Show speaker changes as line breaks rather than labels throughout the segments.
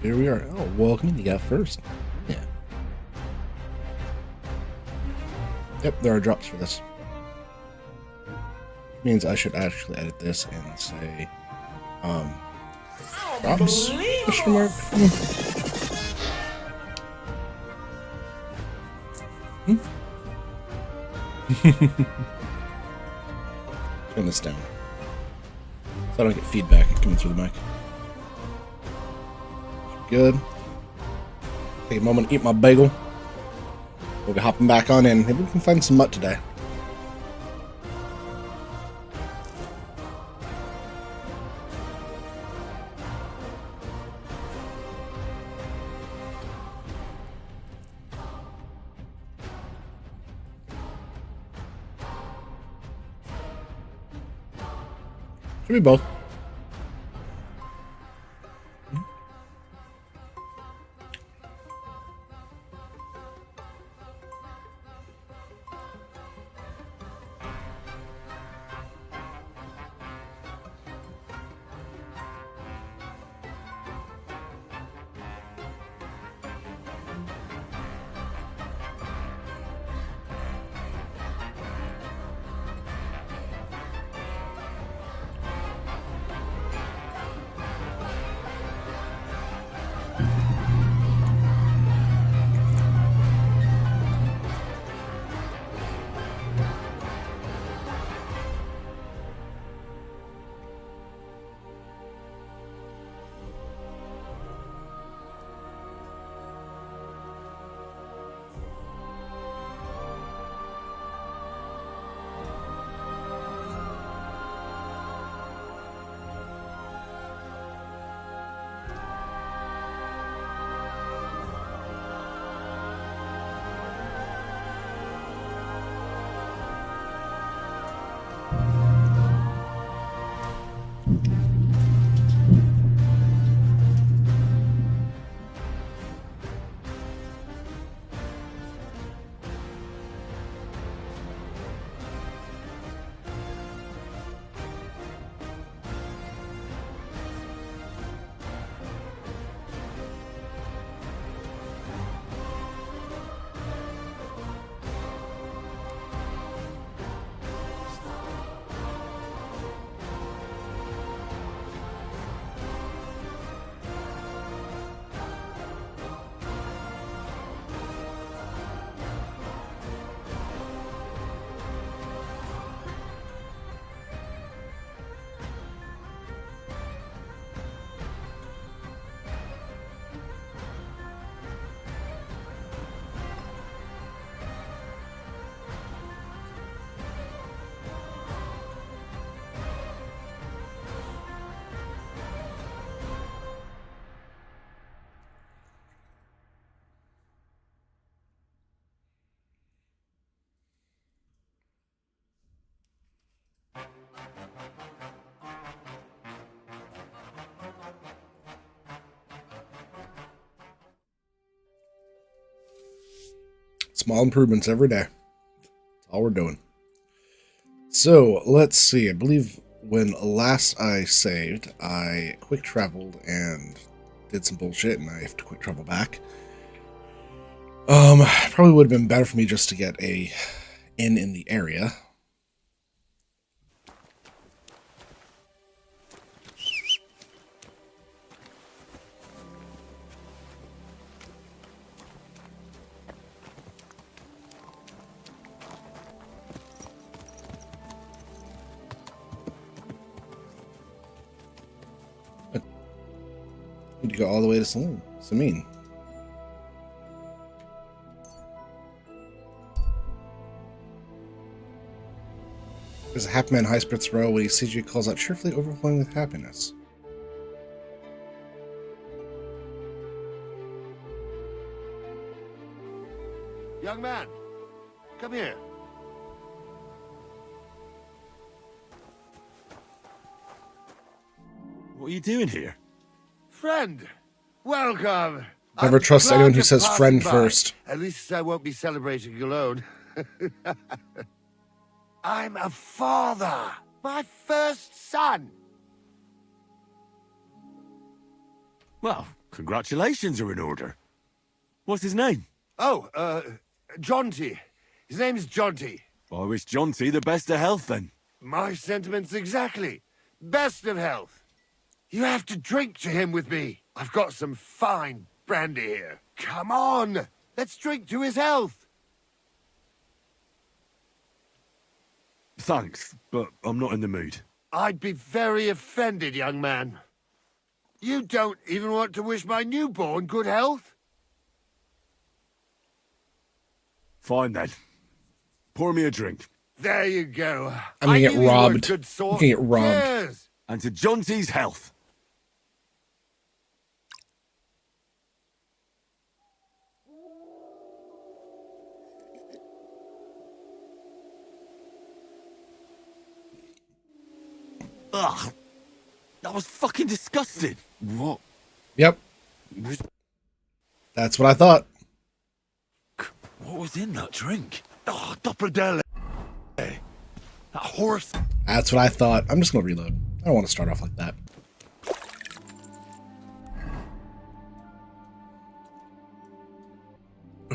Here we are. Oh, welcome. You got first. Yeah. Yep, there are drops for this. Which means I should actually edit this and say, drops? Question mark? Turn this down. So I don't get feedback coming through the mic. Good. Take a moment to eat my bagel. We'll be hopping back on in. Maybe we can find some mutt today. Should be both. Small improvements every day. That's all we're doing. So, let's see. I believe when last I saved, I quick traveled and did some bullshit, and I have to quick travel back. Probably would have been better for me just to get a inn in the area. Need to go all the way to Samin. There's a happy man high spirits row when he sees you, calls out cheerfully, overflowing with happiness.
Young man, come here.
What are you doing here?
Friend, welcome.
Never trust anyone who says friend first.
At least I won't be celebrating alone. I'm a father. My first son.
Well, Congratulations are in order. What's his name?
Oh, Jonty. His name's Jonty.
I wish Jonty the best of health then.
My sentiments exactly. Best of health. You have to drink to him with me. I've got some fine brandy here. Come on, let's drink to his health.
Thanks, but I'm not in the mood.
I'd be very offended, young man. You don't even want to wish my newborn good health?
Fine then. Pour me a drink.
There you go.
I'm gonna
I
get
knew you were a
robbed.
good sort.
I'm gonna get robbed.
Cheers.
And to Jonty's health. Ugh. That was fucking disgusting. What?
Yep. That's what I thought.
What was in that drink? Oh, Doppelganger. That horse.
That's what I thought. I'm just gonna reload. I don't want to start off like that.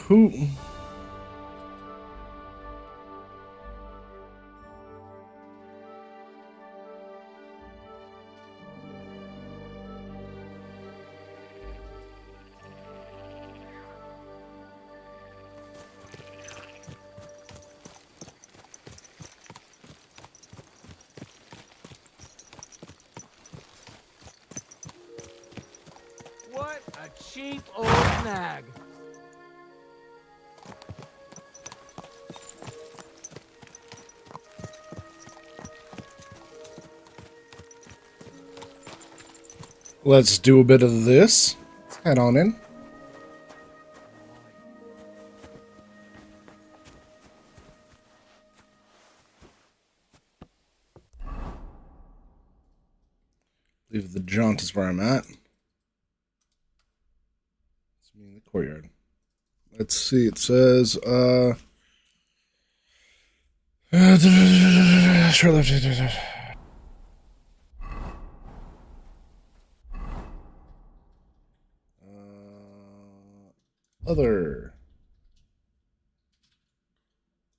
Who?
What a cheap old nag.
Let's do a bit of this. Let's head on in. I believe the jaunt is where I'm at. It's me in the courtyard. Let's see. It says, short left. Other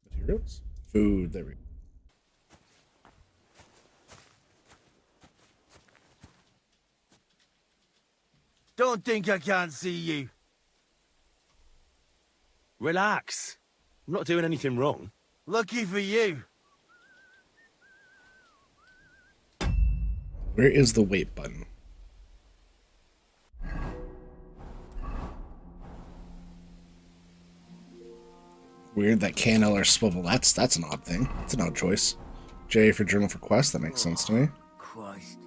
materials, food. There we go.
Don't think I can't see you.
Relax. I'm not doing anything wrong.
Lucky for you.
Where is the wait button? Weird that KNL or swivel. That's an odd thing. It's an odd choice. J for journal for quest. That makes sense to me.
Christ.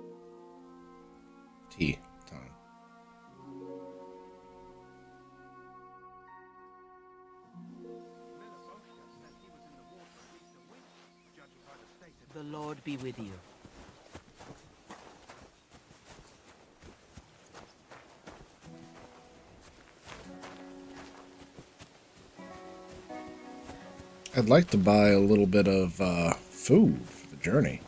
T time.
The Lord be with you.
I'd like to buy a little bit of food for the journey.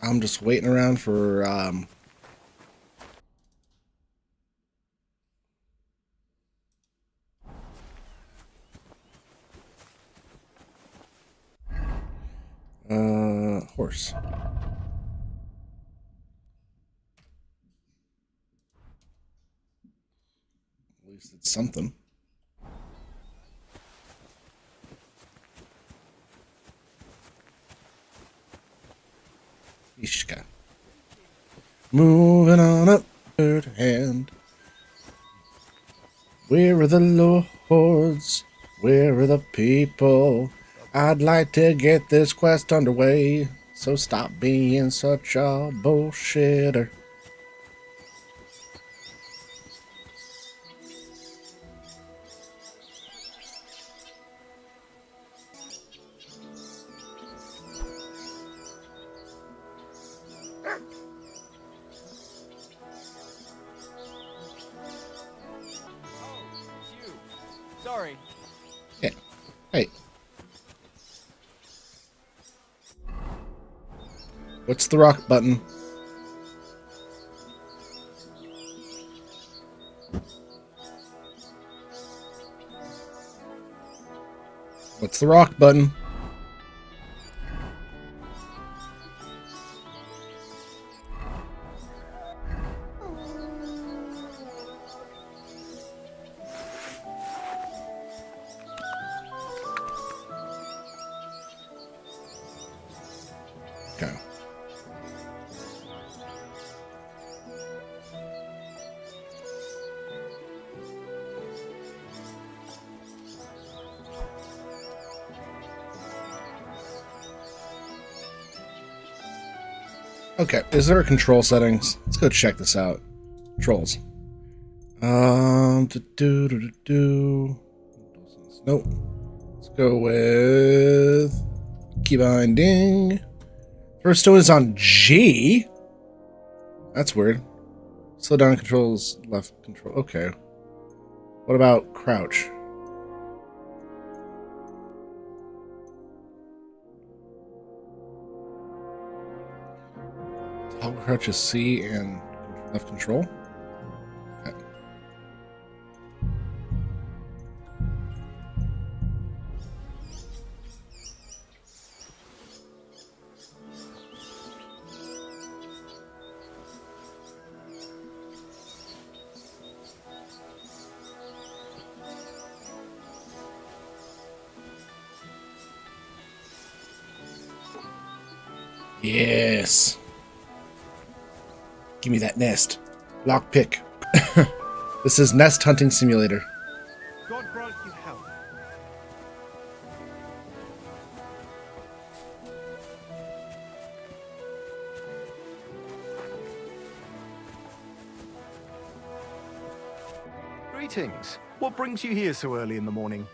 I'm just waiting around for horse. At least it's something. Ishka. Moving on up, third hand. Where are the lords? Where are the people? I'd like to get this quest underway, so stop being such a bullshitter. Hey. What's the rock button? What's the rock button? Okay. Okay, is there a control settings? Let's go check this out. Controls. Nope. Let's go with key binding. First stone is on G. That's weird. Slow down controls, left control. Okay. What about crouch? Toggle crouch is C and left control. Okay. Yes. Give me that nest. Lockpick. This is Nest Hunting Simulator.
God grant you health.
Greetings. What brings you here so early in the morning?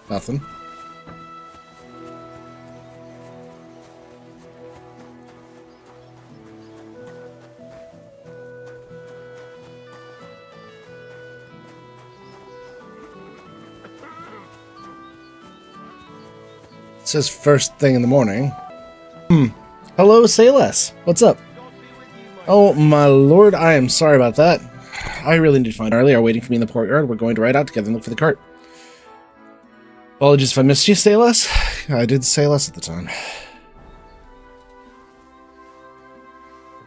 Nothing. It says first thing in the morning. Hello, say less. What's up? Oh, my lord, I am sorry about that. I really need to find Harley. Are waiting for me in the courtyard. We're going to ride out together and look for the cart. Apologies if I missed you, say less. I did say less at the time.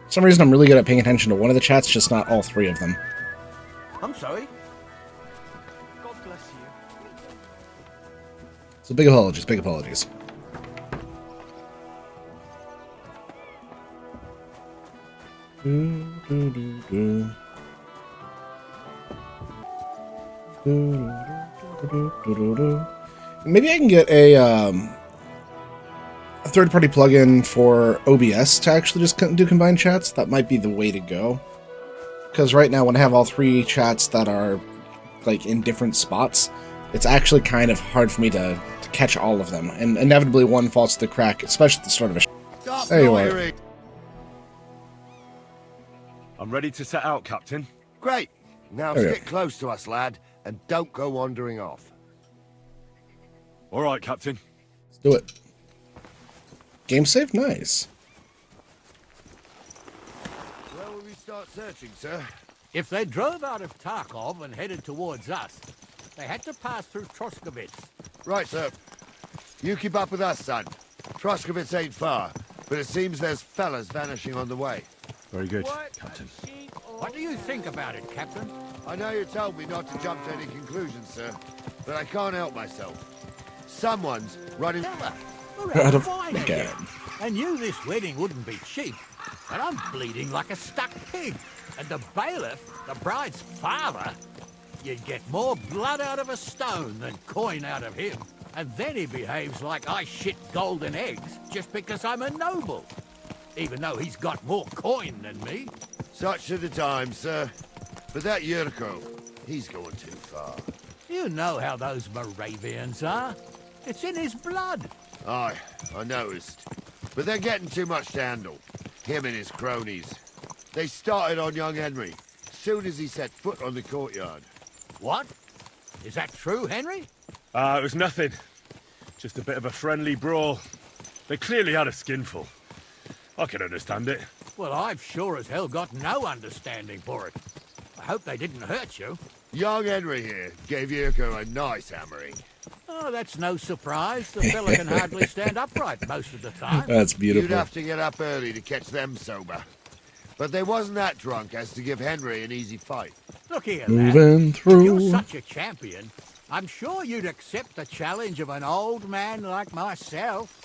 For some reason, I'm really good at paying attention to one of the chats, just not all three of them.
I'm sorry. God bless you.
So big apologies, big apologies. Maybe I can get a third-party plugin for OBS to actually just do combined chats. That might be the way to go. Because right now, when I have all three chats that are like in different spots, it's actually kind of hard for me to catch all of them, and inevitably one falls to the crack, especially at the start of a.
Stop
There you are.
loitering.
I'm ready to set out, Captain.
Great. Now
There we go.
stick close to us, lad, and don't go wandering off.
All right, Captain.
Let's do it. Game save, nice.
Where will we start searching, sir?
If they drove out of Tarkov and headed towards us, they had to pass through Troskovitz.
Right, sir. You keep up with us, son. Troskovitz ain't far, but it seems there's fellas vanishing on the way.
Very good, Captain.
What do you think about it, Captain?
I know you told me not to jump to any conclusions, sir, but I can't help myself. Someone's running...
Fella, we're
Out
out
of
of wine
the
again.
game.
I knew this wedding wouldn't be cheap, and I'm bleeding like a stuck pig. And the bailiff, the bride's father, you'd get more blood out of a stone than coin out of him. And then he behaves like I shit golden eggs just because I'm a noble. Even though he's got more coin than me.
Such are the times, sir. But that Yurko, he's going too far.
You know how those Moravians are. It's in his blood.
Aye, I noticed. But they're getting too much to handle. Him and his cronies. They started on young Henry, soon as he set foot on the courtyard.
What? Is that true, Henry?
It was nothing. Just a bit of a friendly brawl. They clearly had a skinful. I can understand it.
Well, I've sure as hell got no understanding for it. I hope they didn't hurt you.
Young Henry here gave Yurko a nice hammering.
Oh, that's no surprise. The fella can hardly stand upright most of the time.
That's
You'd
beautiful.
have to get up early to catch them sober. But they wasn't that drunk as to give Henry an easy fight.
Look here, lad.
Moving
If you're
through.
such a champion, I'm sure you'd accept the challenge of an old man like myself.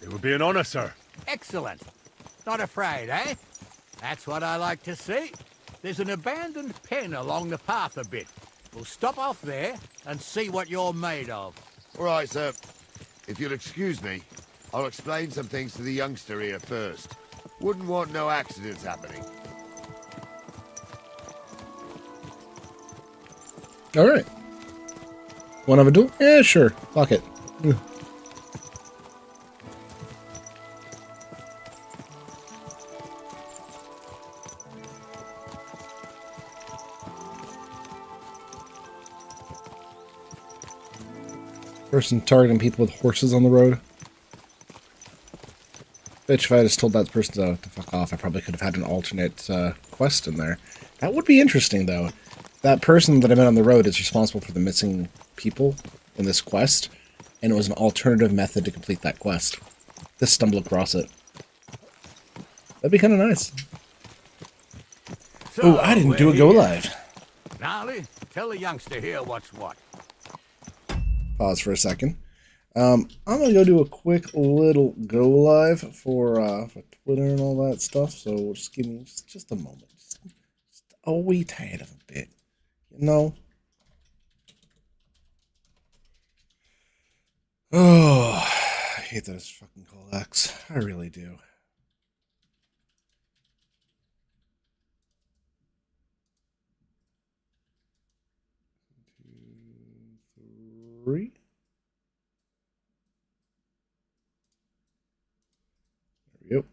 It would be an honor, sir.
Excellent. Not afraid, eh? That's what I like to see. There's an abandoned pen along the path a bit. We'll stop off there and see what you're made of.
All right, sir. If you'll excuse me, I'll explain some things to the youngster here first. Wouldn't want no accidents happening.
All right. Want to have a duel? Yeah, sure. Fuck it. Person targeting people with horses on the road. Bitch, if I just told that person to fuck off, I probably could have had an alternate quest in there. That would be interesting, though. That person that I met on the road is responsible for the missing people in this quest, and it was an alternative method to complete that quest. Just stumbled across it. That'd be kind of nice.
So,
Oh, I didn't do a go live.
Gnarly, tell the youngster here what's what.
Pause for a second. I'm gonna go do a quick little go live for Twitter and all that stuff. So just give me just a moment, just a wee tad of a bit, you know. Oh, I hate that it's fucking called X. I really do. Three. There we go.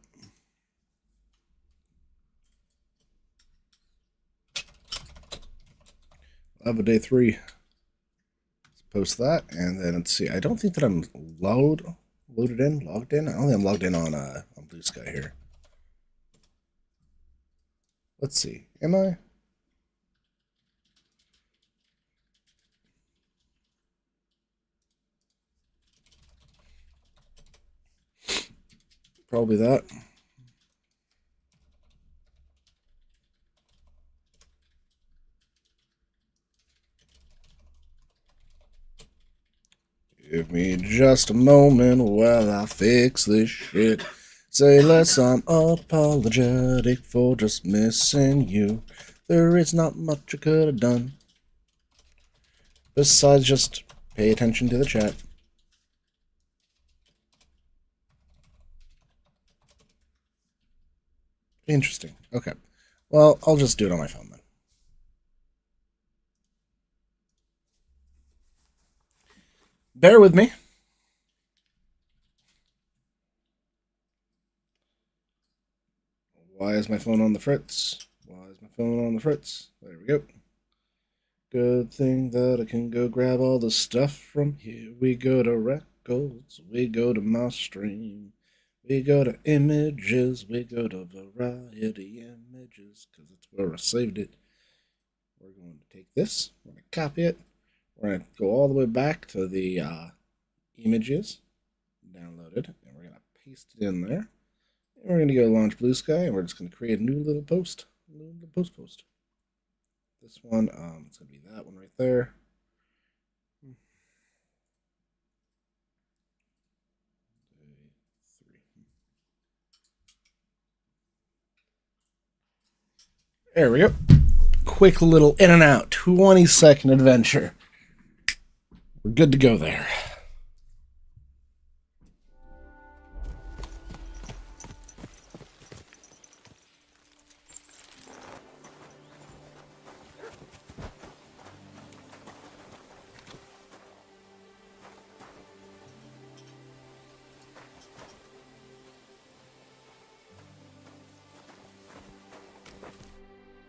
Love day 3. Let's post that, and then let's see. I don't think that I'm logged in. I don't think I'm logged in on Blue Sky here. Let's see. Am I? Probably that. Give me just a moment while I fix this shit. Say less, I'm apologetic for just missing you. There is not much I could have done besides just pay attention to the chat. Interesting. Okay. Well, I'll just do it on my phone then. Bear with me. Why is my phone on the fritz? Why is my phone on the fritz? There we go. Good thing that I can go grab all the stuff from here. We go to records. We go to my stream. We go to images, we go to variety images, because it's where I saved it. We're going to take this, we're going to copy it, we're going to go all the way back to the images, downloaded, and we're going to paste it in there. And we're going to go launch Blue Sky, and we're just going to create a new little post, post. This one, it's going to be that one right there. There we go. Quick little in and out, 20-second adventure. We're good to go there.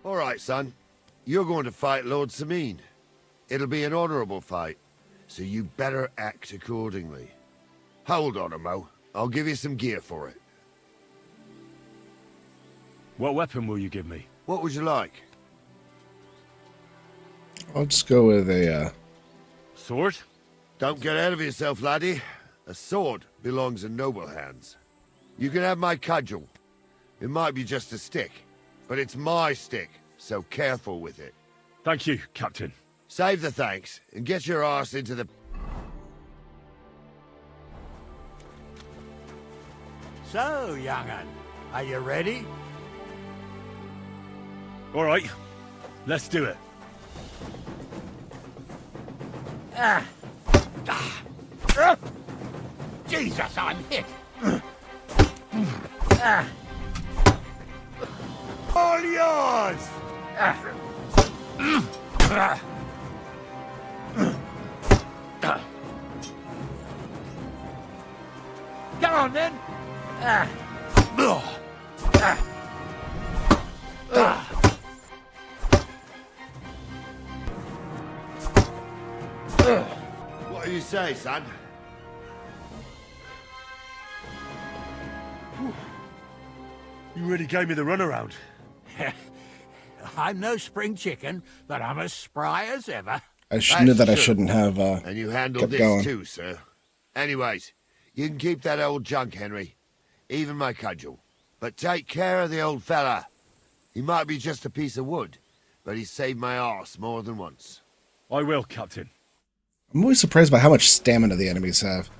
All right, son. you're going to fight Lord Sameen. It'll be an honorable fight, so you better act accordingly. Hold on, Mo. I'll give you some gear for it.
What weapon will you give me?
What would you like?
I'll just go with a,
Sword?
Don't get ahead of yourself, laddie. A sword belongs in noble hands. You can have my cudgel. It might be just a stick, but it's my stick, so careful with it.
Thank you, Captain.
Save the thanks, and get your arse into the...
So, young'un, are you ready?
All right, let's do it.
Jesus, I'm hit.
All yours!
Come on, then.
What do you say, son?
You really gave me the runaround.
I'm no spring chicken, but I'm as spry as ever.
I knew that I
true.
shouldn't have,
And you handled
kept
this
going.
too, sir. Anyways, you can keep that old junk, Henry. Even my cudgel. But take care of the old fella. He might be just a piece of wood, but he saved my arse more than once.
I will, Captain.
I'm always surprised by how much stamina the enemies have.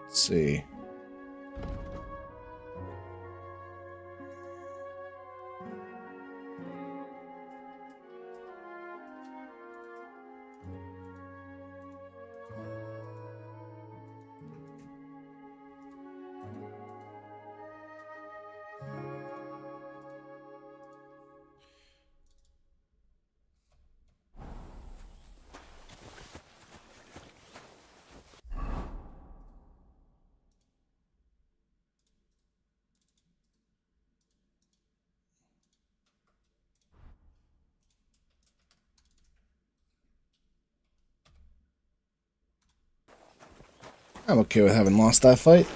Let's see. I'm okay with having lost that fight.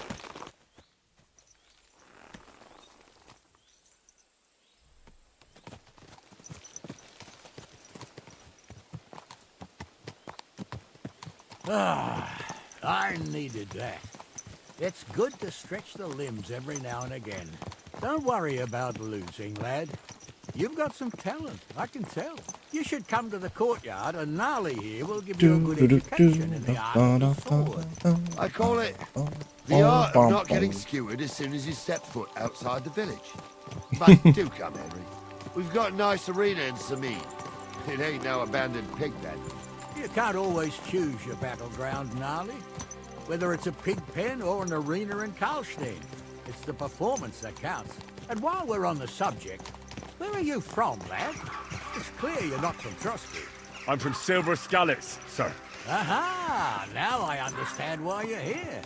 I needed that. It's good to stretch the limbs every now and again. Don't worry about losing, lad. You've got some talent, I can tell. You should come to the courtyard, and Gnarly here will give you a good education in the art of the sword.
I call it the art of not getting skewered as soon as you step foot outside the village. But do come, Henry. We've got a nice arena in Sameen. It ain't no abandoned pig pen.
You can't always choose your battleground, Gnarly. Whether it's a pig pen or an arena in Karlstein, it's the performance that counts. And while we're on the subject, where are you from, lad? It's clear you're not from Trusty.
I'm from Silver Scallops, sir.
Aha! Now I understand why you're here.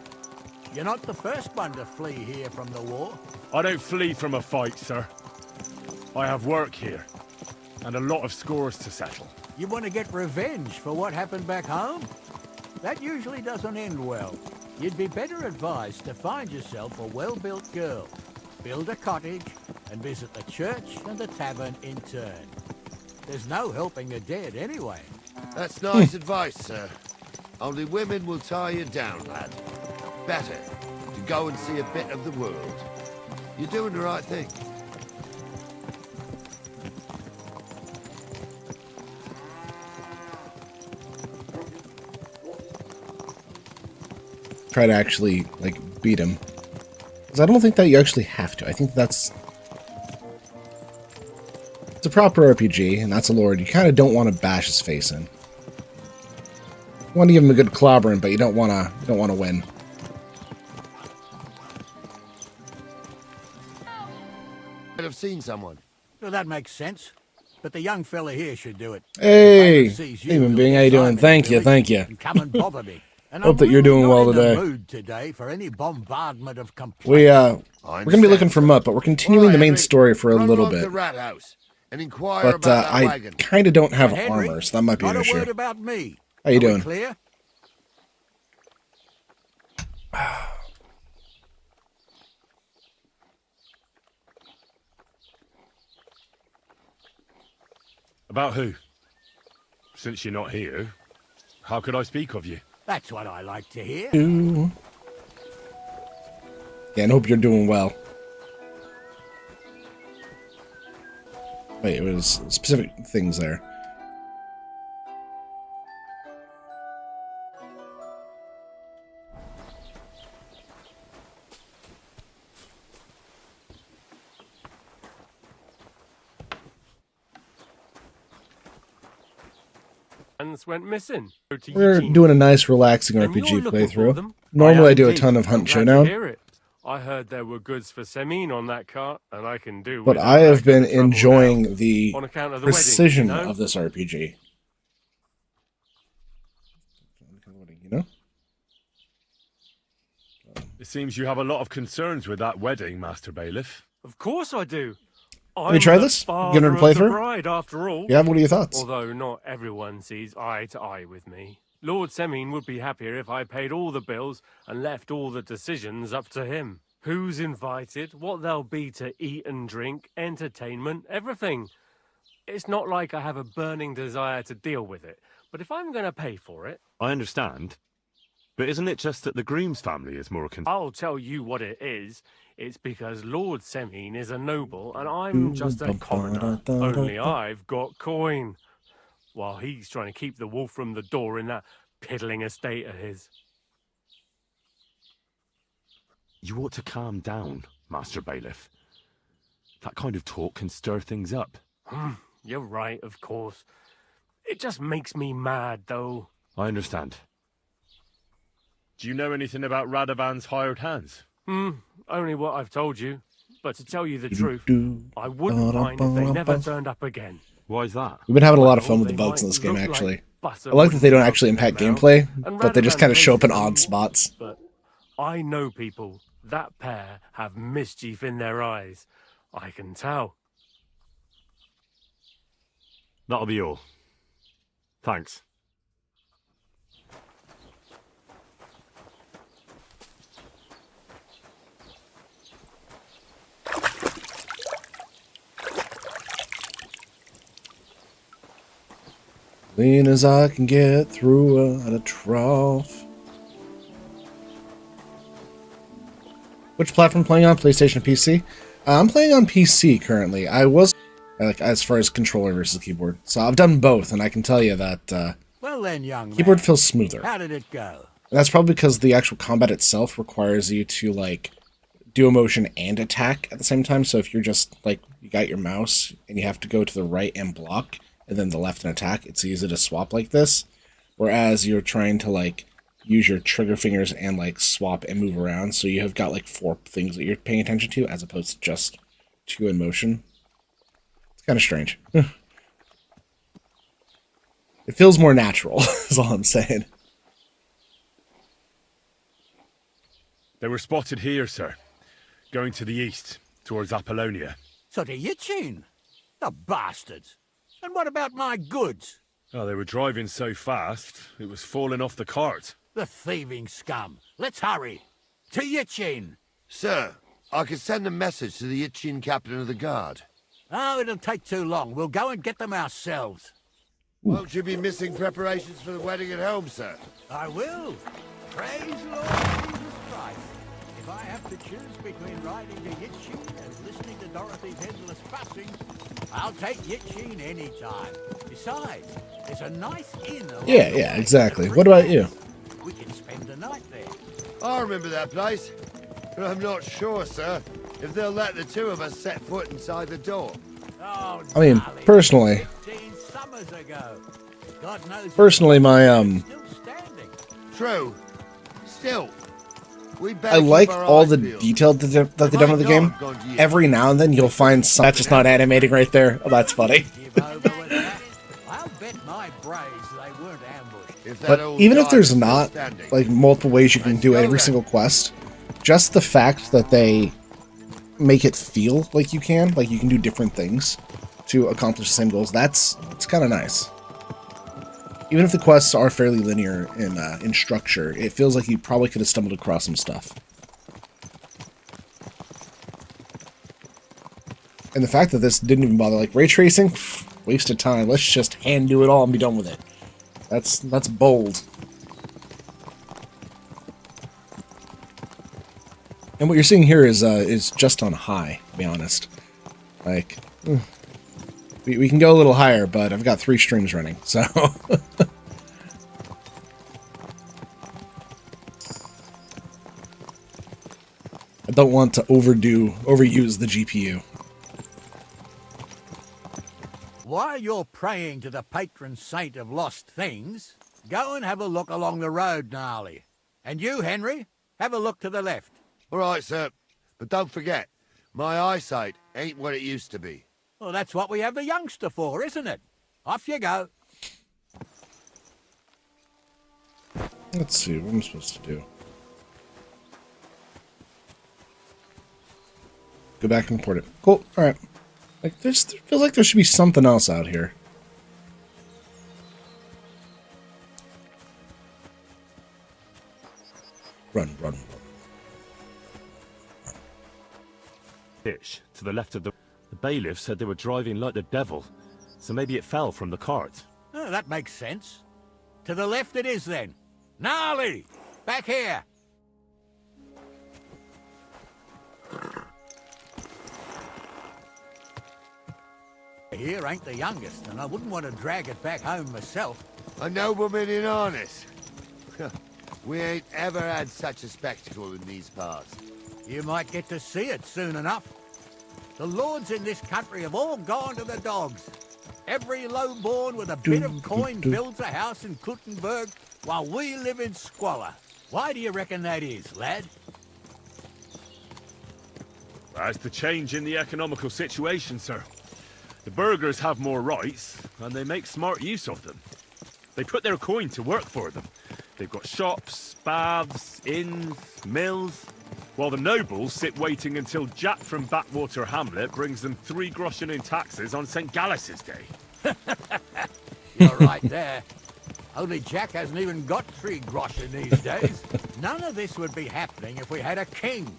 You're not the first one to flee here from the war.
I don't flee from a fight, sir. I have work here, and a lot of scores to settle.
You want to get revenge for what happened back home? That usually doesn't end well. You'd be better advised to find yourself a well-built girl, build a cottage, and visit the church and the tavern in turn. There's no helping the dead anyway.
That's nice advice, sir. Only women will tie you down, lad. Better to go and see a bit of the world. You're doing the right thing.
Try to actually, like, beat him. Because I don't think that you actually have to. I think that's... It's a proper RPG, and that's a lord. You kind of don't want to bash his face in. You want to give him a good clobbering, but you don't want to win.
I'd have seen someone.
Well, that makes sense. But the young fella here should do it.
Hey!
If he sees
Human
he'll
being,
get
how you doing?
Simon
Thank
to
you,
do it
thank you.
And come and bother me. And
Hope
I'm
that you're
really
doing
not
well
in the
today.
mood today for any bombardment of complaints.
We're gonna be looking for Mutt, but we're continuing the main story for a little bit.
The rat house and inquire
But
about that
I
wagon.
kind of don't have
And Henry,
armor, so that might be
not
an
a word
issue.
about me.
How you
Are we
doing?
clear?
About who? Since you're not here, how could I speak of you?
That's what I like to hear.
Yeah, and hope you're doing well. Wait, it was specific things there.
Went missing.
We're doing a nice, relaxing
And
RPG
you're looking for
playthrough.
them?
Normally I
am
do a
indeed.
ton of
I'm
Hunt
glad to
Showdown,
hear it. I heard there were goods for Semin on that cart, and I can do.
but
with
I
that
have been
kind of trouble
enjoying
now,
the
on account of the
precision
wedding, you know?
of this RPG. You know?
It seems you have a lot of concerns with that wedding, Master Bailiff.
Of course I do.
Have you tried this? Give it a
Father of the
playthrough?
bride, after all.
Yeah, what are your thoughts?
Although not everyone sees eye to eye with me. Lord Semin would be happier if I paid all the bills and left all the decisions up to him. Who's invited, what there'll be to eat and drink, entertainment, everything. It's not like I have a burning desire to deal with it, but if I'm going to pay for it...
I understand. But isn't it just that the groom's family is more
I'll tell you what it is. It's because Lord Semin is a noble and I'm just a commoner. Only I've got coin. While he's trying to keep the wolf from the door in that piddling estate of his.
You ought to calm down, Master Bailiff. That kind of talk can stir things up.
You're right, of course. It just makes me mad, though.
I understand. Do you know anything about Radovan's hired hands?
Only what I've told you. But to tell you the truth, I wouldn't mind if they never turned up again.
Why is that?
We've been having a lot of fun
Well,
with the
they
bugs in
might
this game,
look like
actually.
butter
I like that they don't
wouldn't
actually
melt in
impact
their mouth,
gameplay,
and
but they just
Radovan
kind of show up in
hates
odd
them,
spots.
But I know people. That pair have mischief in their eyes. I can tell.
That'll be all. Thanks.
Lean as I can get through a trough. Which platform playing on? PlayStation, PC? I'm playing on PC currently. I was, like, as far as controller versus keyboard. So I've done both, and I can tell you that
Well then, young
keyboard
man,
feels smoother.
how did it go?
And that's probably because the actual combat itself requires you to, like, do a motion and attack at the same time. So if you're just, like, you got your mouse and you have to go to the right and block, and then the left and attack, it's easy to swap like this. Whereas you're trying to, like, use your trigger fingers and, like, swap and move around. So you have got, like, 4 things that you're paying attention to as opposed to just 2 in motion. It's kind of strange. It feels more natural, is all I'm saying.
They were spotted here, sir. Going to the east, towards Apollonia.
So to Yitchin? The bastards. And what about my goods?
Oh, they were driving so fast, it was falling off the cart.
The thieving scum. Let's hurry. To Yitchin.
Sir, I could send a message to the Itchin captain of the guard.
Oh, it'll take too long. We'll go and get them ourselves.
Won't you be missing preparations for the wedding at home, sir?
I will. Praise Lord Jesus Christ. If I have to choose between riding to Yitchin and listening to Dorothy's headless fussing, I'll take Yitchin any time. Besides, there's a nice inn along the way.
Yeah, exactly. What about you?
We can spend the night there.
I remember that place, but I'm not sure, sir, if they'll let the two of us set foot inside the door.
Oh,
I mean,
darling,
personally-
15 summers ago. God knows
Personally, my,
still standing.
True. Still, we
I like all the detail that they've done with the game. Every now and then you'll find something that's just not animating right there. Oh, that's funny.
Give over with that. I'll bet my braves they weren't ambushed.
If that
But
old
even if
dog
there's
is still
not
standing.
like multiple ways you can
Let's
do
go
every
then.
single quest, just the fact that they make it feel like you can do different things to accomplish the same goals, it's kind of nice. Even if the quests are fairly linear in structure, it feels like you probably could have stumbled across some stuff. And the fact that this didn't even bother, like, ray tracing, waste of time. Let's just hand do it all and be done with it. That's bold. And what you're seeing here is just on high, to be honest. Like, we can go a little higher, but I've got 3 streams running, so... I don't want to overuse the GPU.
While you're praying to the patron saint of lost things, go and have a look along the road, Gnarly. And you, Henry, have a look to the left.
All right, sir. But don't forget, my eyesight ain't what it used to be.
Well, that's what we have the youngster for, isn't it? Off you go.
Let's see, what am I supposed to do? Go back and report it. Cool, alright. Like, there feels like there should be something else out here. Run, run, run.
Ish, to the left of the bailiff said they were driving like the devil, so maybe it fell from the cart.
Oh, that makes sense. To the left it is, then. Gnarly! Back here! Here ain't the youngest, and I wouldn't want to drag it back home myself.
A nobleman in harness. We ain't ever had such a spectacle in these parts.
You might get to see it soon enough. The lords in this country have all gone to the dogs. Every lowborn with a bit of coin builds a house in Kuttenberg while we live in squalor. Why do you reckon that is, lad?
That's the change in the economical situation, sir. The burghers have more rights, and they make smart use of them. They put their coin to work for them. They've got shops, baths, inns, mills, while the nobles sit waiting until Jack from Backwater Hamlet brings them 3 groschen in taxes on St. Gallus's Day.
You're right there. Only Jack hasn't even got 3 groschen these days. None of this would be happening if we had a king.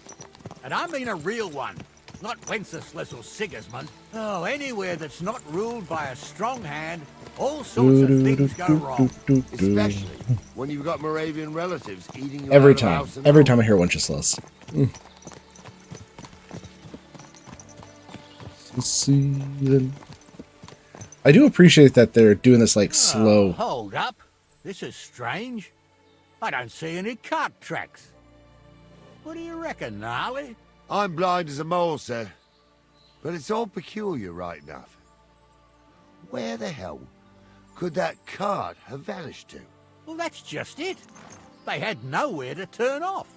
And I mean a real one. Not Wenceslas or Sigismund. Oh, anywhere that's not ruled by a strong hand, all sorts of things go wrong.
Especially when you've got Moravian relatives eating you
Every
out of
time.
house and
Every
home.
time I hear Wenceslas. I do appreciate that they're doing this, like, slow.
Oh, hold up. This is strange. I don't see any cart tracks. What do you reckon, Gnarly?
I'm blind as a mole, sir. But it's all peculiar, right enough. Where the hell could that cart have vanished to?
Well, that's just it. They had nowhere to turn off.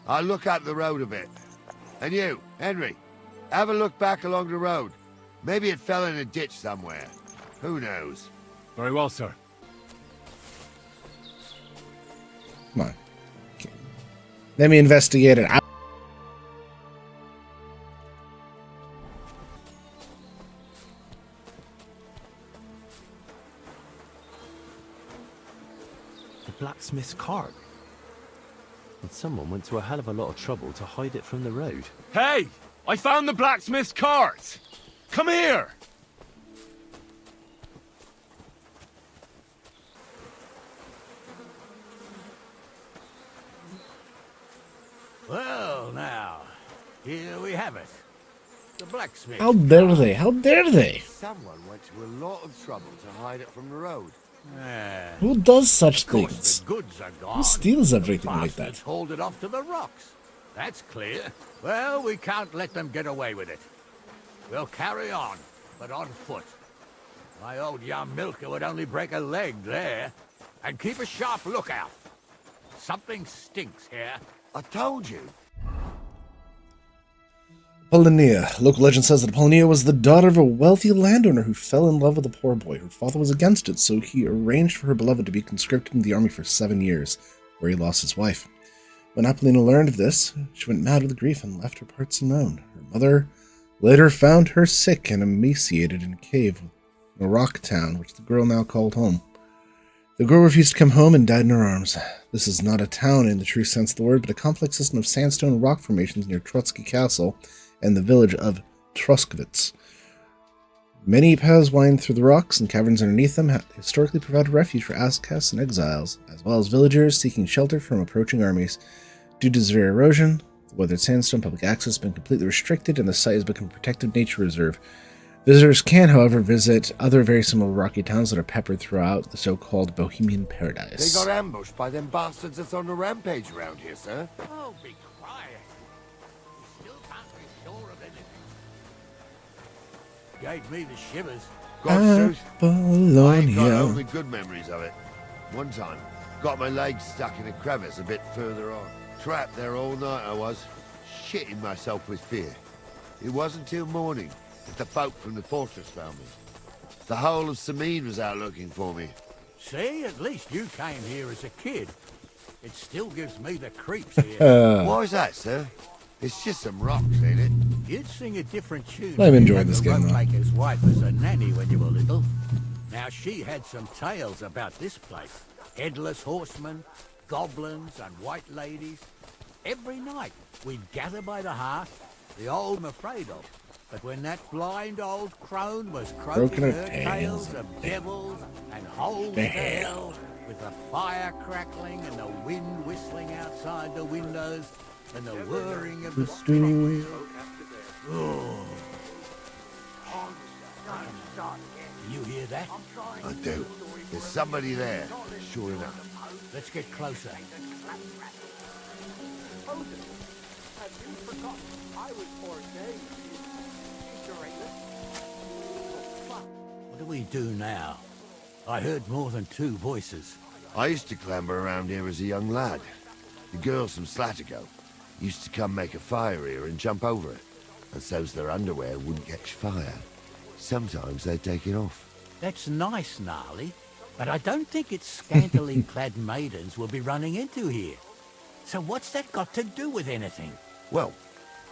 I'll look up the road a bit. And you, Henry, have a look back along the road. Maybe it fell in a ditch somewhere. Who knows?
Very well, sir.
Come on. Let me investigate it.
The blacksmith's cart. And someone went to a hell of a lot of trouble to hide it from the road.
Hey! I found the blacksmith's cart! Come here!
Well, now, here we have it. The blacksmith.
How dare they? How dare they?
Someone went to a lot of trouble to hide it from the road.
Who does such
Of course,
things?
the goods are gone.
Who steals
The
everything like
bastards
that?
hauled it off to the rocks. That's clear. Well, we can't let them get away with it. We'll carry on, but on foot. My old young milker would only break a leg there. And keep a sharp lookout. Something stinks here.
I told you.
Apollonia. Local legend says that Apollonia was the daughter of a wealthy landowner who fell in love with a poor boy. Her father was against it, so he arranged for her beloved to be conscripted in the army for 7 years, where he lost his wife. When Apollonia learned of this, she went mad with grief and left her parts unknown. Her mother later found her sick and emaciated in a cave in a rock town, which the girl now called home. The girl refused to come home and died in her arms. This is not a town in the true sense of the word, but a complex system of sandstone and rock formations near Trotsky Castle and the village of Troskovitz. Many paths wind through the rocks, and caverns underneath them have historically provided refuge for outcasts and exiles, as well as villagers seeking shelter from approaching armies. Due to severe erosion, the weathered sandstone public access has been completely restricted, and the site has become a protected nature reserve. Visitors can, however, visit other very similar rocky towns that are peppered throughout the so-called Bohemian Paradise.
They got ambushed by them bastards that's on the rampage around here, sir.
Oh, be quiet. You still can't be sure of anything. Gave me the shivers.
God's truth, I ain't got
Apollonia.
only good memories of it. One time, got my legs stuck in a crevice a bit further on. Trapped there all night I was, shitting myself with fear. It wasn't till morning that the folk from the fortress found me. The whole of Sameen was out looking for me.
See, at least you came here as a kid. It still gives me the creeps here.
Why's that, sir? It's just some rocks, ain't it?
You'd sing a different tune.
I'm
if you
enjoying
had
this
the
game, though.
Ropemaker's wife as a nanny when you were little. Now, she had some tales about this place. Headless horsemen, goblins, and white ladies. Every night, we'd gather by the hearth, the old I'm afraid of. But when that blind old crone was croaking
Broken
her tales of devils and holes to hell, with the fire crackling and the wind whistling outside the windows and the whirring of the street. Oh. You hear that?
I do. There's somebody there, sure enough.
Let's get closer. What do we do now? I heard more than 2 voices.
I used to clamber around here as a young lad. The girls from Slatigo used to come make a fire here and jump over it, and so's their underwear wouldn't catch fire. Sometimes they'd take it off.
That's nice, Gnarly, but I don't think it's scantily clad maidens we'll be running into here. So what's that got to do with anything?
Well,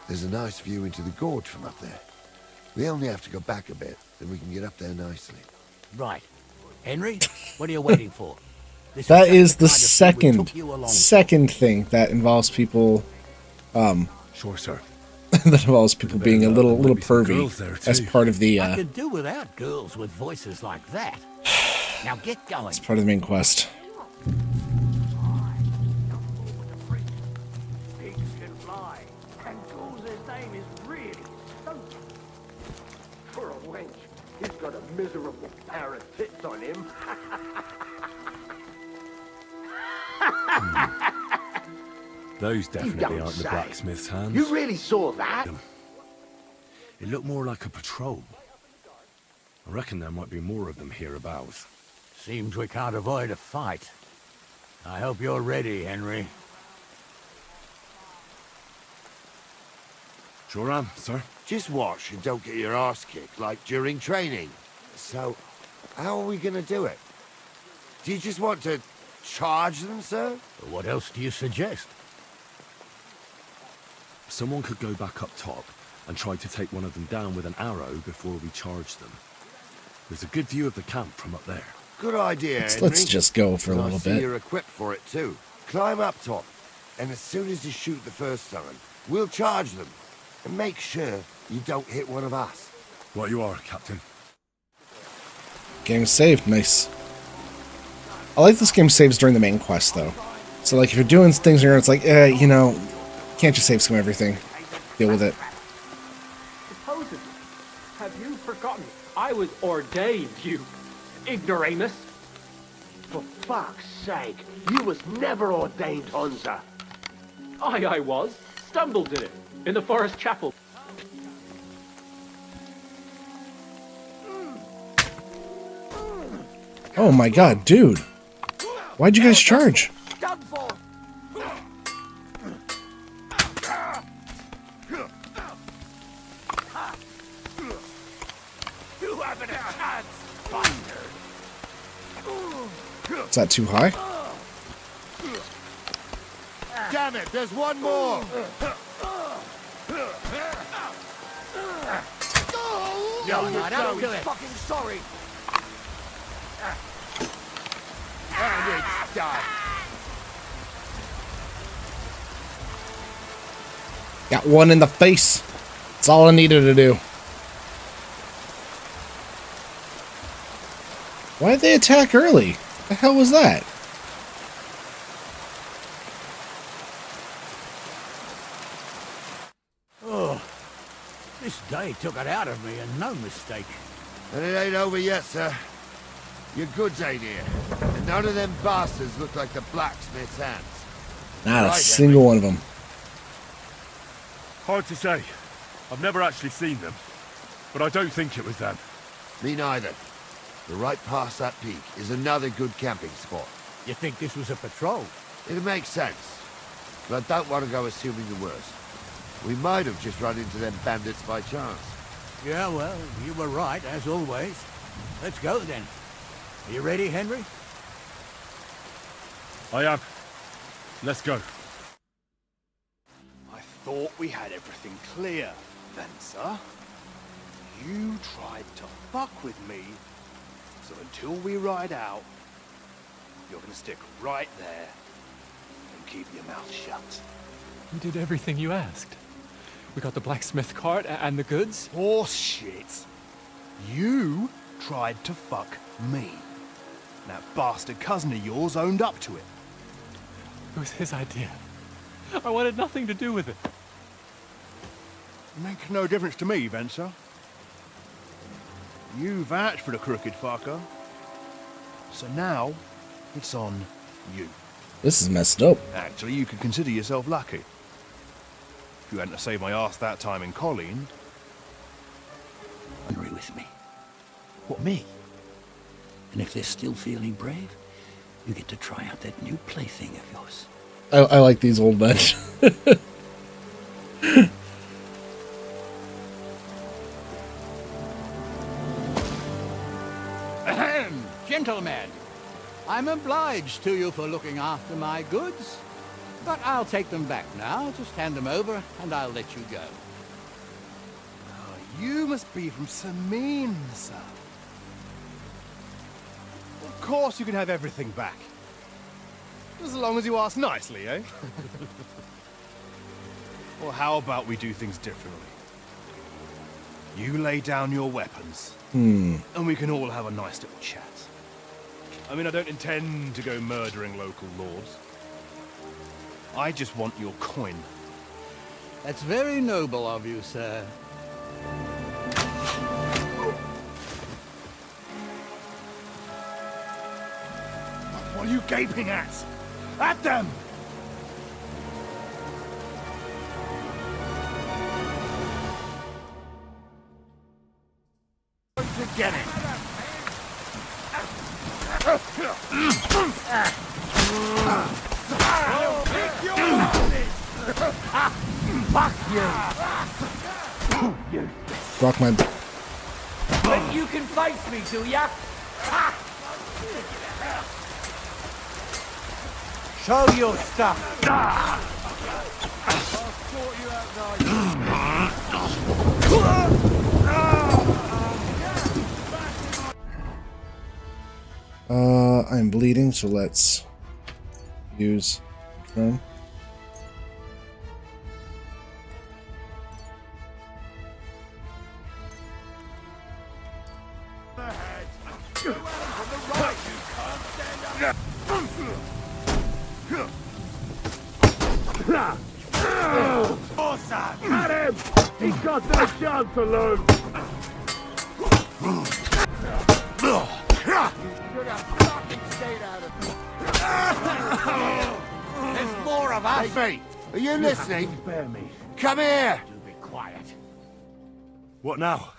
there's a nice view into the gorge from up there. We only have to go back a bit, then we can get up there nicely.
Right. Henry, what are you waiting for? This
That
was
is the
kind of thing we took you along for.
second thing that involves people
Sure, sir.
that involves people being a little
There might be some
pervy
girls there,
as
too.
part of the
I could do without girls with voices like that. Now get going.
part of the main quest.
Pigs can fly, and Goze's name is really stunty. For a wench, he's got a miserable pair of tits on him.
Those definitely
don't
aren't the
say.
blacksmith's hands.
You really saw that?
It looked more like a patrol. I reckon there might be more of them hereabouts.
Seems we can't avoid a fight. I hope you're ready, Henry.
Sure am, sir.
Just watch and don't get your arse kicked like during training. So, how are we gonna do it? Do you just want to charge them, sir?
What else do you suggest?
Someone could go back up top and try to take one of them down with an arrow before we charge them. There's a good view of the camp from up there.
Good idea,
Let's
Henry.
just go for a
And I
little
see
bit.
you're equipped for it too. Climb up top, and as soon as you shoot the first time, we'll charge them. And make sure you don't hit one of us.
What you are, Captain.
Game saved, nice. I like this game saves during the main quest though. So like if you're doing things here, it's like, you know, can't just save some everything. Deal with it.
Supposedly. Have you forgotten? I was ordained, you ignoramus. For fuck's sake, you was never ordained, Hunza. I was. Stumbled in it. In the forest chapel.
Oh my god, dude. Why'd you guys charge?
Done for.
haven't a chance, bastard!
Is that too high?
Damn it, there's one more!
No, that'll kill it.
Fucking sorry! And it's done.
Got one in the face. That's all I needed to do. Why did they attack early? The hell was that?
Oh, this day took it out of me, and no mistake.
And it ain't over yet, sir. Your goods ain't here. And none of them bastards look like the blacksmith's hands.
Not a
Right,
single one of them.
Hard to say. I've never actually seen them. But I don't think it was them.
Me neither. The right past that peak is another good camping spot.
You think this was a patrol?
It makes sense. But I don't want to go assuming the worst. We might have just run into them bandits by chance.
Yeah, well, you were right, as always. Let's go, then. Are you ready, Henry?
I am. Let's go.
I thought we had everything clear, Venser. You tried to fuck with me, so until we ride out, you're gonna stick right there and keep your mouth shut.
We did everything you asked. We got the blacksmith cart and the goods.
Horse shit. You tried to fuck me. That bastard cousin of yours owned up to it.
It was his idea. I wanted nothing to do with it.
Make no difference to me, Venser. You vouched for the crooked fucker. So now, it's on you.
This is messed up.
Actually, you could consider yourself lucky. If you hadn't saved my ass that time in Colleen.
Henry with me. What, me? And if they're still feeling brave, you get to try out that new plaything of yours.
I like these old men.
Ahem, gentlemen. I'm obliged to you for looking after my goods. But I'll take them back now. Just hand them over, and I'll let you go.
Oh, you must be from Samin, sir. Of course you can have everything back. As long as you ask nicely, eh? Well, how about we do things differently? You lay down your weapons, and we can all have a nice little chat. I mean, I don't intend to go murdering local lords. I just want your coin.
That's very noble of you, sir.
What are you gaping at? At them!
To get it. Fuck you!
Rock my...
But you can face me, do ya?
Show your stuff.
I'm bleeding, so let's use turn.
Got him! He's got no chance to lose!
There's more of us.
Hey, are you listening?
Spare me.
Come here!
Do be quiet.
What now?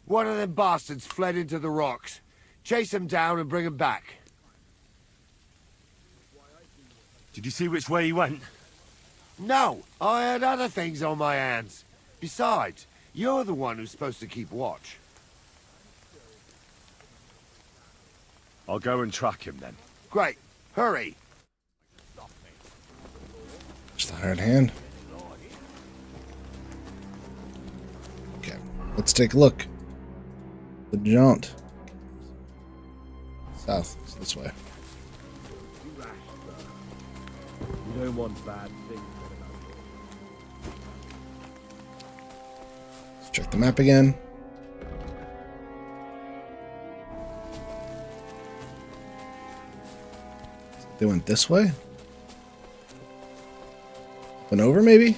One of them bastards fled into the rocks. Chase him down and bring him back.
Did you see which way he went?
No, I had other things on my hands. Besides, you're the one who's supposed to keep watch.
I'll go and track him then.
Great. Hurry.
Just the hard hand. Okay, let's take a look. The jaunt. South, it's this way.
You don't want bad things.
Let's check the map again. They went this way? Went over, maybe?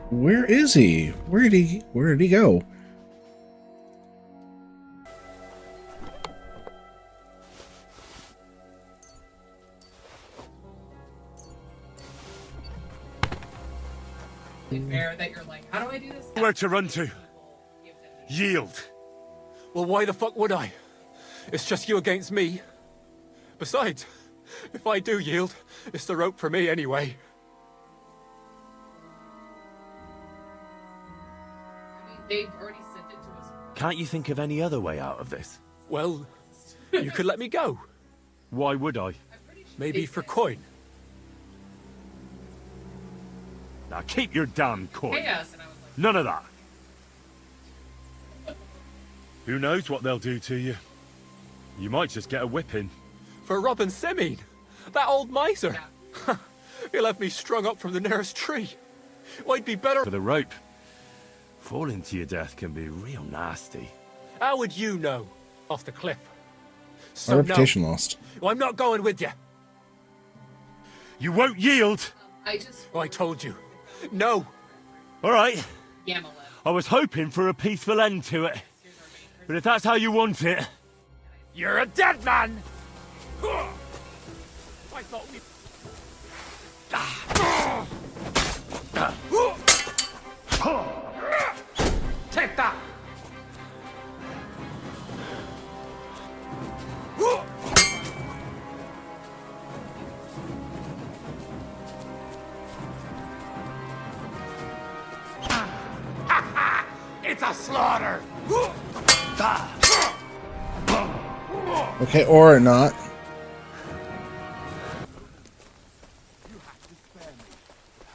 Where is he? Where did he go?
Fair that you're like, how do I do this?
Where to run to? Yield.
Well, why the fuck would I? It's just you against me. Besides, if I do yield, it's the rope for me anyway.
I mean, they've already sent it to us.
Can't you think of any other way out of this?
Well, you could let me go.
Why would I?
Maybe for coin.
Now keep your damn coin.
Chaos, and I was like,
None of that. Who knows what they'll do to you? You might just get a whipping.
For robbing Semine, that old miser.
yeah.
He'll have me strung up from the nearest tree. I'd be better.
For the rope. Falling to your death can be real nasty.
How would you know? Off the cliff.
My
So
reputation
no.
lost.
Well, I'm not going with you.
You won't yield.
I just
I told you. No.
All right.
Yamala.
I was hoping for a peaceful end to it. But if that's how you want it,
You're a dead man! I thought we... Take that! It's a slaughter!
Okay, or not.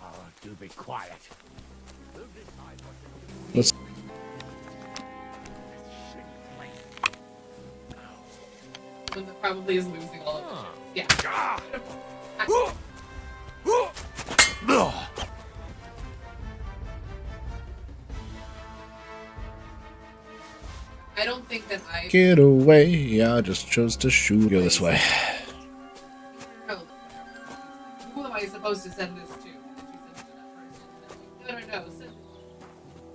Oh, do be quiet.
Let's.
One that probably is losing all of the chips. Yeah. I don't think that I
Get away. I just chose to shoot. Go this way.
know. Who am I supposed to send this to? And then she sends it to that person. And then no. Send it.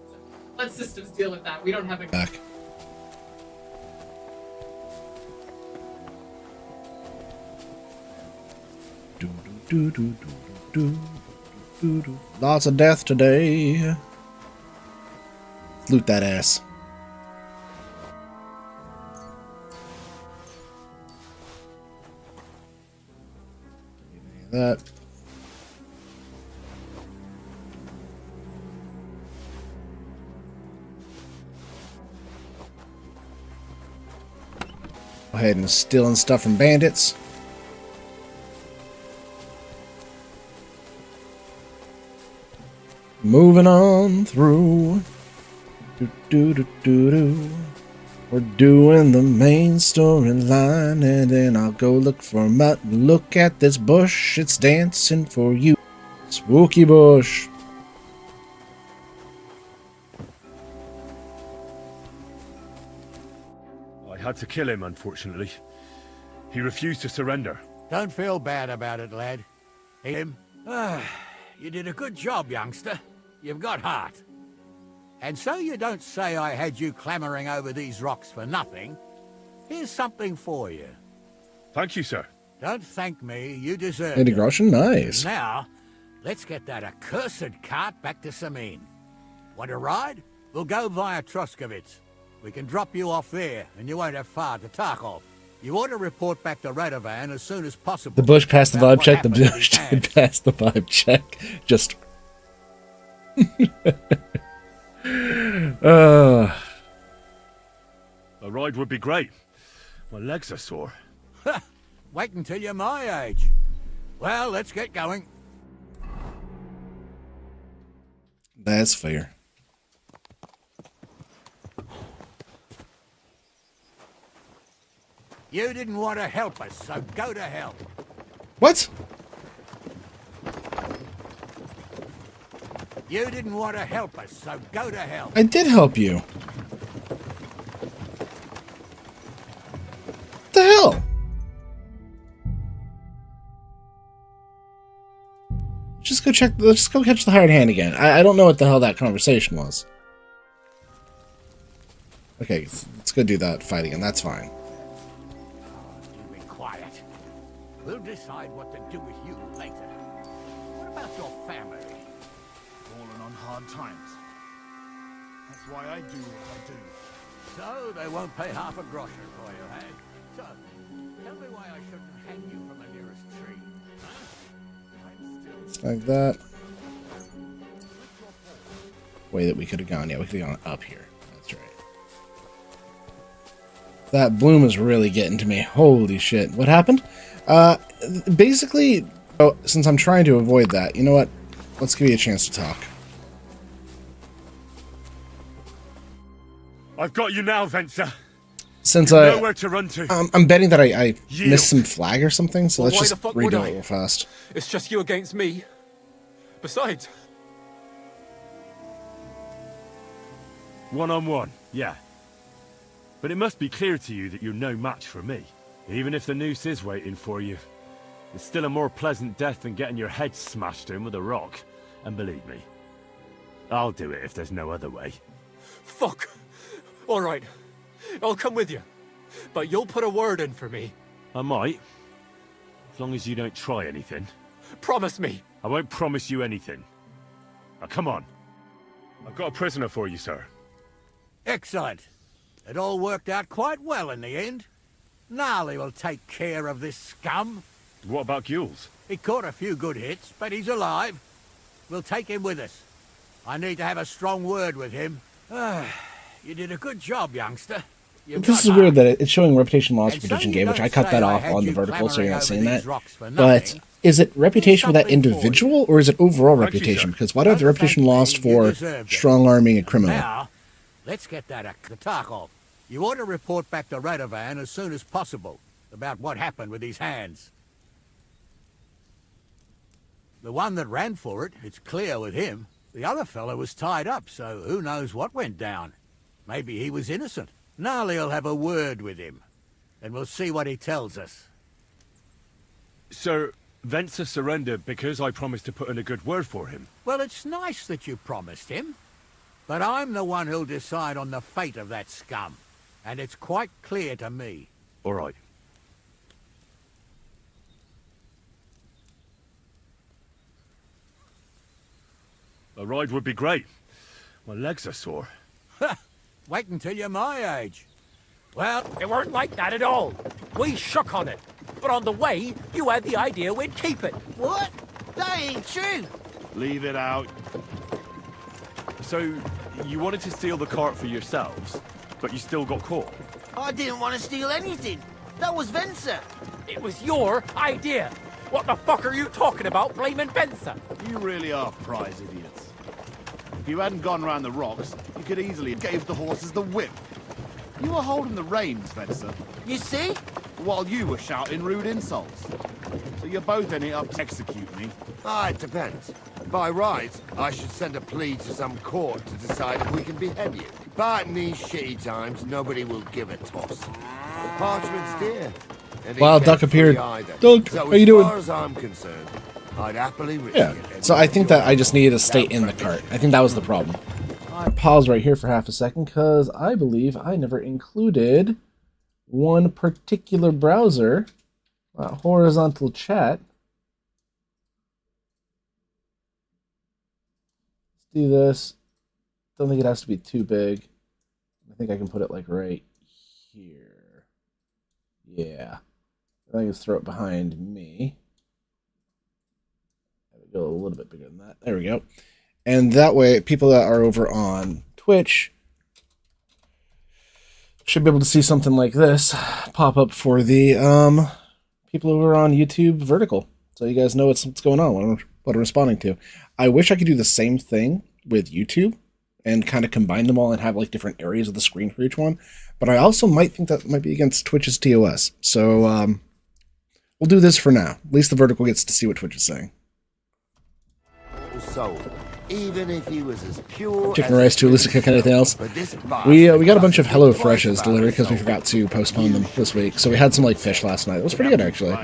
So let systems deal with that. We don't have a
Back. Do, do, do, do, do, do, do. Lots of death today. Loot that ass. That. Go ahead and stealing stuff from bandits. Moving on through. Do, do, do, do, do. We're doing the main storyline, and then I'll go look for Mutt. Look at this bush, it's dancing for you. Spooky bush.
I had to kill him, unfortunately. He refused to surrender.
Don't feel bad about it, lad. Him? You did a good job, youngster. You've got heart. And so you don't say I had you clambering over these rocks for nothing. Here's something for you.
Thank you, sir.
Don't thank me, you deserve
Lady
it.
Groshen, nice.
Now, let's get that accursed cart back to Samin. Want to ride? We'll go via Troskovitz. We can drop you off there, and you won't have far to Tarkov. You ought to report back to Radovan as soon as possible.
The bush passed the
about
vibe
what
check. The
happened with
bush
his
did
hands.
pass the vibe check. Just.
A ride would be great. My legs are sore.
Wait until you're my age. Well, let's get going.
That's fair.
You didn't want to help us, so go to hell.
What?
You didn't want to help us, so go to hell.
I did help you. What the hell? Just go check. Let's go catch the hired hand again. I don't know what the hell that conversation was. Okay, let's go do that fight again. That's fine.
You be quiet. We'll decide what to do with you later. What about your family?
Fallen on hard times. That's why I do what I do.
So they won't pay half a groschen for you, hey? So, tell me why I shouldn't hang you from the nearest tree.
Like that. Way that we could have gone. Yeah, we could have gone up here. That's right. That bloom is really getting to me. Holy shit. What happened? Basically, since I'm trying to avoid that, you know what? Let's give you a chance to talk.
I've got you now, Venser.
Since
You know where to run to.
I'm betting that I
Yield.
missed some flag or something, so
Well,
let's
why
just
the fuck would
redo
I?
it real fast.
It's just you against me. Besides,
1-on-1, yeah. But it must be clear to you that you're no match for me. Even if the noose is waiting for you, it's still a more pleasant death than getting your head smashed in with a rock. And believe me, I'll do it if there's no other way.
fuck. All right, I'll come with you. But you'll put a word in for me.
I might, as long as you don't try anything.
Promise me.
I won't promise you anything. Now, come on. I've got a prisoner for you, sir.
Excellent. It all worked out quite well in the end. Gnarly will take care of this scum.
What about Gules?
He caught a few good hits, but he's alive. We'll take him with us. I need to have a strong word with him. You did a good job, youngster.
This is weird that it's showing reputation loss for Ditch and Game, which I cut that off on the vertical, so you're not seeing that. But is it reputation for that individual, or is it overall reputation? Because why do I have the reputation lost for strong-arming a criminal?
Now, let's get that to Tarkov. You ought to report back to Radovan as soon as possible about what happened with his hands. The one that ran for it, it's clear with him. The other fellow was tied up, so who knows what went down. Maybe he was innocent. Gnarly'll have a word with him, and we'll see what he tells us.
Sir, Venser surrendered because I promised to put in a good word for him.
Well, it's nice that you promised him, but I'm the one who'll decide on the fate of that scum, and it's quite clear to me.
All right. A ride would be great. My legs are sore.
Wait until you're my age. Well,
It weren't like that at all. We shook on it. But on the way, you had the idea we'd keep it.
What? That ain't true.
Leave it out.
So, you wanted to steal the cart for yourselves, but you still got caught?
I didn't want to steal anything. That was Venser.
It was your idea. What the fuck are you talking about, blaming Benson?
You really are prize idiots. If you hadn't gone round the rocks, you could easily have gave the horses the whip. You were holding the reins, Spencer,
You see?
while you were shouting rude insults. So you're both in it up to execute me.
It depends. By rights, I should send a plea to some court to decide if we can behead you. But in these shitty times, nobody will give a toss. The parchment's dear. and
Wow,
ain't
Duck
debt-free
appeared.
either.
Duck,
So
how you
as
doing?
far as I'm concerned, I'd happily risk
Yeah.
it.
So I think that I just needed to stay in the cart. I think that was the problem. I paused right here for half a second because I believe I never included one particular browser, horizontal chat. Let's do this. Don't think it has to be too big. I think I can put it like right here. Yeah. I think just throw it behind me. Go a little bit bigger than that. There we go. And that way, people that are over on Twitch should be able to see something like this pop up for the people over on YouTube vertical. So you guys know what's going on, what I'm responding to. I wish I could do the same thing with YouTube and kind of combine them all and have like different areas of the screen for each one. But I also might think that might be against Twitch's TOS. So we'll do this for now. At least the vertical gets to see what Twitch is saying.
So, even if he was as pure
Chicken
as
rice too. Lisa cook anything else?
but this
We got a bunch of
bastard doesn't think
HelloFreshes
twice about
delivered
his
because we
soul.
forgot to postpone them this week. So we had some like fish last night. It was pretty good actually.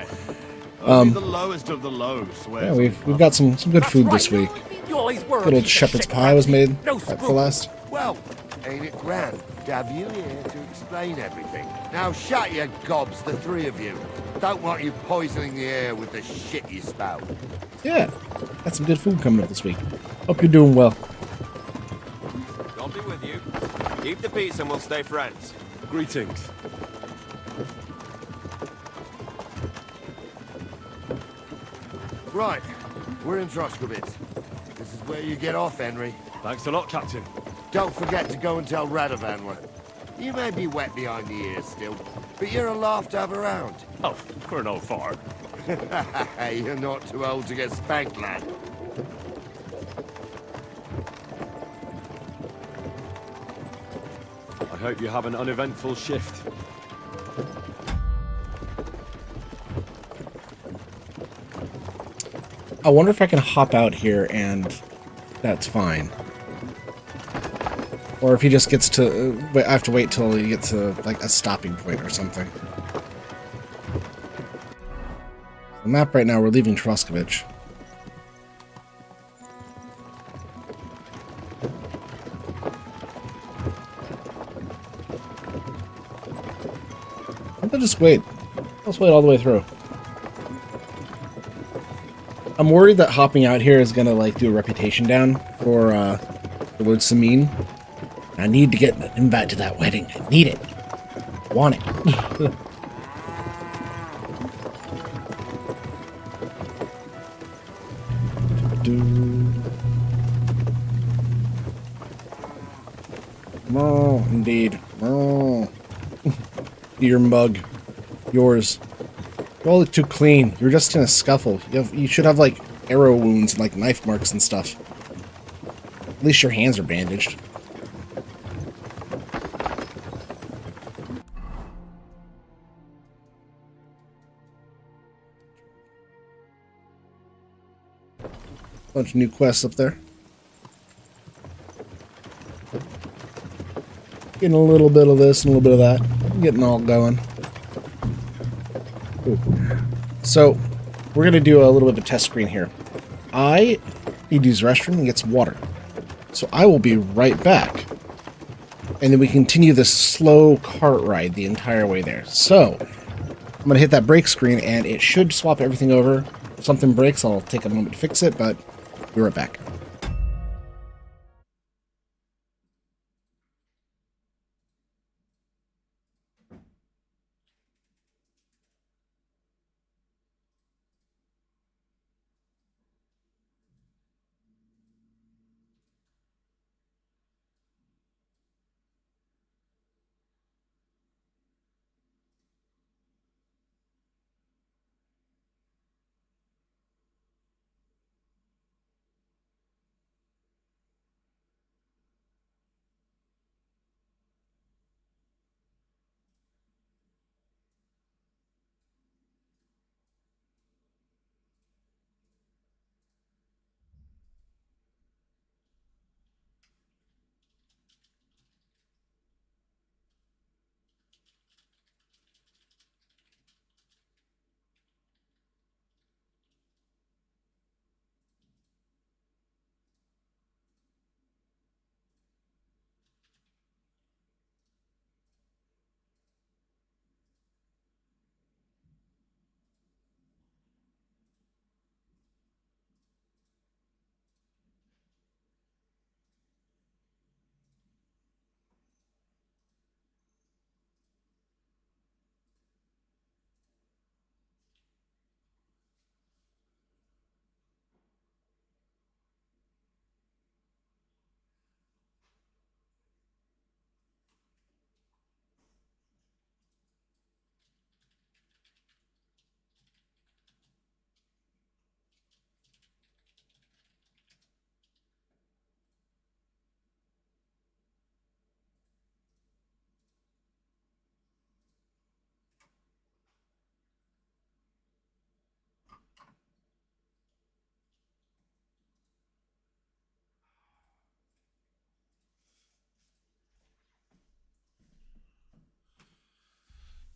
Only the lowest of the low swears.
Yeah, we've got some good food this week.
You always were a
Good old
piece of
shepherd's
shit,
pie was
Patsy.
made
No
right for
scruples.
last.
Well, ain't it grand to have you here to explain everything? Now shut your gobs, the three of you. Don't want you poisoning the air with the shit you spout.
Yeah, got some good food coming up this week. Hope you're doing well.
God be with you. Keep the peace and we'll stay friends.
Greetings.
Right, we're in Troskowitz. This is where you get off, Henry.
Thanks a lot, Captain.
Don't forget to go and tell Radovanler. You may be wet behind the ears still, but you're a laugh to have around.
Oh, for an old fart.
You're not too old to get spanked, lad.
I hope you have an uneventful shift.
I wonder if I can hop out here and that's fine. Or if he just gets to... I have to wait till he gets to like a stopping point or something. The map right now, we're leaving Troskowitz. I'll just wait. Let's wait all the way through. I'm worried that hopping out here is gonna like do a reputation down for Lord Samin. I need to get him back to that wedding. I need it. I want it. Oh, indeed. Oh. Your mug. Yours. You all look too clean. You're just in a scuffle. You should have, like, arrow wounds and, like, knife marks and stuff. At least your hands are bandaged. Bunch of new quests up there. Getting a little bit of this and a little bit of that. Getting all going. Ooh. So, we're going to do a little bit of a test screen here. I need to use the restroom and get some water. So I will be right back. And then we continue this slow cart ride the entire way there. So, I'm going to hit that break screen and it should swap everything over. If something breaks, I'll take a moment to fix it, but be right back.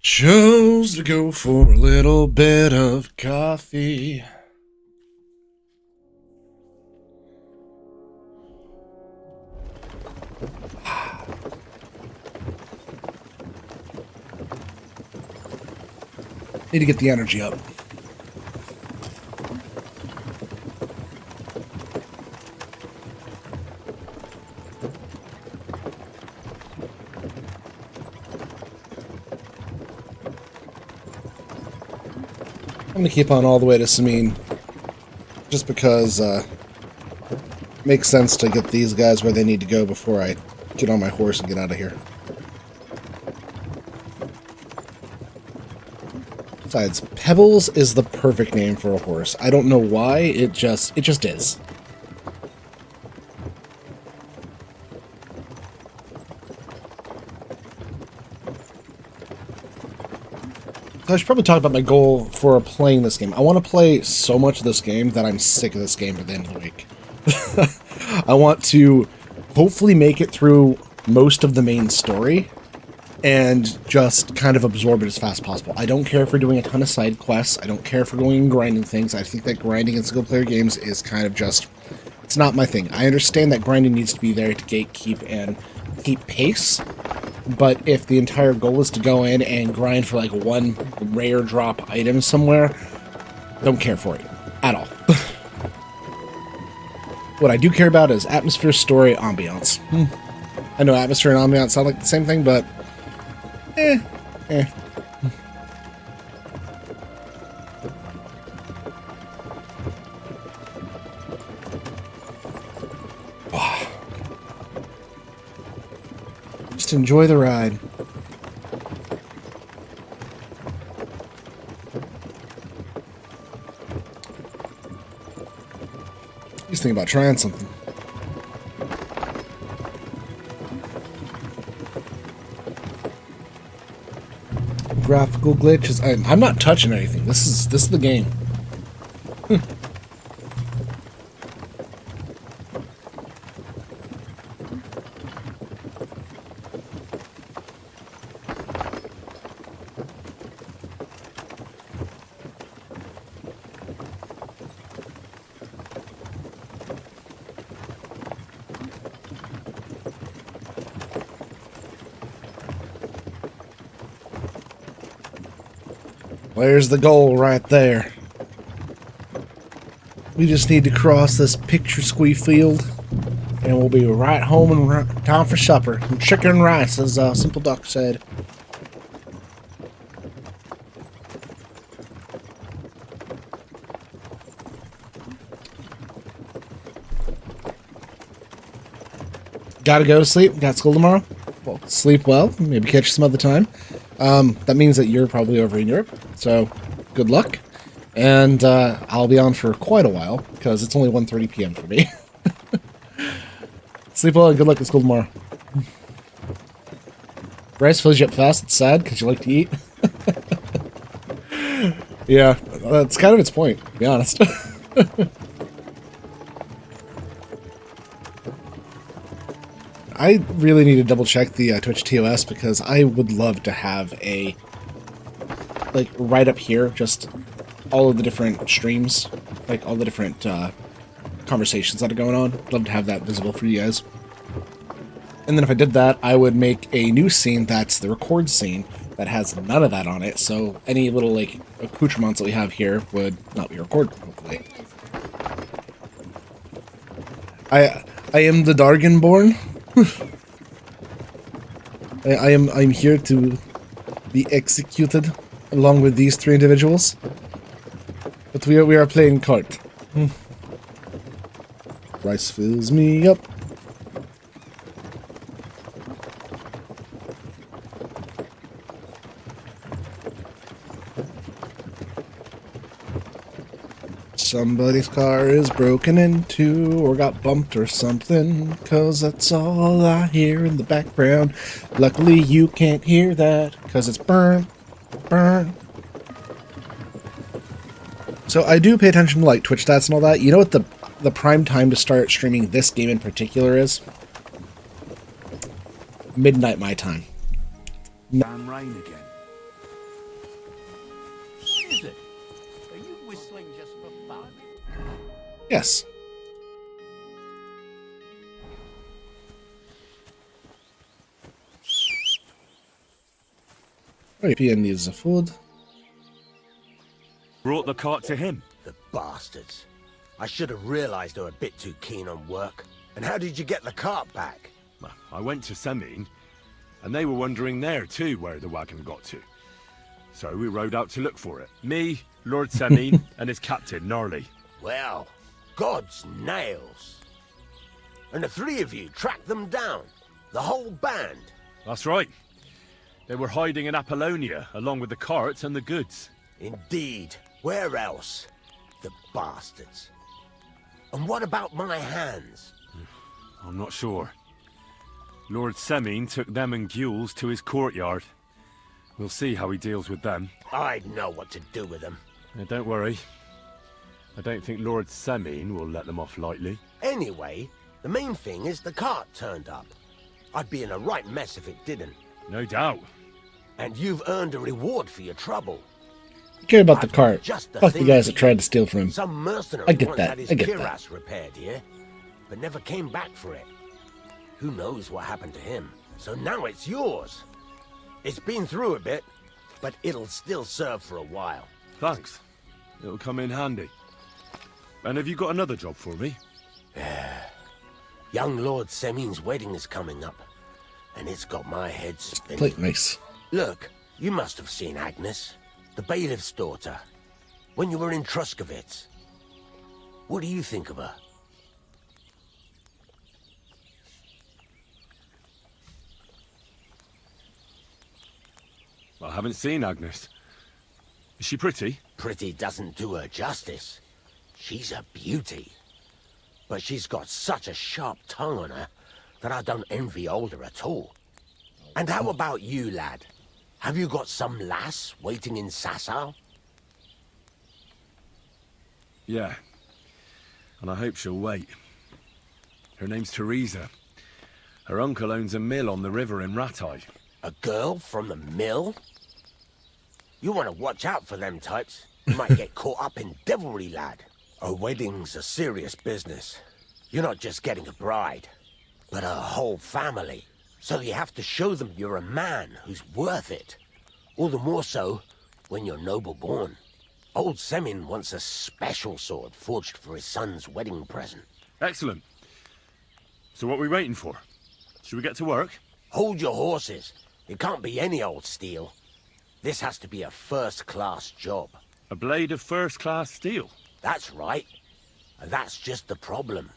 Chose to go for a little bit of coffee. Need to get the energy up. I'm gonna keep on all the way to Samine, just because it makes sense to get these guys where they need to go before I get on my horse and get out of here. Besides, Pebbles is the perfect name for a horse. I don't know why, it just is. I should probably talk about my goal for playing this game. I want to play so much of this game that I'm sick of this game by the end of the week. I want to hopefully make it through most of the main story and just kind of absorb it as fast as possible. I don't care if we're doing a ton of side quests. I don't care if we're going and grinding things. I think that grinding in single-player games is kind of just... It's not my thing. I understand that grinding needs to be there to gatekeep and keep pace, but if the entire goal is to go in and grind for like one rare drop item somewhere, don't care for it at all. What I do care about is atmosphere, story, ambiance. I know atmosphere and ambiance sound like the same thing, but just enjoy the ride. Just think about trying something. Graphical glitches. I'm not touching anything. This is the game. There's the goal right there. We just need to cross this picture squee field, and we'll be right home in time for supper. And chicken and rice, as Simple Duck said. Gotta go to sleep. Got school tomorrow. Well, sleep well. Maybe catch you some other time. That means that you're probably over in Europe, so good luck. And I'll be on for quite a while, because it's only 1:30 p.m. for me. Sleep well and good luck at school tomorrow. Rice fills you up fast. It's sad, because you like to eat. Yeah, that's kind of its point, to be honest. I really need to double check the Twitch TOS, because I would love to have a, like, right up here, just all of the different streams, like all the different conversations that are going on. Love to have that visible for you guys. And then if I did that, I would make a new scene that's the record scene that has none of that on it, so any little, like, accoutrements that we have here would not be recorded, hopefully. I am the Dargenborn. I'm here to be executed along with these three individuals. But we are playing cart. Rice fills me up. Somebody's car is broken into or got bumped or something, 'cause that's all I hear in the background. Luckily you can't hear that, 'cause it's burn. So I do pay attention to like Twitch stats and all that. You know what the prime time to start streaming this game in particular is? Midnight my time.
Damn rain again.
whistling just for fun?
Yes. Okay, Pia needs the food.
Brought the cart to him.
The bastards. I should have realized they were a bit too keen on work. And how did you get the cart back?
Well, I went to Semin, and they were wondering there too where the wagon got to. So we rode out to look for it. Me, Lord Semin, and his captain, Gnarly.
Well, God's nails. And the three of you tracked them down? The whole band?
That's right. They were hiding in Apollonia, along with the carts and the goods.
Indeed. Where else? The bastards. And what about my hands?
I'm not sure. Lord Semin took them and Gules to his courtyard. We'll see how he deals with them.
I'd know what to do with them.
Now, don't worry. I don't think Lord Semin will let them off lightly.
Anyway, the main thing is the cart turned up. I'd be in a right mess if it didn't.
No doubt.
And you've earned a reward for your trouble.
I care about the cart.
Just the
Fuck the
thing
guys
for
that tried
you.
to steal from him.
Some mercenary
I get
once
that.
had his
I get that.
cuirass repaired here, but never came back for it. Who knows what happened to him? So now it's yours. It's been through a bit, but it'll still serve for a while.
Thanks. It'll come in handy. And have you got another job for me?
Young Lord Semin's wedding is coming up, and it's got my head spinning.
Plate nice.
Look, you must have seen Agnes, the bailiff's daughter, when you were in Truskovitz. What do you think of her?
I haven't seen Agnes. Is she pretty?
Pretty doesn't do her justice. She's a beauty. But she's got such a sharp tongue on her that I don't envy older at all. And how about you, lad? Have you got some lass waiting in Sasau?
Yeah. And I hope she'll wait. Her name's Teresa. Her uncle owns a mill on the river in Ratai.
A girl from the mill? You want to watch out for them types. You might get caught up in devilry, lad. A wedding's a serious business. You're not just getting a bride, but a whole family. So you have to show them you're a man who's worth it. All the more so when you're noble born. Old Semin wants a special sword forged for his son's wedding present.
Excellent. So what are we waiting for? Should we get to work?
Hold your horses. It can't be any old steel. This has to be a first-class job.
A blade of first-class steel?
That's right. And that's just the problem.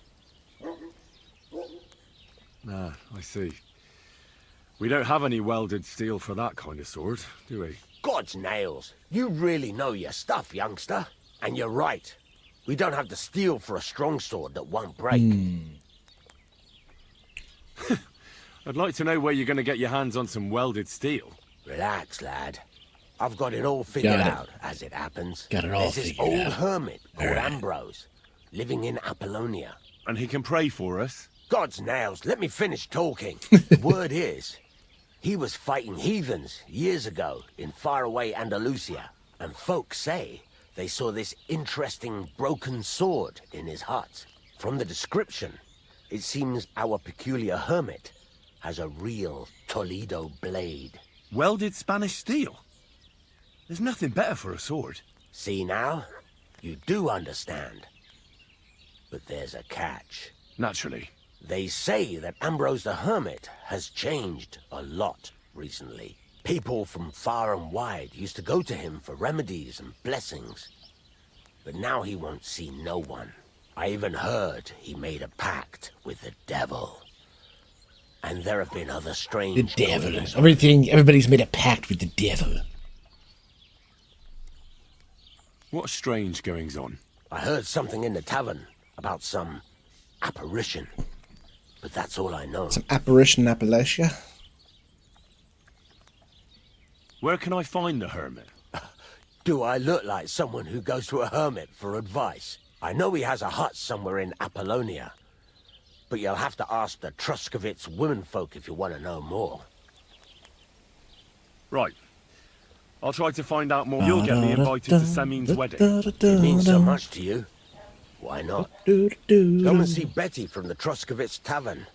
Ah, I see. We don't have any welded steel for that kind of sword, do we?
God's nails. You really know your stuff, youngster. And you're right. We don't have the steel for a strong sword that won't break.
I'd like to know where you're going to get your hands on some welded steel.
Relax, lad. I've got it all figured out, as it happens.
Got it all
There's this
figured
old
out.
hermit called Ambrose, living in Apollonia.
And he can pray for us?
God's nails, let me finish talking. The word is, he was fighting heathens years ago in faraway Andalusia. And folks say they saw this interesting broken sword in his hut. From the description, it seems our peculiar hermit has a real Toledo blade.
Welded Spanish steel? There's nothing better for a sword.
See now? You do understand. But there's a catch.
Naturally.
They say that Ambrose the Hermit has changed a lot recently. People from far and wide used to go to him for remedies and blessings. But now he won't see no one. I even heard he made a pact with the devil. And there have been other
The
strange
devil.
goings.
Everybody's made a pact with the devil.
What strange goings on?
I heard something in the tavern about some apparition. But that's all I know.
Some apparition in Appalachia.
Where can I find the hermit?
Do I look like someone who goes to a hermit for advice? I know he has a hut somewhere in Apollonia. But you'll have to ask the Truskovitz womenfolk if you want to know more.
Right. I'll try to find out more. You'll get me invited to Semin's wedding.
It means so much to you. Why not? Come and see Betty from the Truskovitz Tavern.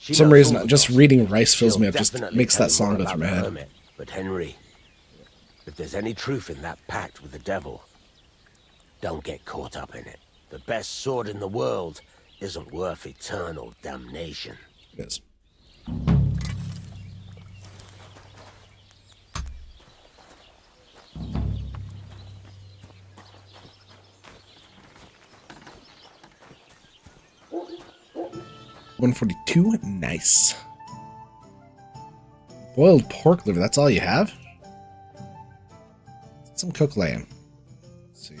For some reason, just reading Rice fills me up, just makes that song go through my head.
But Henry, if there's any truth in that pact with the devil, don't get caught up in it. The best sword in the world isn't worth eternal damnation.
It is. $142, nice. Boiled pork liver, that's all you have? Some cooked lamb. Let's see.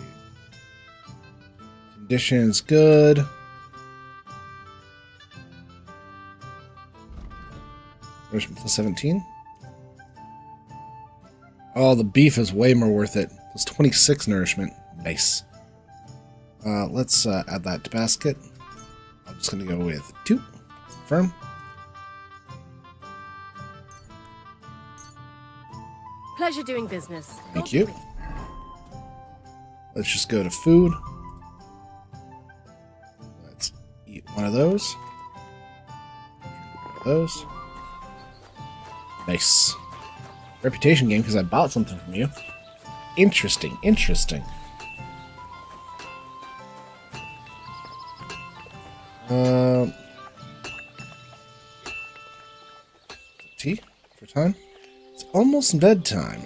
Conditions good. Nourishment plus 17. Oh, the beef is way more worth it. Plus 26 nourishment. Nice. Let's add that to basket. I'm just going to go with 2. Confirm.
Pleasure doing business.
Thank you. Let's just go to food. Let's eat one of those. One of those. Nice. Reputation game because I bought something from you. Interesting, interesting. Tea for time. It's almost bedtime.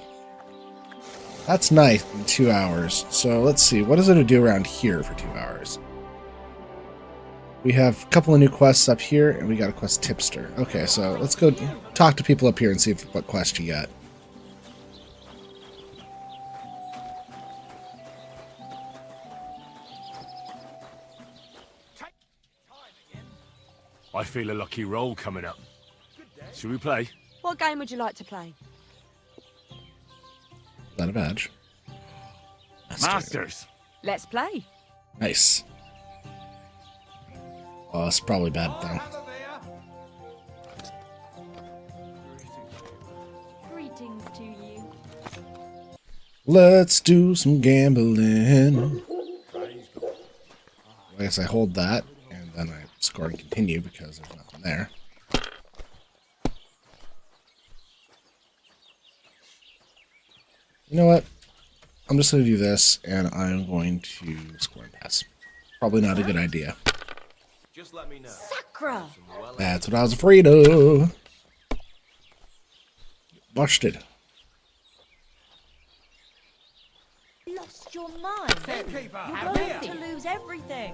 That's nice in 2 hours. So let's see. What is it to do around here for 2 hours? We have a couple of new quests up here, and we got a quest tipster. Okay, so let's go talk to people up here and see what quest you got.
I feel a lucky roll coming up. Should we play?
What game would you like to play?
Is that a badge?
Masters.
Let's play.
Nice. Oh, it's probably a bad thing.
Greetings to you.
Let's do some gambling. I guess I hold that, and then I score and continue because there's nothing there. You know what? I'm just going to do this, and I'm going to score and pass. Probably not a good idea.
Just let me know.
Sacra!
That's what I was afraid of. Watched it.
Lost your mind. You're going to lose everything.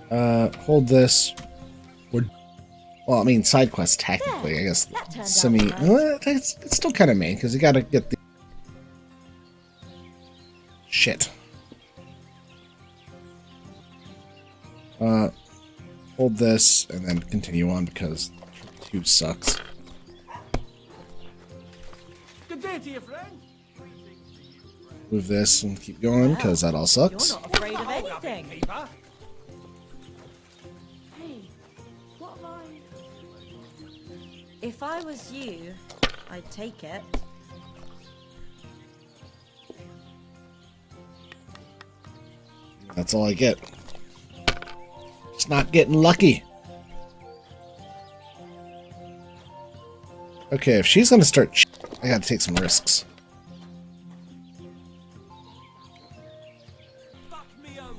Hold this. Well, I mean, side quest technically, I guess. Semi. Well, it's still kind of main because you got to get the shit. Hold this and then continue on because 2 sucks.
Good day to you, friend.
Move this and keep going because that all sucks.
You're not afraid of anything. Hey, what am I? If I was you, I'd take it.
That's all I get. Just not getting lucky. Okay, if she's gonna start, I gotta take some risks.
Fuck me over.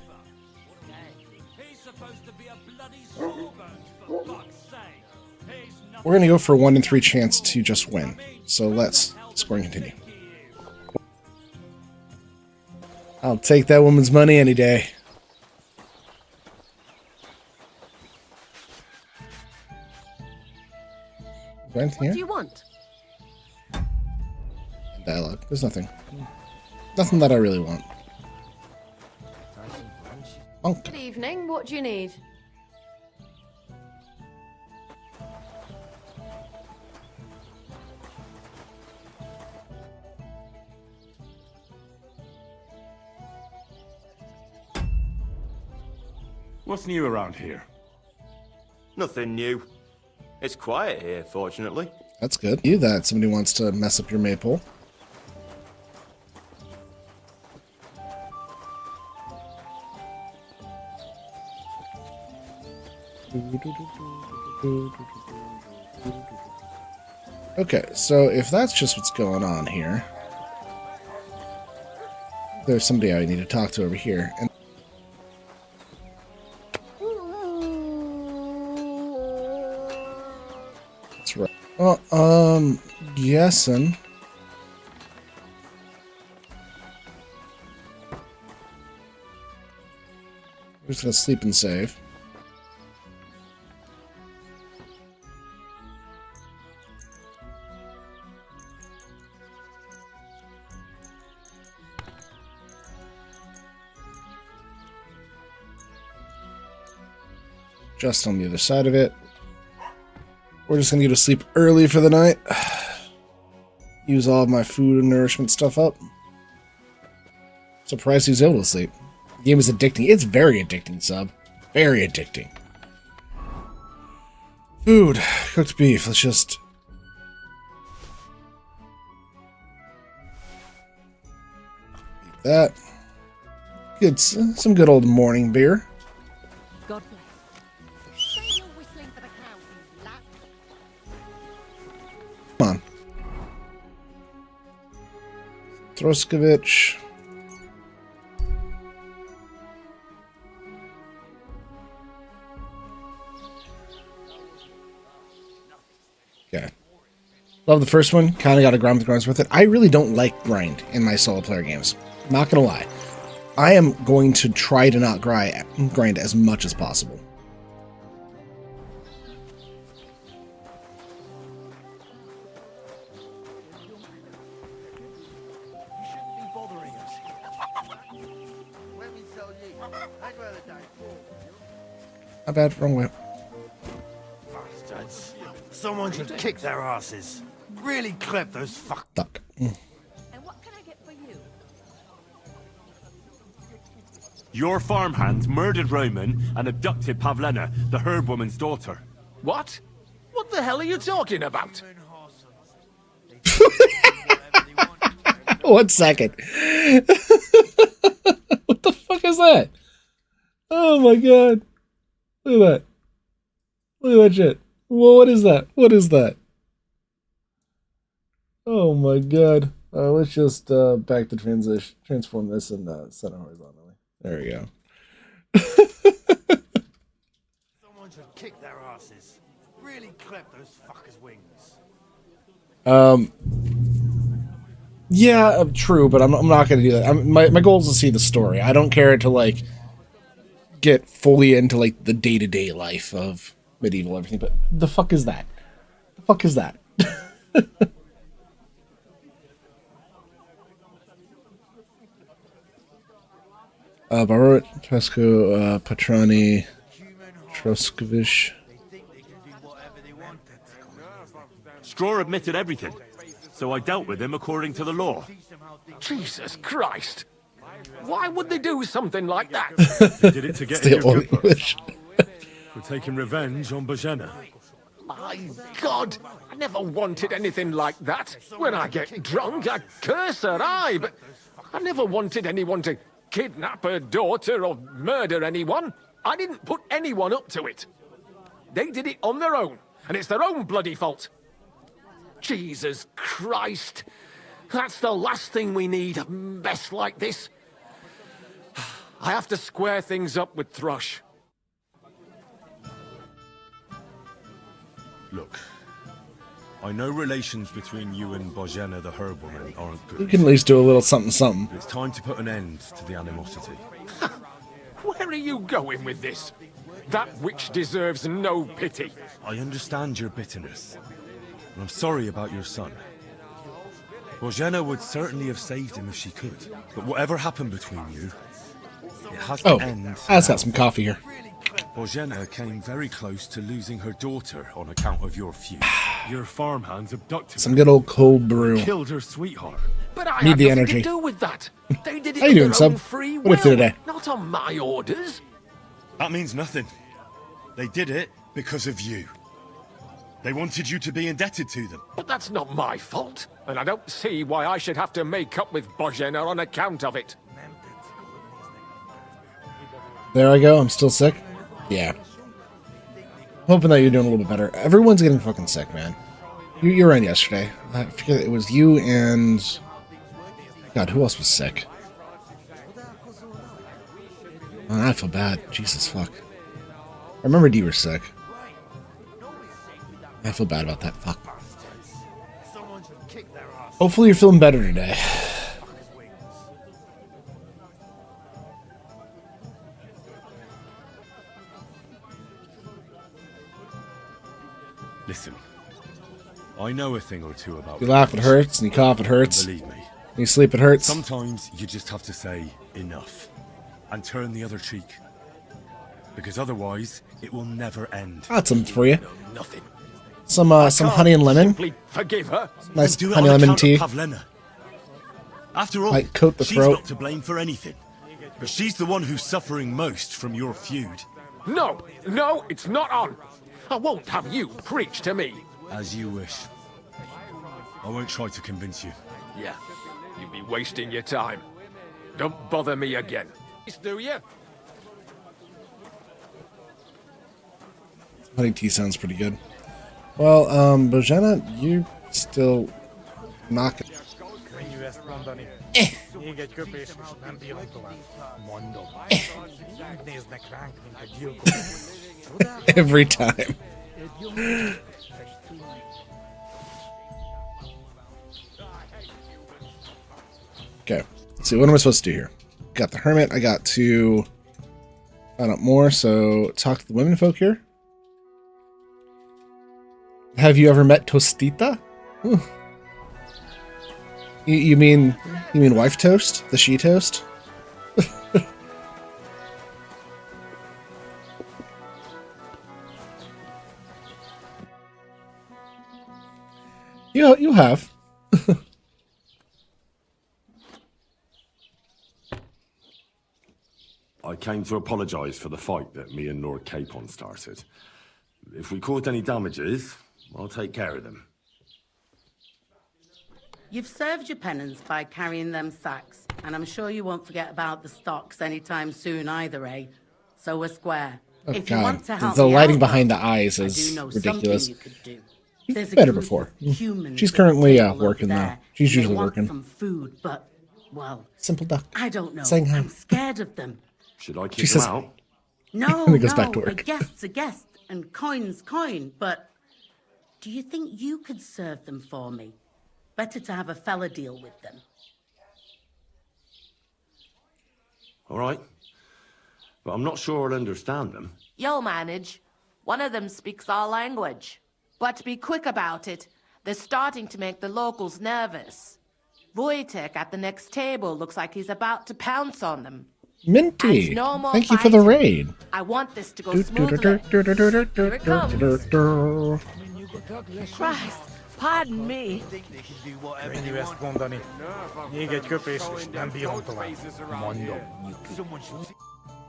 He's supposed to be a bloody sawbones, for fuck's sake. He's not.
We're gonna go for a 1 in 3 chance to just win. So let's score and continue. I'll take that woman's money any day. Anything
What
here?
do you want?
Dialogue. There's nothing. Nothing that I really want. Bonk.
Good evening. What do you need?
What's new around here?
Nothing new. It's quiet here, fortunately.
That's good. You that somebody wants to mess up your maypole. Okay, so if that's just what's going on here, there's somebody I need to talk to over here. And that's right. Well, guessing. We're just gonna sleep and save. Just on the other side of it. We're just gonna go to sleep early for the night. Use all of my food and nourishment stuff up. Surprised he was able to sleep. The game is addicting. It's very addicting, sub. Very addicting. Food. Cooked beef. Let's just... eat that. Good. Some good old morning beer.
God bless.
Come on. Troskovich. Okay. Love the first one. Kind of got a grind with grinds with it. I really don't like grind in my solo player games. Not gonna lie. I am going to try to not grind as much as possible. Not bad, wrong way.
Bastards. Someone should kick their asses. Really clip those fuck.
Duck.
And what can I get for you?
Your farmhand murdered Roman and abducted Pavlena, the herb woman's daughter.
What? What the hell are you talking about?
1 second. What the fuck is that? Oh my god. Look at that. Look at that shit. Whoa, what is that? What is that? Oh my god. Let's just back to transform this and set it horizontally. There we go.
Someone should kick their asses. Really clip those fuckers' wings.
Yeah, true, but I'm not gonna do that. My goal is to see the story. I don't care to like get fully into like the day-to-day life of medieval everything, but the fuck is that? The fuck is that? Barot, Pesco, Patrani, Troskovich.
Straw admitted everything, so I dealt with him according to the law.
Jesus Christ! Why would they do something like that?
They did it to get
Still
in your
old
good
English.
books. We're taking revenge on Bojena.
My God! I never wanted anything like that. When I get drunk, I curse her, aye, but I never wanted anyone to kidnap her daughter or murder anyone. I didn't put anyone up to it. They did it on their own, and it's their own bloody fault. Jesus Christ! That's the last thing we need, a mess like this. I have to square things up with Thrush.
Look, I know relations between you and Bojena the herb woman aren't good.
You can at least do a little something.
It's time to put an end to the animosity.
Where are you going with this? That witch deserves no pity.
I understand your bitterness, and I'm sorry about your son. Bojena would certainly have saved him if she could, but whatever happened between you, it has to end.
I've got some coffee here.
Bojena came very close to losing her daughter on account of your feud. Your farmhands abducted her.
Some good old cold brew.
Killed her sweetheart.
But I
Need
had
the
nothing
energy.
to do with that. They did it
How you
on
doing,
their
sub?
own free
What if
will,
today?
not on my orders.
That means nothing. They did it because of you. They wanted you to be indebted to them.
But that's not my fault, and I don't see why I should have to make up with Bozhena on account of it.
There I go. I'm still sick. Yeah. Hoping that you're doing a little bit better. Everyone's getting fucking sick, man. You were in yesterday. I forget it was you and... God, who else was sick? Oh, I feel bad. Jesus fuck. I remembered you were sick. I feel bad about that. Fuck. Hopefully you're feeling better today.
Listen, I know a thing or two about...
You laugh, it hurts, and you cough, it hurts.
Believe me.
And you sleep, it hurts.
Sometimes you just have to say enough and turn the other cheek. Because otherwise, it will never end.
Got something for you.
Nothing.
Some honey and lemon.
Simply forgive her.
Nice
Do it
honey
on
lemon
account
tea.
of Pavlena. After all,
Might coat the
she's
throat.
not to blame for anything. But she's the one who's suffering most from your feud.
No, it's not on. I won't have you preach to me.
As you wish. I won't try to convince you.
Yeah, you'd be wasting your time. Don't bother me again. Do you?
Honey tea sounds pretty good. Well, Bozhena, you still not... Every time. Okay, let's see, what am I supposed to do here? Got the hermit, I got to find out more, so talk to the women folk here. Have you ever met Tostita? Ooh. You mean wife toast? The she toast? You have.
I came to apologise for the fight that me and Lord Capon started. If we caused any damages, I'll take care of them.
You've served your penance by carrying them sacks, and I'm sure you won't forget about the stocks anytime soon either, eh? So we're square.
Oh,
if you
God.
want to help
The
me
lighting
out,
behind the eyes
I
is
do know
ridiculous.
something you could do.
You've
There's a
met her
group
before.
of humans
She's
at the
currently
table over
working though.
there.
She's
They
usually
want
working.
some food, but, well,
Simple duck.
I don't know.
Saying hi.
I'm scared of them.
Should I
She
kick
says-
them out?
No,
And it goes
no,
back to
a
work.
guest's a guest, and coin's coin, but do you think you could serve them for me? Better to have a fella deal with them.
All right. But I'm not sure I'll understand them.
You'll manage. One of them speaks our language. But be quick about it. They're starting to make the locals nervous. Wojtek at the next table looks like he's about to pounce on them.
Minty,
And no more
thank you for the raid.
I want this to go smoothly. Here it comes. Christ, pardon me.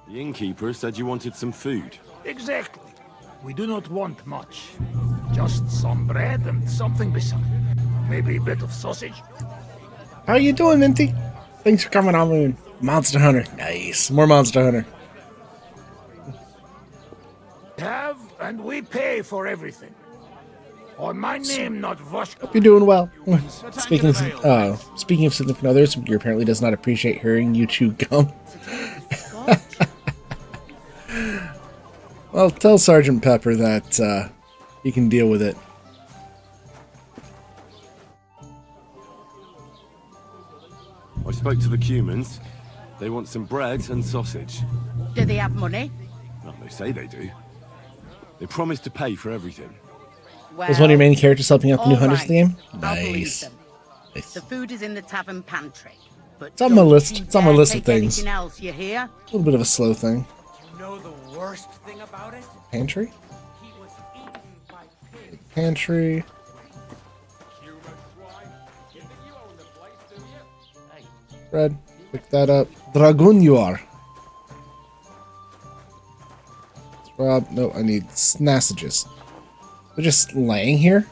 The innkeeper said you wanted some food.
Exactly. We do not want much. Just some bread and something beside. Maybe a bit of sausage.
How you doing, Minty? Thanks for coming on, Moon. Monster Hunter. Nice. More Monster Hunter.
Have and we pay for everything. On my name, not Voshka.
Hope you're doing well. Speaking of significant others, you apparently does not appreciate hearing you chew gum. Well, tell Sergeant Pepper that he can deal with it.
I spoke to the Cumans. They want some bread and sausage.
Do they have money?
Well, they say they do. They promised to pay for everything.
Well,
Was one of your main characters helping out the new
all
Hunters
right.
game?
I'll believe
Nice.
them. The food is in the tavern pantry. But
It's on my
don't
list.
you
It's on my
dare
list of
take
things.
anything else, you hear?
A little bit of a slow thing.
You know the worst thing about it?
Pantry? Pantry. Bread. Pick that up. Dragoon you are. Rob. No, I need snassages. They're just laying here?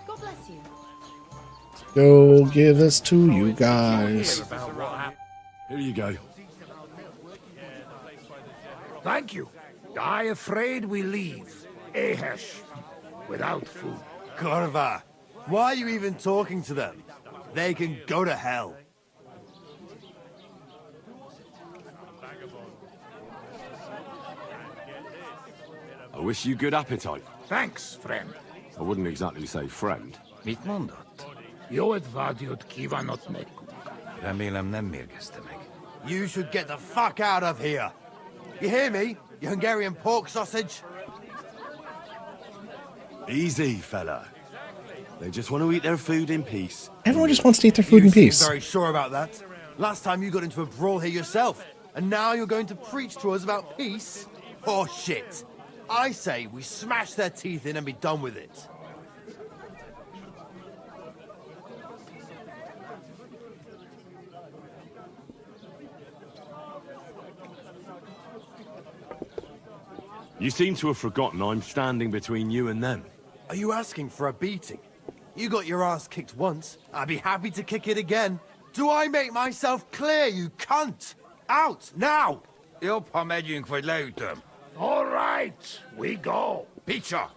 God bless you.
Go give this to you guys.
Here you go.
Thank you. I afraid we leave Ahesh without food.
Corva, why are you even talking to them? They can go to hell.
I wish you good appetite.
Thanks, friend.
I wouldn't exactly say friend.
Mit mondott? Jót vágyót kívánott nekünk. Remélem nem mérgezte meg.
You should get the fuck out of here. You hear me, you Hungarian pork sausage?
Easy, fella. They just want to eat their food in peace.
Everyone just wants to eat their food in peace.
Very sure about that. Last time you got into a brawl here yourself, and now you're going to preach to us about peace? Oh shit. I say we smash their teeth in and be done with it.
You seem to have forgotten I'm standing between you and them.
Are you asking for a beating? You got your ass kicked once. I'd be happy to kick it again. Do I make myself clear, you cunt? Out, now!
Jobb, ha megyünk, vagy leütöm. All right, we go.
Picture!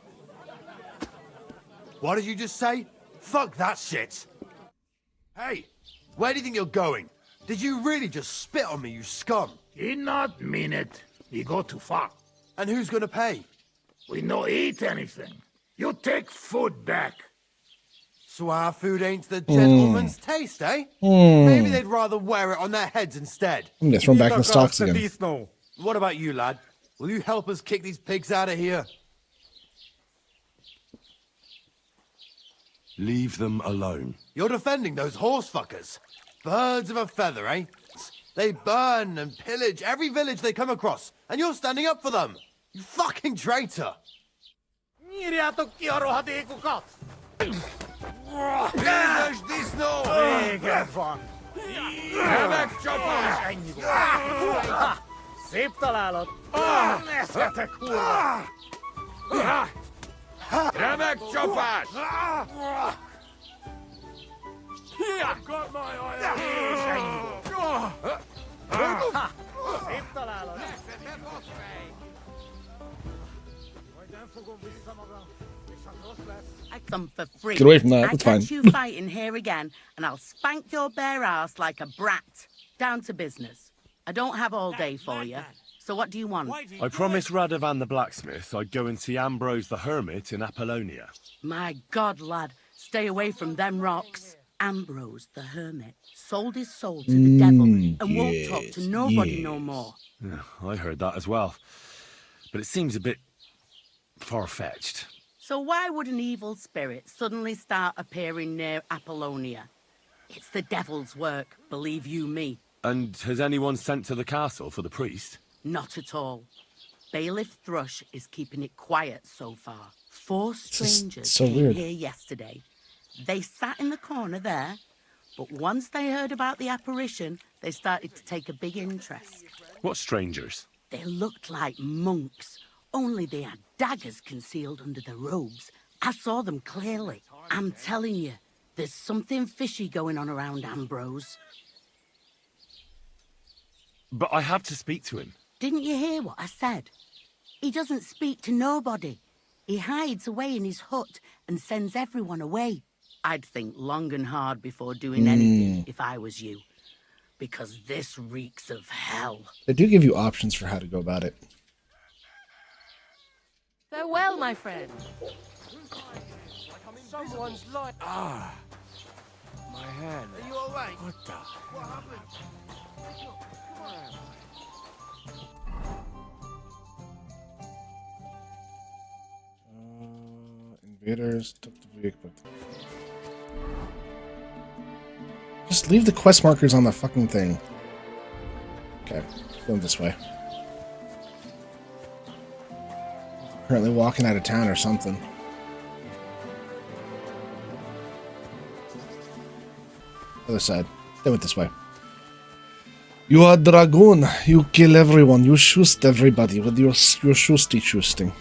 What did you just say? Fuck that shit! Hey, where do you think you're going? Did you really just spit on me, you scum?
He not mean it. He go too far.
And who's gonna pay?
We no eat anything. You take food back.
So our food ain't the gentleman's taste, eh? Maybe they'd rather wear it on their heads instead.
I'm gonna throw them back in the stocks again.
What about you, lad? Will you help us kick these pigs out of here?
Leave them alone.
You're defending those horse fuckers. Birds of a feather, eh? They burn and pillage every village they come across, and you're standing up for them. You fucking traitor.
Jézus disznó! Véged van! Remek csapás! Ennyi volt! Szép találat! Nézhetek, kurva! Remek csapás! És ennyi volt! Szép találat! Majd nem fogom vissza magam, és az rossz lesz.
Some for free.
Get away from that,
I
that's
catch
fine.
you fighting here again, and I'll spank your bare ass like a brat. Down to business. I don't have all day for you. So what do you want?
I promised Radovan the blacksmith I'd go and see Ambrose the hermit in Apollonia.
My God, lad, stay away from them rocks. Ambrose, the hermit, sold his soul to the devil and won't talk to nobody no more.
Yeah, I heard that as well. But it seems a bit far-fetched.
So why would an evil spirit suddenly start appearing near Apollonia? It's the devil's work, believe you me.
And has anyone sent to the castle for the priest?
Not at all. Bailiff Thrush is keeping it quiet so far. 4 strangers
so
came
weird.
here yesterday. They sat in the corner there, but once they heard about the apparition, they started to take a big interest.
What strangers?
They looked like monks, only they had daggers concealed under their robes. I saw them clearly. I'm telling you, there's something fishy going on around Ambrose.
But I have to speak to him.
Didn't you hear what I said? He doesn't speak to nobody. He hides away in his hut and sends everyone away. I'd think long and hard before doing anything if I was you. Because this reeks of hell.
They do give you options for how to go about it.
Farewell, my friend. Someone's like...
Ah, my hand.
Are you all right?
What the?
What happened?
Invaders took the vehicle. Just leave the quest markers on the fucking thing. Okay, going this way. Currently walking out of town or something. Other side. They went this way. You are dragoon. You kill everyone. You shoot everybody with your shooting.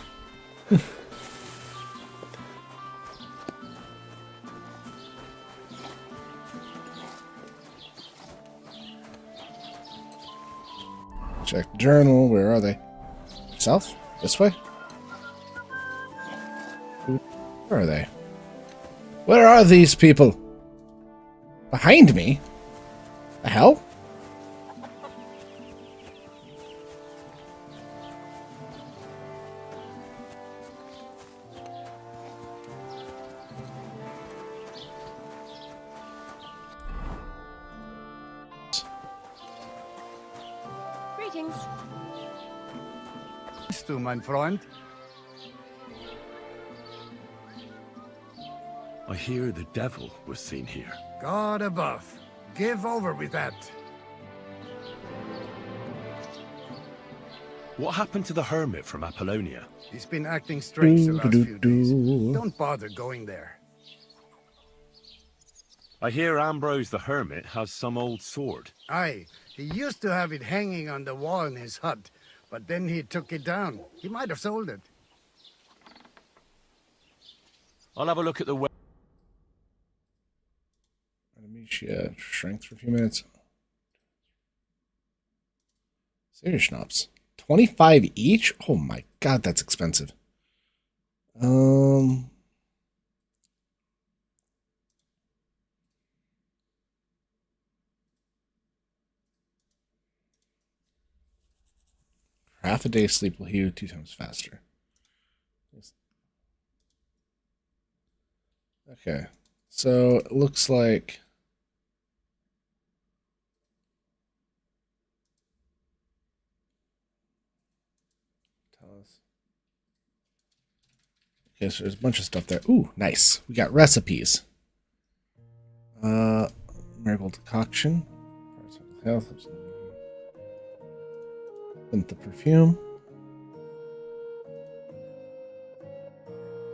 Check journal. Where are they? South? This way? Where are they? Where are these people? Behind me? The hell?
Greetings.
Du, mein Freund.
I hear the devil was seen here.
God above. Give over with that.
What happened to the hermit from Apollonia?
He's been acting strange the last few days. Don't bother going there.
I hear Ambrose the hermit has some old sword.
Aye, he used to have it hanging on the wall in his hut, but then he took it down. He might have sold it.
I'll have a look at the way.
Strength for a few minutes. Save your schnapps. 25 each? Oh my god, that's expensive. Half a day's sleep will heal you 2 times faster. Okay, so it looks like okay, so there's a bunch of stuff there. Ooh, nice. We got recipes. Marigold decoction. Health. And the perfume.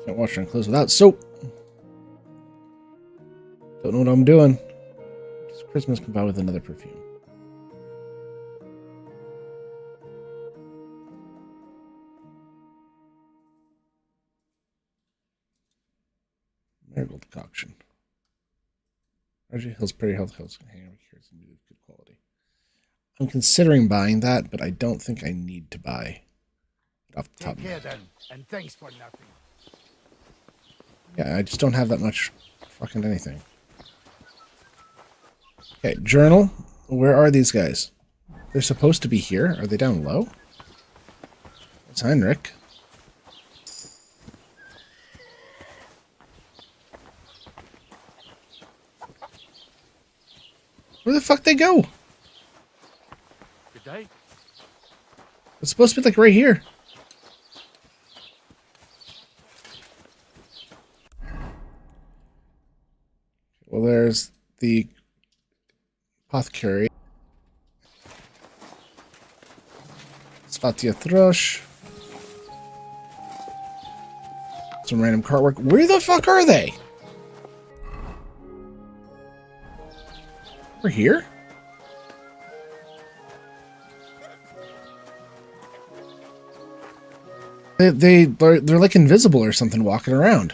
Can't wash your clothes without soap. Don't know what I'm doing. Just Christmas combined with another perfume. Marigold decoction. RJ Hill's Pretty Health Hills can hang over here. It's going to be good quality. I'm considering buying that, but I don't think I need to buy it off the top of my head.
Then, and thanks for nothing.
Yeah, I just don't have that much fucking anything. Okay, journal. Where are these guys? They're supposed to be here. Are they down low? It's Heinrich. Where the fuck they go?
Good day.
It's supposed to be like right here. Well, there's the apothecary. Svatia Thrush. Some random cart work. Where the fuck are they? We're here? They're like invisible or something walking around.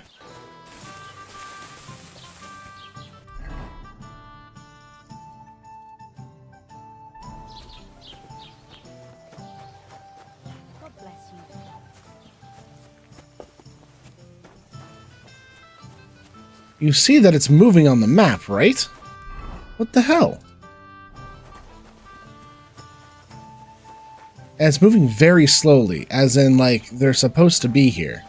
God bless you.
You see that it's moving on the map, right? What the hell? And it's moving very slowly, as in, like, they're supposed to be here.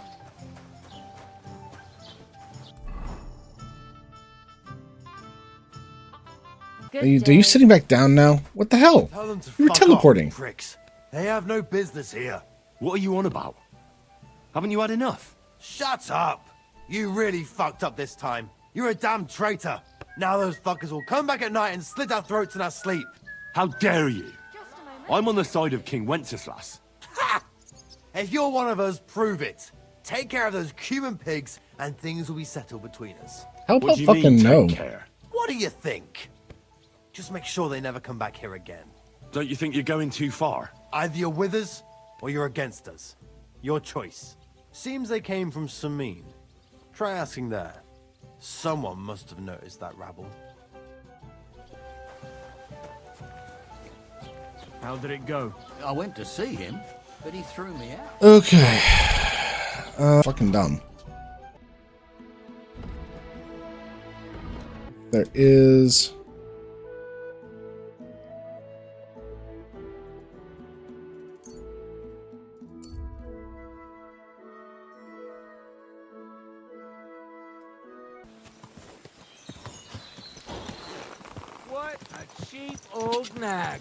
Are you sitting back down now? What the hell?
Tell them to
You were
fuck
teleporting.
off, pricks. They have no business here.
What are you on about? Haven't you had enough?
Shut up! You really fucked up this time. You're a damn traitor. Now those fuckers will come back at night and slit our throats in our sleep.
How dare you? I'm on the side of King Wenceslas.
Ha! If you're one of us, prove it. Take care of those Cuban pigs, and things will be settled between us.
How about fucking no?
What do you think? Just make sure they never come back here again.
Don't you think you're going too far?
Either you're with us, or you're against us. Your choice. Seems they came from Samin. Try asking there. Someone must have noticed that rabble.
How did it go? I went to see him, but he threw me out.
Okay. Fucking dumb. There is...
What a cheap old nag.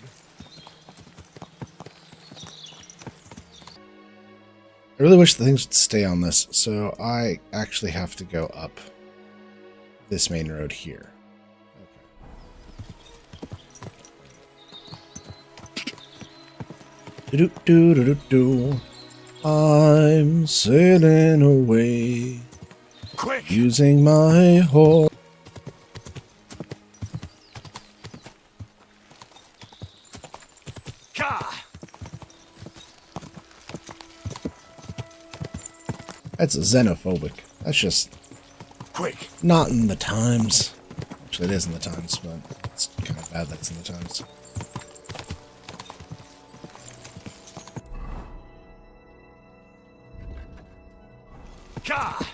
I really wish the things would stay on this, so I actually have to go up this main road here. Okay. Do-do-do-do-do. I'm sailing away.
Quick!
Using my horse. That's xenophobic. That's just
quick.
Not in the times. Actually, it is in the times, but it's kind of bad that's in the times.
Ka!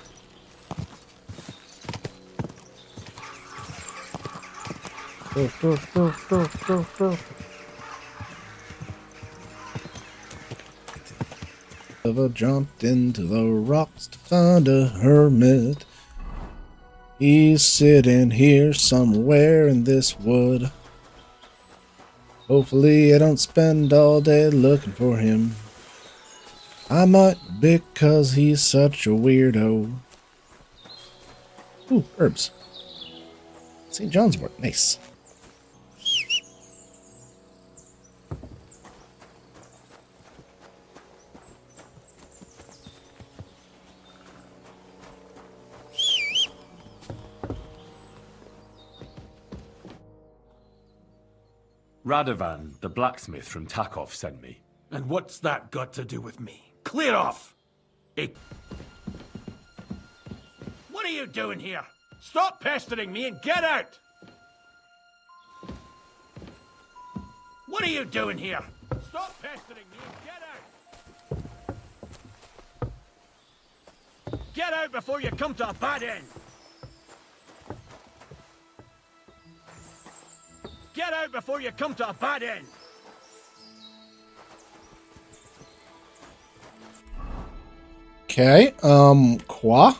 Ever jumped into the rocks to find a hermit. He's sitting here somewhere in this wood. Hopefully I don't spend all day looking for him. I might because he's such a weirdo. Ooh, herbs. St. John's wort, nice.
Radovan, the blacksmith from Takov, sent me.
And what's that got to do with me? Clear off! What are you doing here? Stop pestering me and get out! What are you doing here? Stop pestering me and get out! Get out before you come to a bad end! Get out before you come to a bad end!
Okay, Qua?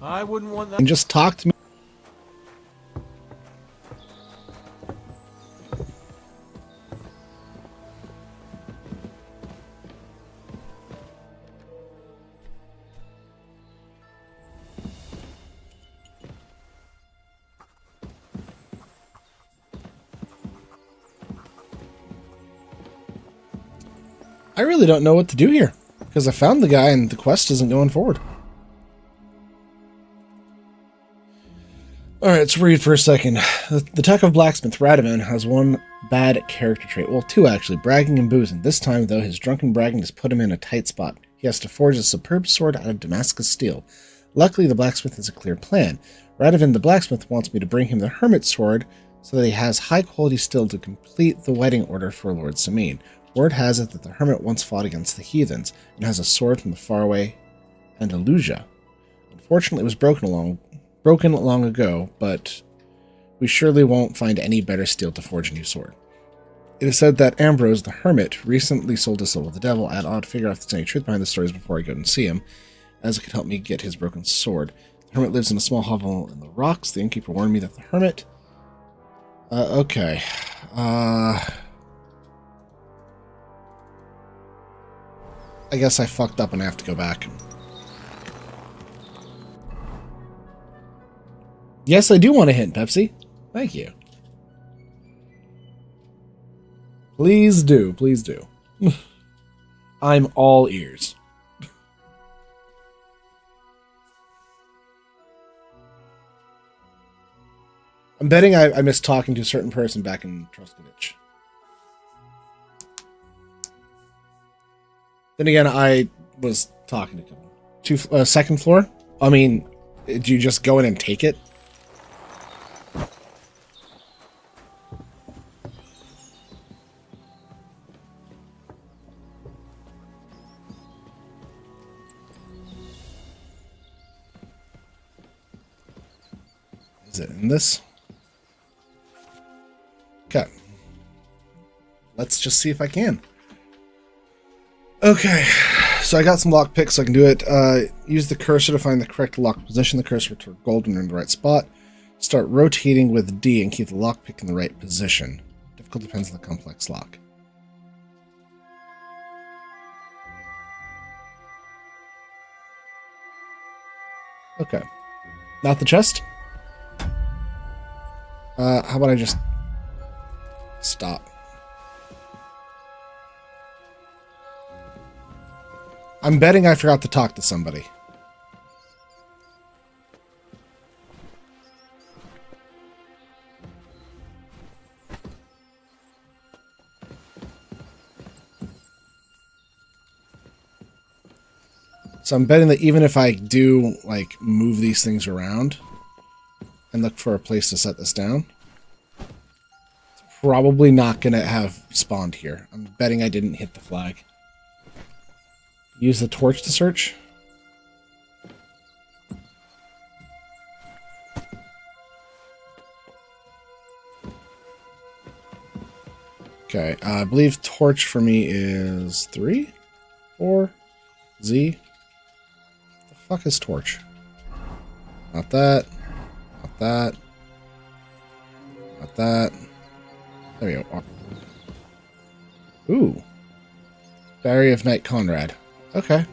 I wouldn't want that.
And just talk to me. I really don't know what to do here, because I found the guy and the quest isn't going forward. Alright, let's read for a second. The Takov blacksmith, Radovan, has one bad character trait. Well, two actually, bragging and boozing. This time, though, his drunken bragging has put him in a tight spot. He has to forge a superb sword out of Damascus steel. Luckily, the blacksmith has a clear plan. Radovan the blacksmith wants me to bring him the hermit sword so that he has high-quality steel to complete the wedding order for Lord Samin. Word has it that the hermit once fought against the heathens and has a sword from the faraway Andalusia. Unfortunately, it was broken long ago, but we surely won't find any better steel to forge a new sword. It is said that Ambrose the hermit recently sold his soul to the devil, and I'll figure out if there's any truth behind the stories before I go and see him, as it could help me get his broken sword. The hermit lives in a small hovel in the rocks. The innkeeper warned me that the hermit... okay. I guess I fucked up and I have to go back. Yes, I do want a hint, Pepsi. Thank you. Please do, please do. I'm all ears. I'm betting I missed talking to a certain person back in Truskovich. Then again, I was talking to him. Second floor? I mean, did you just go in and take it? Is it in this? Okay. Let's just see if I can. Okay. So I got some lock picks, so I can do it. Use the cursor to find the correct lock position. The cursor will turn golden in the right spot. Start rotating with D and keep the lock pick in the right position. Difficulty depends on the complex lock. Okay. Not the chest? How about I just stop? I'm betting I forgot to talk to somebody. So I'm betting that even if I do, like, move these things around and look for a place to set this down, it's probably not going to have spawned here. I'm betting I didn't hit the flag. Use the torch to search. Okay, I believe torch for me is 3, 4, Z. What the fuck is torch? Not that. Not that. Not that. There we go. Ooh. Diary of Knight Conrad. Okay.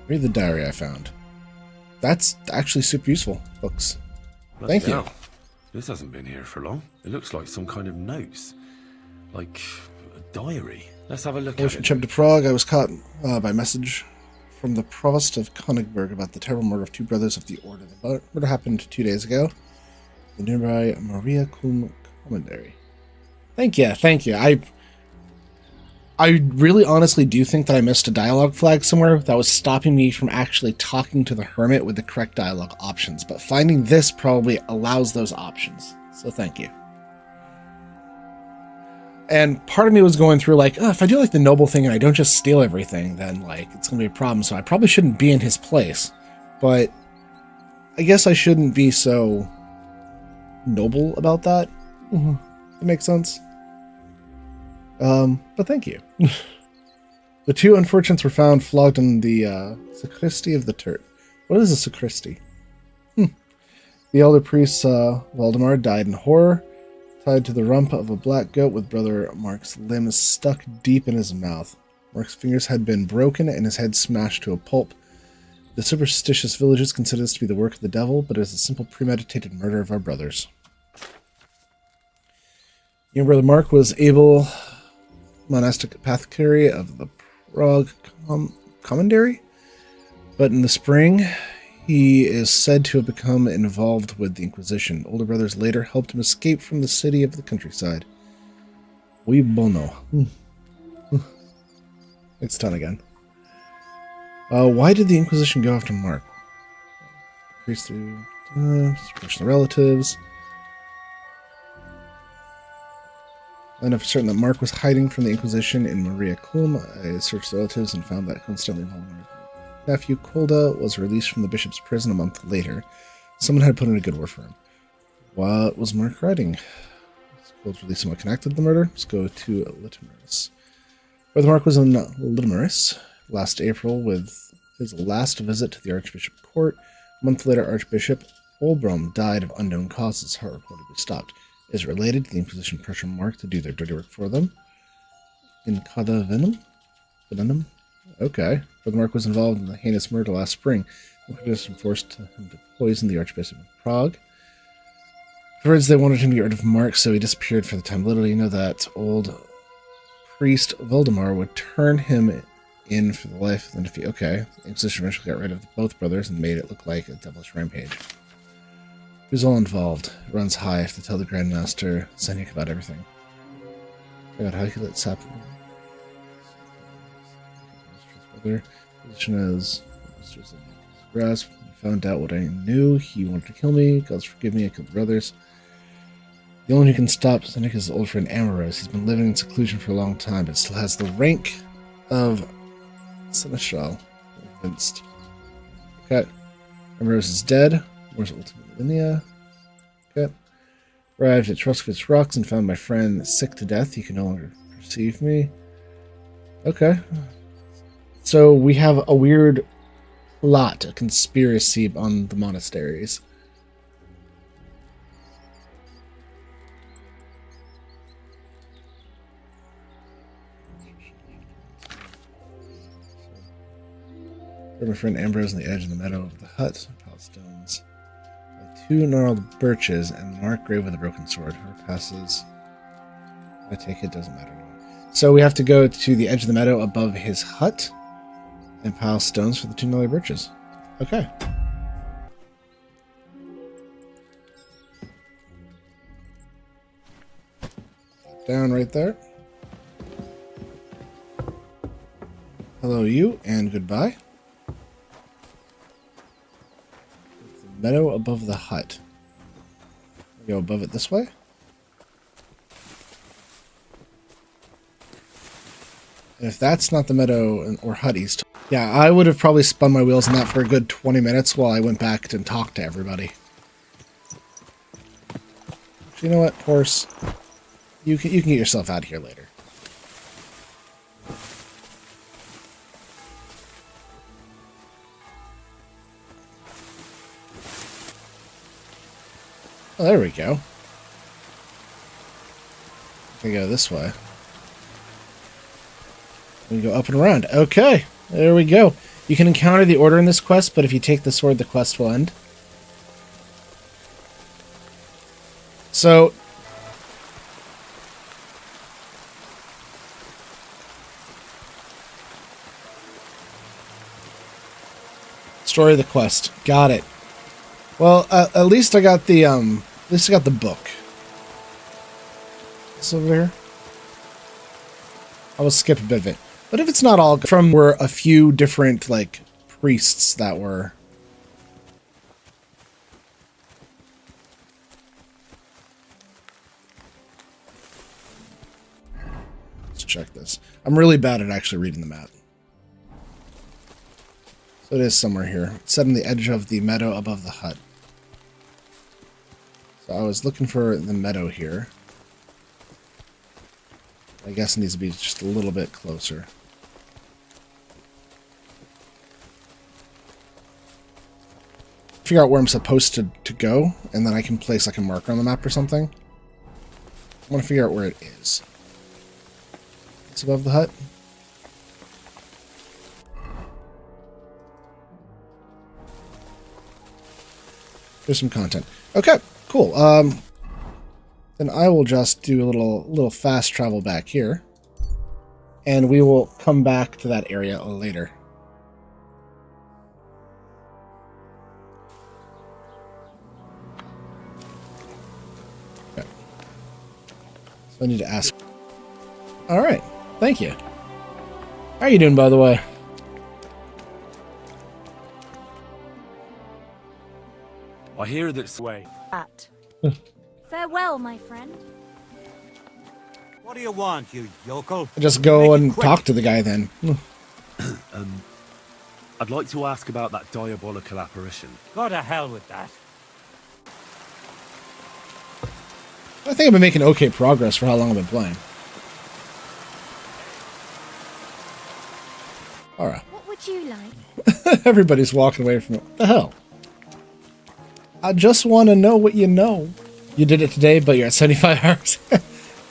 Read the diary I found. That's actually super useful. Books. Thank you.
This hasn't been here for long. It looks like some kind of notes. Like a diary. Let's have a look at
From
it.
Chip to Prague, I was caught by message from the provost of Königsberg about the terrible murder of 2 brothers of the order. The murder happened 2 days ago. The nearby Maria Kulm commentary. Thank you, thank you. I really honestly do think that I missed a dialogue flag somewhere that was stopping me from actually talking to the hermit with the correct dialogue options, but finding this probably allows those options. So thank you. And part of me was going through like, oh, if I do like the noble thing and I don't just steal everything, then like it's gonna be a problem. So I probably shouldn't be in his place. But I guess I shouldn't be so noble about that. That makes sense. But thank you. The 2 unfortunates were found flogged in the sacristy of the Turk. What is a sacristy? The elder priest, Waldemar, died in horror, tied to the rump of a black goat with brother Mark's limbs stuck deep in his mouth. Mark's fingers had been broken and his head smashed to a pulp. The superstitious villagers consider this to be the work of the devil, but it is a simple premeditated murder of our brothers. Young brother Mark was able monastic apothecary of the Prague commandery, but in the spring he is said to have become involved with the Inquisition. Older brothers later helped him escape from the city of the countryside. We bono. It's done again. Why did the Inquisition go after Mark? Priest through personal relatives. I know for certain that Mark was hiding from the Inquisition in Maria Kulm. I searched the relatives and found that coincidentally Mark's nephew Kolda was released from the bishop's prison a month later. Someone had put in a good word for him. What was Mark writing? Was released someone connected to the murder? Let's go to Litimerus. Brother Mark was in Litimerus last April with his last visit to the Archbishop Court. A month later, Archbishop Olbrom died of unknown causes. Heart reportedly stopped. Is it related to the Inquisition pressure Mark to do their dirty work for them? In Cada Venom? Okay. Brother Mark was involved in the heinous murder last spring. The Inquisition forced him to poison the Archbishop of Prague. Afterwards, they wanted him to get rid of Mark, so he disappeared for the time. Little you know that old priest Voldemar would turn him in for the life of the defeat. Okay. The Inquisition eventually got rid of both brothers and made it look like a devilish rampage. Who's all involved? It runs high. I have to tell the Grandmaster Zenyek about everything. I got how you let Sap. Brother. Position as grasp. He found out what I knew. He wanted to kill me. Gods forgive me. I killed the brothers. The only one who can stop Zenyek is his old friend Amorose. He's been living in seclusion for a long time, but still has the rank of Seneschal. Convinced. Okay. Amorose is dead. Where's Ultimate Linnea? Okay. Arrived at Truscovitz Rocks and found my friend sick to death. He can no longer perceive me. Okay. So we have a weird plot, a conspiracy on the monasteries. My friend Ambrose on the edge of the meadow of the hut. Pile stones. Two gnarled birches and a marked grave with a broken sword. Whoever passes, I take it, doesn't matter anymore. So we have to go to the edge of the meadow above his hut and pile stones for the two gnarly birches. Okay. Down right there. Hello, you, and goodbye. Meadow above the hut. We go above it this way. And if that's not the meadow or hut east, yeah, I would have probably spun my wheels on that for a good 20 minutes while I went back and talked to everybody. You know what, horse? You can get yourself out of here later. Oh, there we go. We go this way. We go up and around. Okay, there we go. You can encounter the order in this quest, but if you take the sword, the quest will end. So, story of the quest. Got it. Well, at least I got the book. It's over here. I will skip a bit of it. But if it's not all from, were a few different like priests that were. Let's check this. I'm really bad at actually reading the map. So it is somewhere here. It's set on the edge of the meadow above the hut. So I was looking for the meadow here. I guess it needs to be just a little bit closer. Figure out where I'm supposed to go, and then I can place like a marker on the map or something. I want to figure out where it is. It's above the hut. There's some content. Okay, cool. Then I will just do a little fast travel back here, and we will come back to that area later. Okay. So I need to ask. All right, thank you. How are you doing, by the way?
I hear that's way.
Farewell, my friend.
What do you want, you yokel?
Just go and talk to the guy then.
I'd like to ask about that diabolical apparition.
Go to hell with that.
I think I've been making okay progress for how long I've been playing. Alright.
What would you like?
Everybody's walking away from it. What the hell? I just want to know what you know. You did it today, but you're at 75 hours.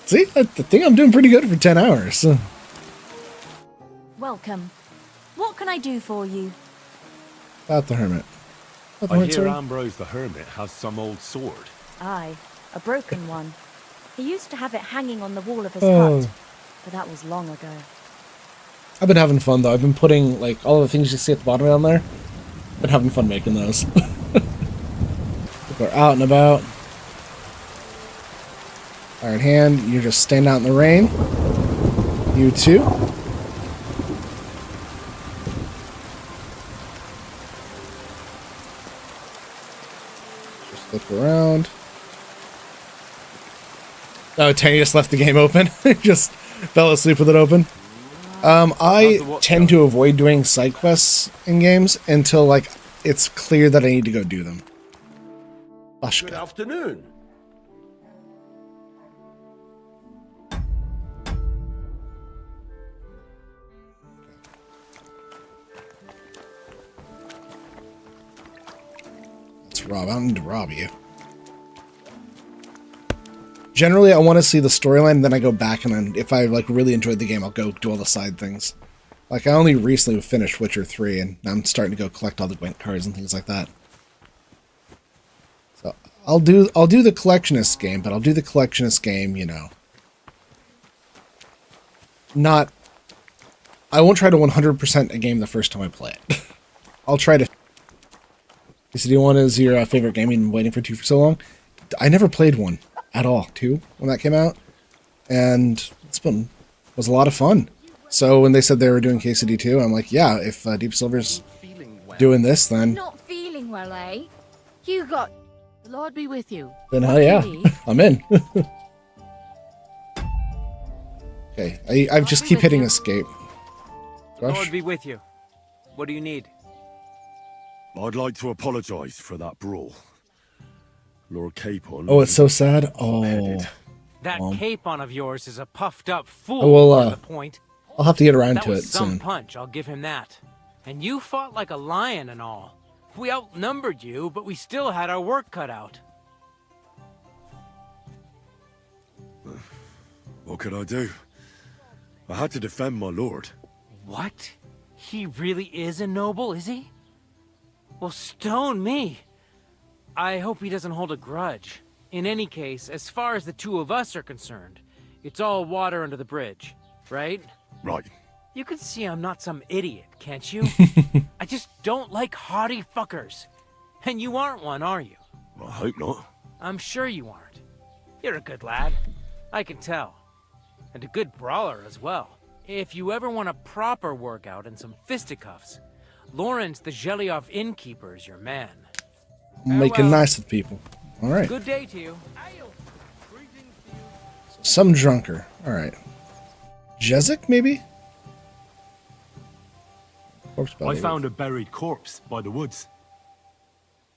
See, I think I'm doing pretty good for 10 hours.
Welcome. What can I do for you?
About the hermit.
I hear Ambrose the Hermit has some old sword.
Aye. A broken one. He used to have it hanging on the wall of his
Oh.
hut, but that was long ago.
I've been having fun though. I've been putting like all the things you see at the bottom down there. Been having fun making those. We're out and about. Fire in hand. You're just standing out in the rain. You too. Just look around. Oh, Tanny just left the game open. Just fell asleep with it open. I tend to avoid doing side quests in games until like it's clear that I need to go do them.
Good afternoon.
Let's rob. I don't need to rob you. Generally, I want to see the storyline, then I go back, and then if I like really enjoyed the game, I'll go do all the side things. Like I only recently finished Witcher 3, and I'm starting to go collect all the Gwent cards and things like that. So I'll do the collectionist game, but I'll do the collectionist game, you know. Not. I won't try to 100% a game the first time I play it. I'll try to. CD1 is your favorite game. You've been waiting for 2 for so long. I never played 1 at all, 2 when that came out, and was a lot of fun. So when they said they were doing KCD 2, I'm like, yeah, if Deep Silver's doing this, then
Not feeling well, eh? You got...
The Lord be with you.
then hell yeah, I'm in. Okay, I just keep hitting escape.
Lord
Rush.
be with you. What do you need?
I'd like to apologise for that brawl. Lord Capon.
Oh, it's so sad. Oh,
That capon of yours is a puffed up fool.
I will,
more to the point.
I'll have to get around
That
to
was
it
some
soon.
punch, I'll give him that. And you fought like a lion and all. We outnumbered you, but we still had our work cut out.
What could I do? I had to defend my lord.
What? He really is a noble, is he? Well, stone me. I hope he doesn't hold a grudge. In any case, as far as the two of us are concerned, it's all water under the bridge, right?
Right.
You can see I'm not some idiot, can't you? I just don't like haughty fuckers. And you aren't one, are you?
I hope not.
I'm sure you aren't. You're a good lad. I can tell. And a good brawler as well. If you ever want a proper workout and some fisticuffs, Lawrence the Zhelyov innkeeper is your man.
Making nice with people. All right.
Good day to you.
Some drunker. All right. Jezik, maybe? Corpse
I
belly.
found a buried corpse by the woods.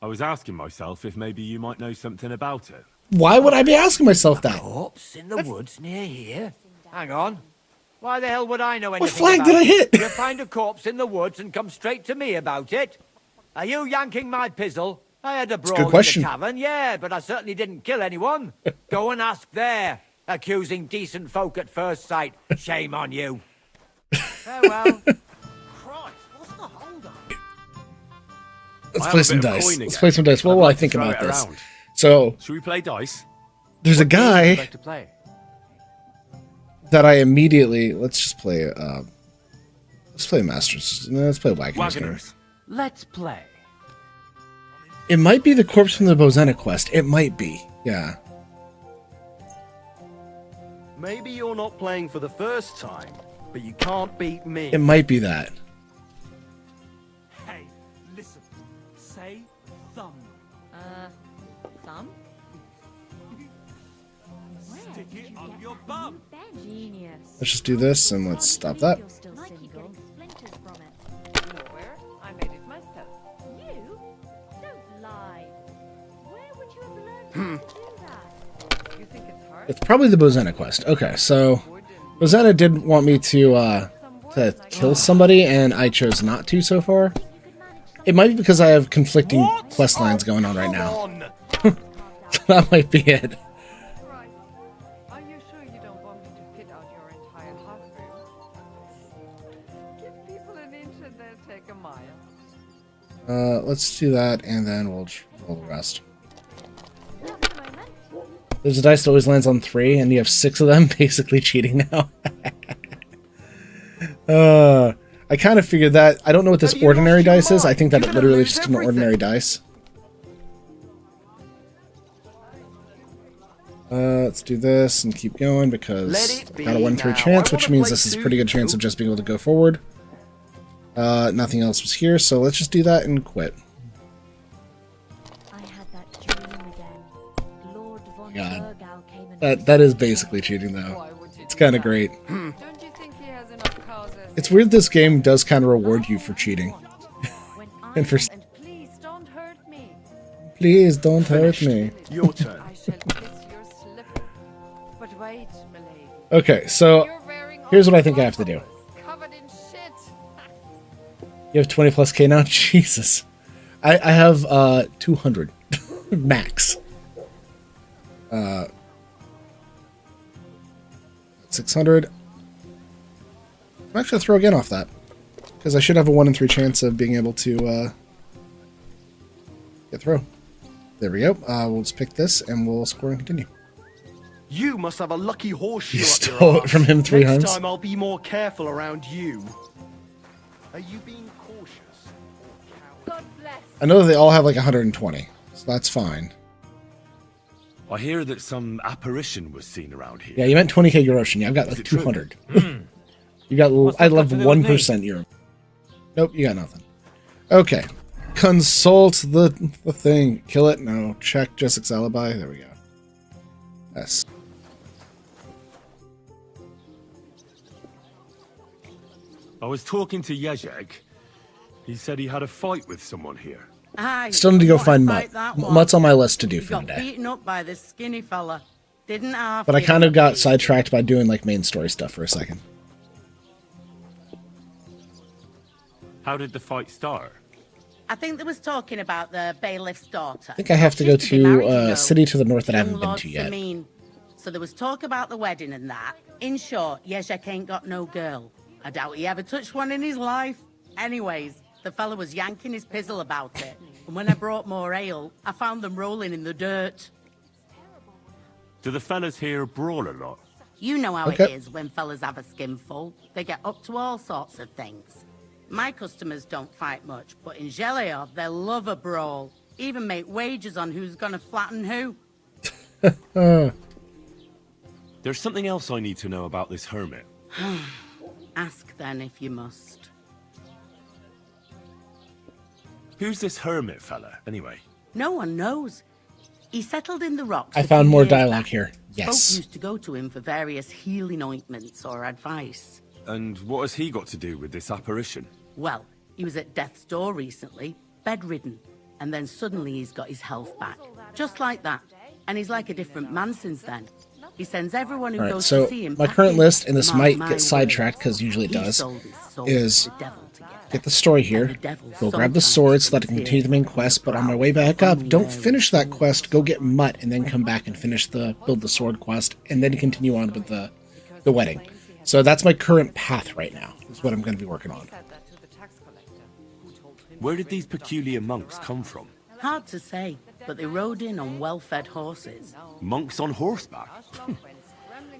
I was asking myself if maybe you might know something about it.
Why would I be asking myself that?
Corpse in the woods near here? Hang on. Why the hell would I know anything
What flag
about
did I
it?
hit?
You find a corpse in the woods and come straight to me about it? Are you yanking my pizzle? I had a
It's a
brawl
good
in
question.
the tavern, yeah, but I certainly didn't kill anyone. Go and ask there. Accusing decent folk at first sight. Shame on you. Farewell. Christ, what's the hold up?
Let's
I
play
have a
some
bit of
dice.
coin
Let's
again.
play some dice. What
I'd
will I
like to
think
throw
about
it
this?
around.
So,
Should we play dice?
there's a
What game would you
guy
like to play?
that I immediately... Let's just play... let's play Masters. No, let's play Wagoners. game.
Wagoners.
Let's play.
It might be the corpse from the Bozena quest. It might be. Yeah.
Maybe you're not playing for the first time, but you can't beat me.
It might be that.
Hey, listen. Say thumb.
Thumb?
Stick it up your bum.
Genius.
Let's just do this and let's stop that.
You're still single. Splinters from it.
Nowhere. I made it myself.
You? Don't lie. Where would you have learned to do that?
You think it's hard?
It's probably the Bozena quest. Okay, so Bozena did want me to kill somebody, and I chose not to so far. It might be because I have conflicting quest lines going on right now. That might be it.
Right. Are you sure you don't want me to fit out your entire hot room? Give people an inch and they'll take a mile.
Let's do that, and then we'll just roll the rest. There's a dice that always lands on 3, and you have 6 of them, basically cheating now. I kind of figured that. I don't know what this ordinary dice is. I think that it literally just an ordinary dice. Let's do this and keep going because I got a 1 in 3 chance, which means this is a pretty good chance of just being able to go forward. Nothing else was here, so let's just do that and quit. God. That is basically cheating, though. It's kind of great. It's weird this game does kind of reward you for cheating. And for...
Please don't hurt me.
Please don't hurt me.
Your turn.
I shall kiss your slipper. But wait, milady.
Okay, so here's what I think I have to do.
Covered in shit.
You have 20 plus K now? Jesus. I have 200 max. 600. I'm actually going to throw again off that. Because I should have a 1 in 3 chance of being able to get through. There we go. We'll just pick this and we'll score and continue.
You must have a lucky horseshoe
You
up
stole
your
it from him 3
Next
times.
time I'll be more careful around you. Are you being cautious?
God bless.
I know that they all have like 120, so that's fine.
I hear that some apparition was seen around here.
Yeah, you meant 20k Eurosian. Yeah, I've got like 200. You got, I love 1% Euro. Nope, you got nothing. Okay. Consult the thing. Kill it? No. Check Jessic's alibi. There we go. Yes.
I was talking to Jezek. He said he had a fight with someone here.
Aye,
Still need to go find
fight
Mutt.
that one.
Mutt's on my list to do
He
for
got
today.
beaten up by this skinny fella. Didn't half.
But I
give
kind
him
of
a
got
piece.
sidetracked by doing like main story stuff for a second.
How did the fight start?
I think they was talking about the bailiff's daughter.
I think I have to go
She's be married,
to
you
a
know.
city to the north that I haven't
Young
been
Lord
to yet.
Sameen. So there was talk about the wedding and that. In short, Jezek ain't got no girl. I doubt he ever touched one in his life. Anyways, the fella was yanking his pizzle about it. And when I brought more ale, I found them rolling in the dirt.
Do the fellas here brawl a lot?
You know how
Okay.
it is when fellas have a skinful. They get up to all sorts of things. My customers don't fight much, but in Zheleov, they love a brawl. Even make wagers on who's gonna flatten who.
There's something else I need to know about this hermit.
Ask then if you must.
Who's this hermit fella, anyway?
No one knows. He settled in the rocks.
I
a
found
few
more
years
dialogue
back.
here. Yes.
Folk used to go to him for various healing ointments or advice.
And what has he got to do with this apparition?
Well, he was at death's door recently, bedridden, and then suddenly he's got his health back. Just like that. And he's like a different man since then. He sends everyone who
Alright,
goes
so
to see him
my
back
current
in.
list, and this
Mark
might
my
get sidetracked
words.
because usually it
He
does,
sold his soul
is
to the devil to get
get the story here,
devil
go grab the sword so that I can continue the main quest, but on my way back up, don't finish that quest, go get Mutt, and then come back and finish the build the sword quest, and then continue on with the wedding. So that's my current path right now, is what I'm going to be working on.
Where did these peculiar monks come from?
Hard to say, but they rode in on well-fed horses.
Monks on horseback?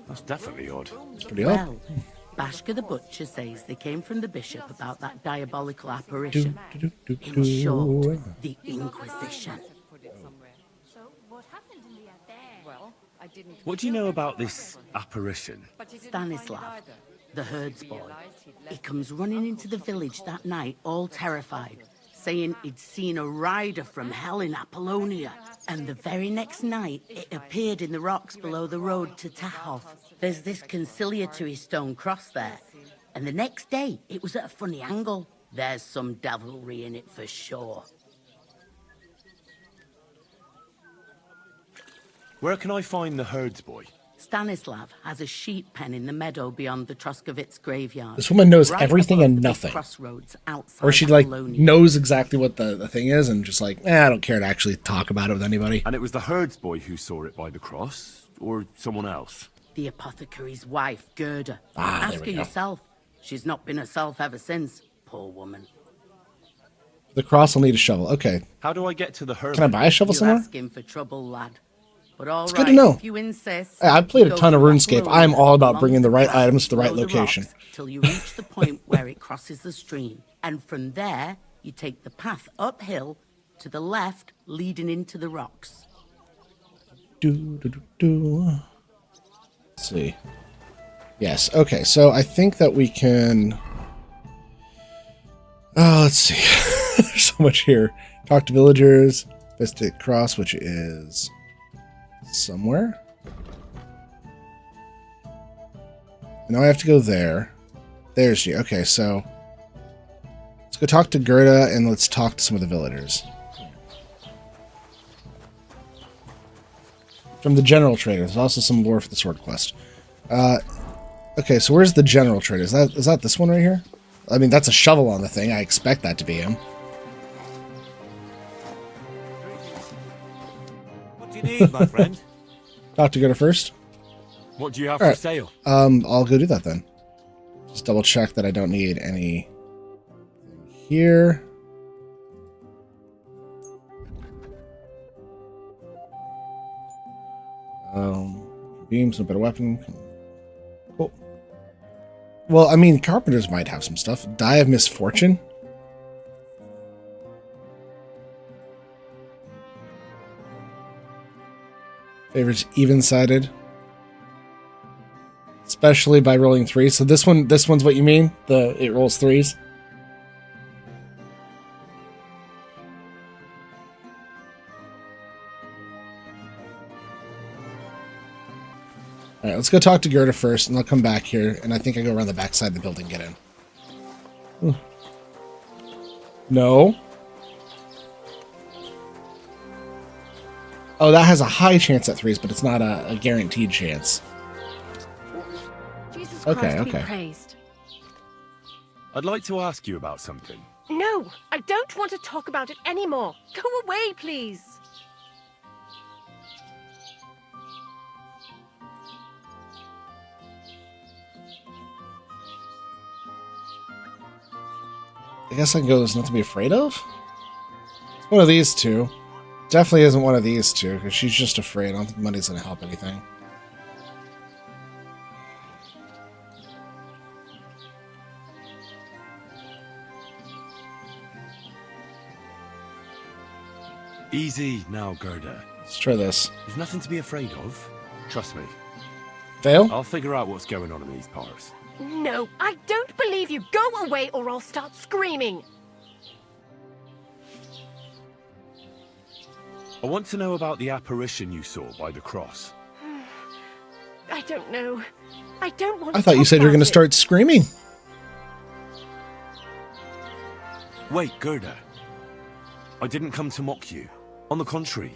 That's definitely odd.
It's pretty odd.
Well, Bashka the Butcher says they came from the bishop about that diabolical apparition. In short, the Inquisition.
What do you know about this apparition?
Stanislav, the herds boy. He comes running into the village that night, all terrified, saying he'd seen a rider from hell in Apollonia. And the very next night, it appeared in the rocks below the road to Tahov. There's this conciliatory stone cross there. And the next day, it was at a funny angle. There's some devilry in it for sure.
Where can I find the herds boy?
Stanislav has a sheep pen in the meadow beyond the Troskovitz graveyard.
This woman knows
Right
everything
above
and
the big
nothing.
crossroads outside
Or she like
Apollonia.
knows exactly what the thing is and just like, I don't care to actually talk about it with anybody.
And it was the herds boy who saw it by the cross, or someone else?
The apothecary's wife, Gerda.
Ah, there
Ask
we
her
go.
yourself. She's not been herself ever since, poor woman.
The cross will need a shovel. Okay.
How do I get to the hermit?
Can I buy a shovel
You're
somewhere?
asking for trouble, lad. But all
It's
right,
good to know.
if you insist.
Hey, I've played a
go
ton of
through that
RuneScape.
road
I'm all about
along
bringing the right
track
items to the right
below
location.
rocks till you reach the point where it crosses the stream. And from there, you take the path uphill to the left, leading into the rocks.
Let's see. Yes, okay, so I think that we can... let's see. There's so much here. Talk to villagers. Mystic Cross, which is somewhere. Now I have to go there. There's she. Okay, so let's go talk to Gerda and let's talk to some of the villagers. From the general trader. There's also some lore for the sword quest. Okay, so where's the general trader? Is that this one right here? I mean, that's a shovel on the thing. I expect that to be him.
What do you need, my friend?
Talk to Gerda first.
What do you have
All right.
for sale?
I'll go do that then. Just double check that I don't need any here. Beams, no better weapon. Cool. Well, I mean, carpenters might have some stuff. Die of Misfortune. Favors even-sided. Especially by rolling 3s. So this one's what you mean? It rolls 3s? Alright, let's go talk to Gerda first, and I'll come back here, and I think I go around the back side of the building and get in. No. Oh, that has a high chance at 3s, but it's not a guaranteed chance.
Jesus
Okay,
Christ be
okay.
praised.
I'd like to ask you about something.
No, I don't want to talk about it anymore. Go away, please.
I guess I can go, there's nothing to be afraid of? It's one of these two. Definitely isn't one of these two, because she's just afraid. I don't think money's going to help anything.
Easy now, Gerda.
Let's try this.
There's nothing to be afraid of. Trust me.
Fail?
I'll figure out what's going on in these parts.
No, I don't believe you. Go away or I'll start screaming.
I want to know about the apparition you saw by the cross.
I don't know. I don't want
I
to
thought you
talk
said you were
about
going to
it.
start screaming.
Wait, Gerda. I didn't come to mock you. On the contrary,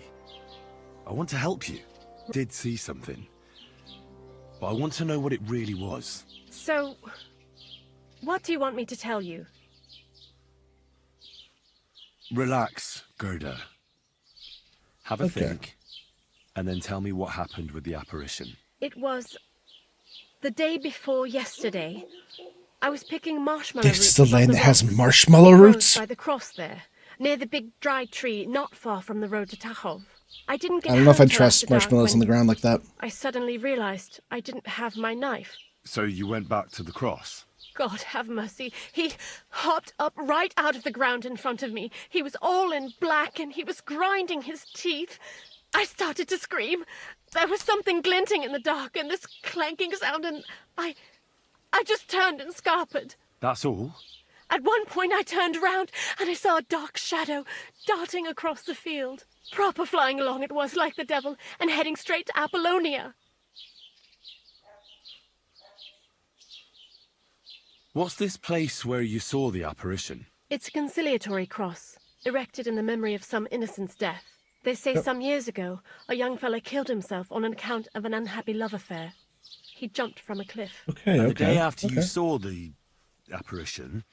I want to help you. I did see something. But I want to know what it really was.
So, what do you want me to tell you?
Relax, Gerda. Have a
Okay.
think, and then tell me what happened with the apparition.
It was the day before yesterday. I was picking marshmallow
This
roots
is the
from
land that has
rocks.
marshmallow
It grows
roots?
by the cross there, near the big dry tree not far from the road to Tachov. I didn't get
I don't know if
home
I'd
till
trust
after dark
marshmallows on the
when
ground like that.
I suddenly realized I didn't have my knife.
So you went back to the cross?
God have mercy. He hopped up right out of the ground in front of me. He was all in black and he was grinding his teeth. I started to scream. There was something glinting in the dark and this clanking sound and I just turned and scarpered.
That's all?
At one point I turned around and I saw a dark shadow darting across the field. Proper flying along it was like the devil and heading straight to Apollonia.
What's this place where you saw the apparition?
It's a conciliatory cross, erected in the memory of some innocent's death. They say some years ago, a young fella killed himself on account of an unhappy love affair. He jumped from a cliff.
Okay,
And the
okay,
day after you
okay.
saw the apparition,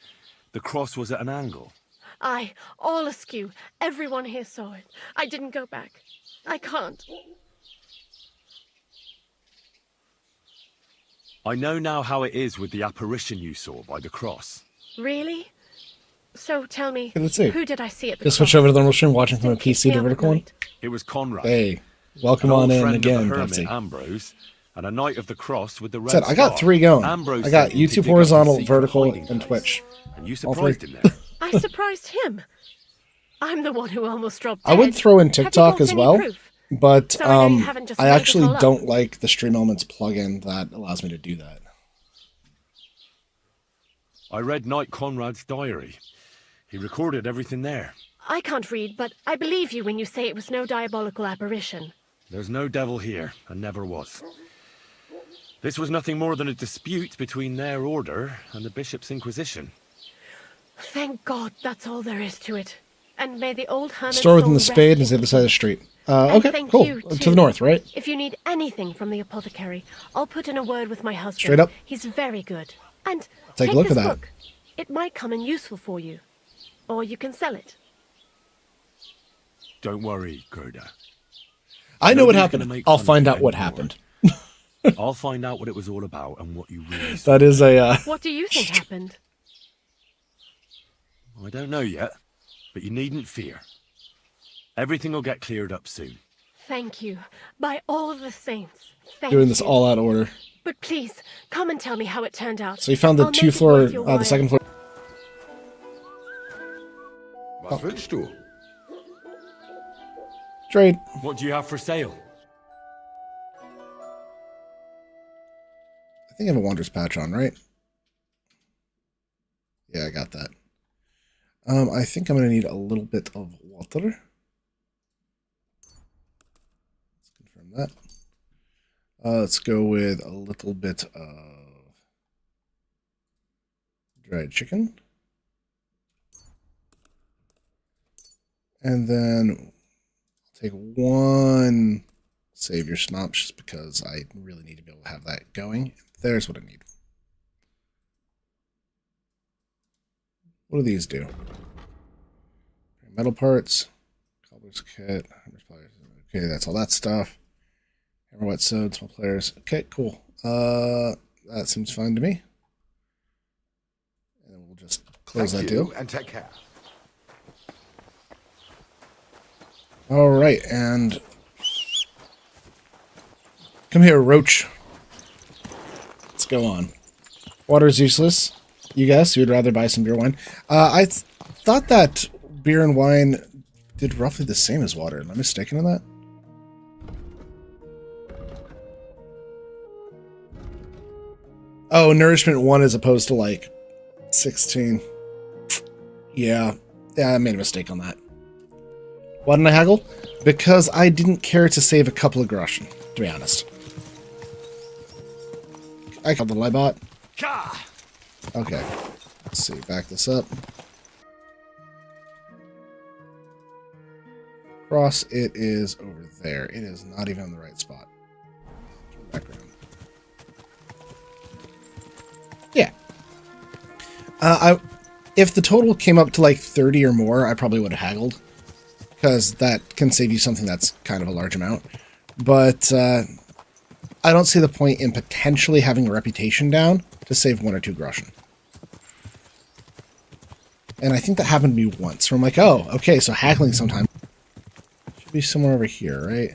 the cross was at an angle.
Aye, all askew. Everyone here saw it. I didn't go back. I can't.
I know now how it is with the apparition you saw by the cross.
Really? So tell me,
Okay, let's see.
who did I see at the
Just
cross?
switch over to the normal stream, watching from a
Didn't keep
PC
me
to
up at
vertical one.
night.
It was Conrad.
Hey. Welcome
An
on
old
in
friend
again,
of the hermit,
Pepsi.
Ambrose, and a knight of the cross with the red
Said I got
star.
3 going.
Ambrose
I got
sent him to
YouTube
dig up the
horizontal,
secret
vertical,
hiding
and
place,
Twitch.
and you
All 3.
surprised him there.
I surprised him. I'm the one who almost dropped dead.
I would throw in
Have you
TikTok
got
as
any
well,
proof?
but
So I know you haven't just
I
made it
actually
all up.
don't like the Stream Elements plugin that allows me to do that.
I read Knight Conrad's diary. He recorded everything there.
I can't read, but I believe you when you say it was no diabolical apparition.
There's no devil here, and never was. This was nothing more than a dispute between their order and the Bishop's Inquisition.
Thank God that's all there is to it. And may the old hermit's
Store within
soul
the spade
rest
is the
in
other side of the
peace.
street.
And
Okay,
thank
cool.
you,
To
too.
the north, right?
If you need anything from the apothecary, I'll put in a word with my husband.
Straight up.
He's very good. And
Take a
take
look
this
at that.
book. It might come in useful for you. Or you can sell it.
Don't worry, Gerda.
I know what
Nobody's
happened.
gonna make
I'll
fun of
find
you
out what
anymore.
happened.
I'll find out what it was all about and what you really saw.
That is a...
What do you think happened?
I don't know yet, but you needn't fear. Everything will get cleared up soon.
Thank you. By all of the saints. Thank
doing this
you.
all out order.
But please, come and tell me how it turned out.
So you found the
I'll make
2
it
floor,
worth your
the
while.
2nd floor.
Was willst du?
Trade.
What do you have for sale?
I think I have a Wanderer's Patch on, right? Yeah, I got that. I think I'm going to need a little bit of water. Let's confirm that. Let's go with a little bit of dried chicken. And then take 1 Savior Snop just because I really need to be able to have that going. There's what I need. What do these do? Metal parts, cobbler's kit, okay, that's all that stuff. Hammer, wet sewed, small players. Okay, cool. That seems fine to me. And then we'll just close that deal.
And take care.
All right, and come here, Roach. Let's go on. Water's useless. You guess you'd rather buy some beer wine. I thought that beer and wine did roughly the same as water. Am I mistaken in that? Oh, nourishment 1 as opposed to like 16. Yeah, I made a mistake on that. Why didn't I haggle? Because I didn't care to save a couple of groschen, to be honest. I got the lie bot. Okay. Let's see, back this up. Cross, it is over there. It is not even in the right spot. Turn back around. Yeah. If the total came up to like 30 or more, I probably would have haggled. Because that can save you something that's kind of a large amount. But I don't see the point in potentially having a reputation down to save 1 or 2 groschen. And I think that happened to me once, where I'm like, oh, okay, so haggling sometime should be somewhere over here, right?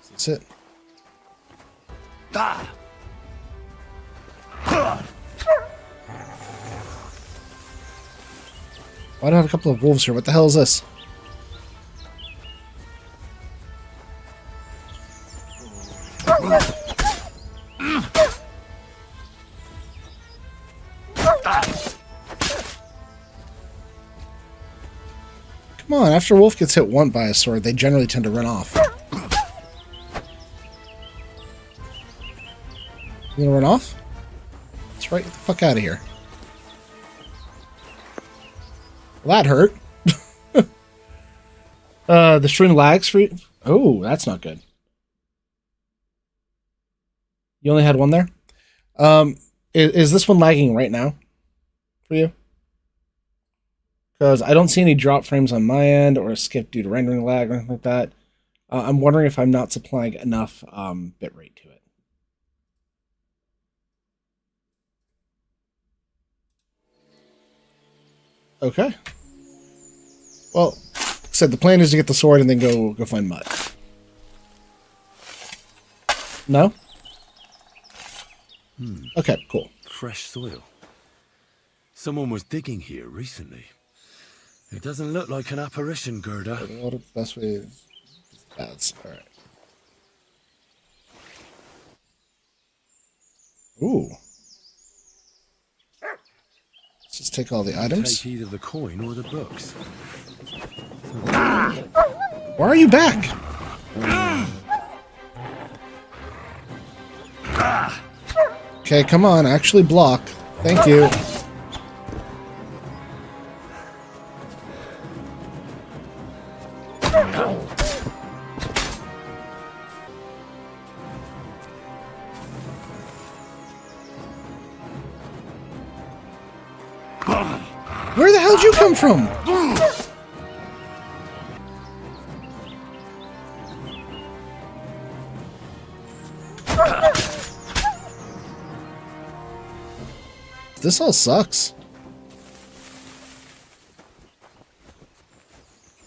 That's it. Why do I have a couple of wolves here? What the hell is this? Come on, after a wolf gets hit once by a sword, they generally tend to run off. You gonna run off? That's right, get the fuck out of here. Well, that hurt. The stream lags for you. Oh, that's not good. You only had one there? Is this one lagging right now for you? Because I don't see any drop frames on my end or a skip due to rendering lag or anything like that. I'm wondering if I'm not supplying enough bitrate to it. Okay. Well, like I said, the plan is to get the sword and then go find Mutt. No? Okay, cool.
Fresh soil. Someone was digging here recently. It doesn't look like an apparition, Gerda.
What the best way? That's all right. Ooh. Let's just take all the items.
Take either the coin or the books.
Why are you back? Okay, come on, actually block. Thank you. Where the hell did you come from? This all sucks.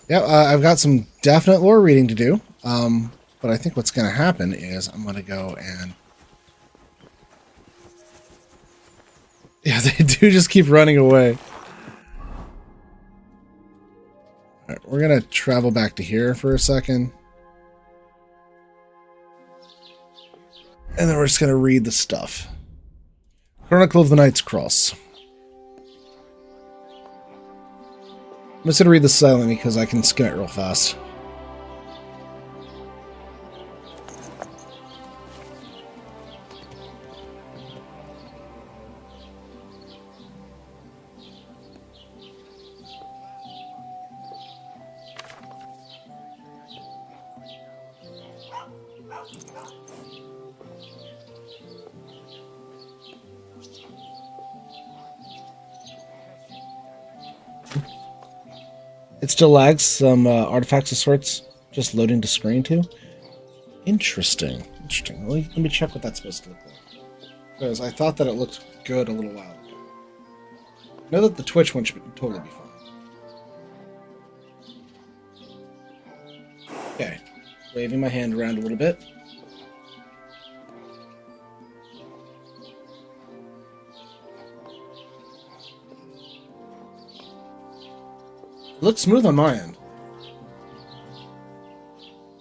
Yeah, I've got some definite lore reading to do. But I think what's going to happen is I'm going to go and... Yeah, they do just keep running away. Alright, we're going to travel back to here for a second. And then we're just going to read the stuff. Chronicle of the Night's Cross. I'm just going to read this silently because I can skim it real fast. It still lags some artifacts of sorts, just loading to screen too. Interesting. Interesting. Let me check what that's supposed to look like. Because I thought that it looked good a little while ago. I know that the Twitch one should totally be fine. Okay. Waving my hand around a little bit. Looks smooth on my end.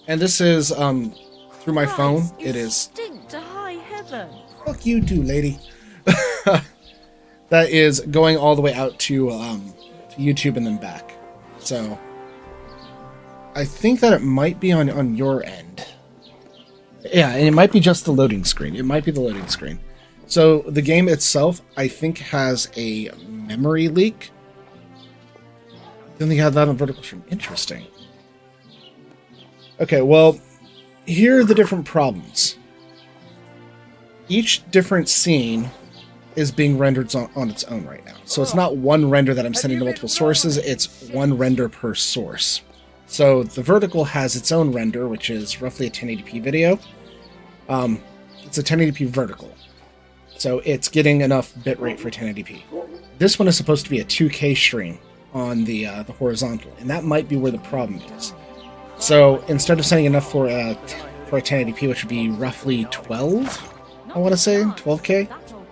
And this is through my phone. It is
Stink to high heaven.
Fuck you too, lady. That is going all the way out to YouTube and then back. So I think that it might be on your end. Yeah, and it might be just the loading screen. It might be the loading screen. So the game itself, I think, has a memory leak. Then they have that on vertical stream. Interesting. Okay, well, here are the different problems. Each different scene is being rendered on its own right now. So it's not one render that I'm sending to multiple sources, it's one render per source. So the vertical has its own render, which is roughly a 1080p video. It's a 1080p vertical. So it's getting enough bitrate for 1080p. This one is supposed to be a 2K stream on the horizontal, and that might be where the problem is. So instead of sending enough for a 1080p, which would be roughly 12, I want to say 12k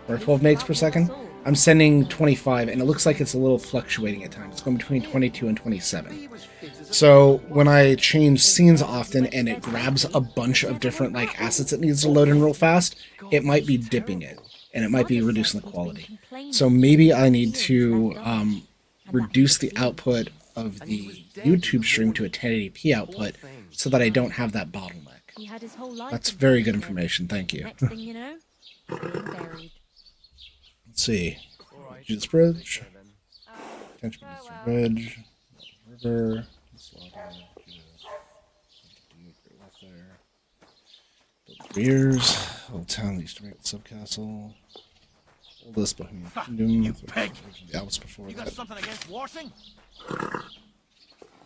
or 12 megs per second, I'm sending 25, and it looks like it's a little fluctuating at times. It's going between 22 and 27. So when I change scenes often and it grabs a bunch of different like assets it needs to load in real fast, it might be dipping it, and it might be reducing the quality. So maybe I need to reduce the output of the YouTube stream to a 1080p output so that I don't have that bottleneck. That's very good information, thank you.
Next thing you know, buried.
Let's see. Judas Bridge. Attention to Mr. Bridge. River. Beers. Old Town, the Eastern Subcastle. Oldest Bohemian Kingdom.
You pig!
The Alps before
You got
that.
something against washing?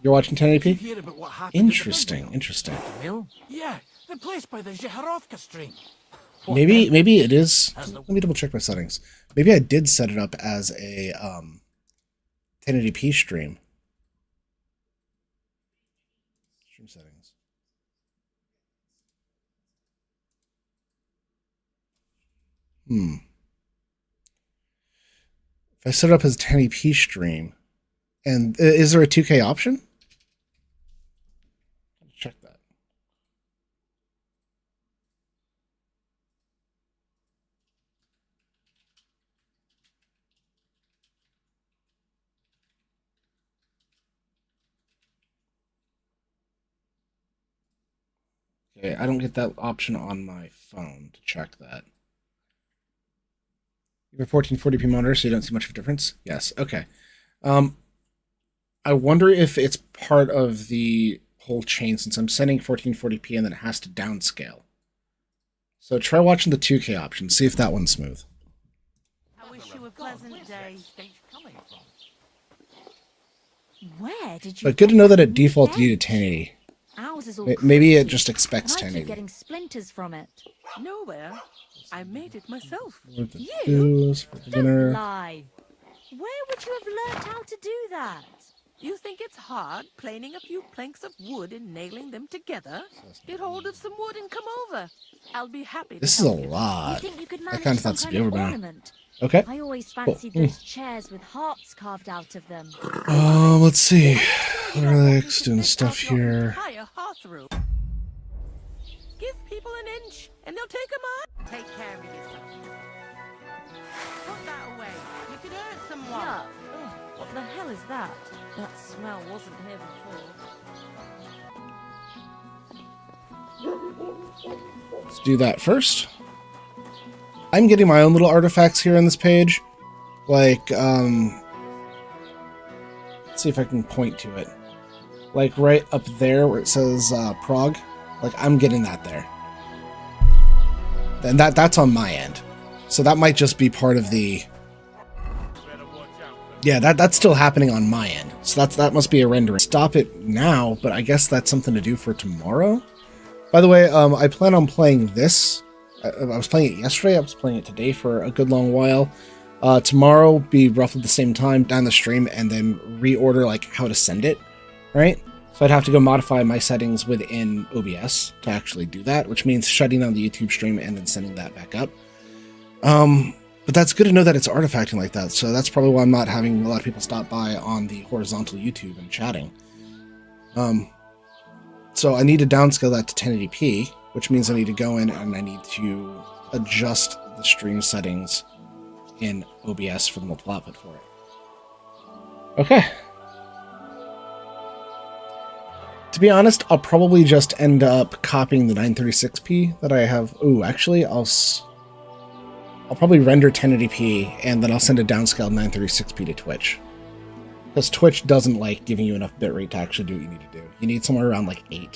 You're watching
Did you
1080p?
hear about what happened at the
Interesting,
mill?
interesting.
Mill? Yeah, the place by the Zheharovka stream.
Maybe it is. Let me double check my settings. Maybe I did set it up as a 1080p stream. Stream settings. If I set it up as 1080p stream, and is there a 2K option? Check that. Okay, I don't get that option on my phone to check that. You have a 1440p monitor, so you don't see much of a difference? Yes, okay. I wonder if it's part of the whole chain, since I'm setting 1440p and then it has to downscale. So try watching the 2K option, see if that one's smooth.
I wish you a pleasant day.
Where did you?
But good to know that it defaulted you to 1080.
Ours is all
Maybe it
crispy,
just expects
and I keep
1080.
getting splinters from it.
Nowhere. I made it myself.
Booze for dinner.
Lie. Where would you have learned how to do that?
You think it's hard planing a few planks of wood and nailing them together? Get hold of some wood and come over. I'll be happy to
This is a
help you.
lot.
You think you could
I
manage
kind of
some
thought to
kind
be
of
over now.
ornament?
Okay.
I always
Cool.
fancied those chairs with hearts carved out of them.
Let's see. Relax, doing stuff here.
Higher hearth room. Give people an inch, and they'll take 'em on. Take care of yourself. Put that away. You could hurt someone.
Yuck. Ugh, what the hell is that? That smell wasn't here before.
Let's do that first. I'm getting my own little artifacts here on this page. Like, let's see if I can point to it. Like right up there where it says Prague. Like, I'm getting that there. And that's on my end. So that might just be part of the... Yeah, that's still happening on my end. So that must be a rendering. Stop it now, but I guess that's something to do for tomorrow. By the way, I plan on playing this. I was playing it yesterday. I was playing it today for a good long while. Tomorrow be roughly the same time down the stream, and then reorder like how to send it, right? So I'd have to go modify my settings within OBS to actually do that, which means shutting down the YouTube stream and then sending that back up. But that's good to know that it's artifacting like that. So that's probably why I'm not having a lot of people stop by on the horizontal YouTube and chatting. So I need to downscale that to 1080p, which means I need to go in and I need to adjust the stream settings in OBS for the multiple output for it. Okay. To be honest, I'll probably just end up copying the 936p that I have. Ooh, actually, I'll probably render 1080p and then I'll send a downscaled 936p to Twitch. Because Twitch doesn't like giving you enough bitrate to actually do what you need to do. You need somewhere around like 8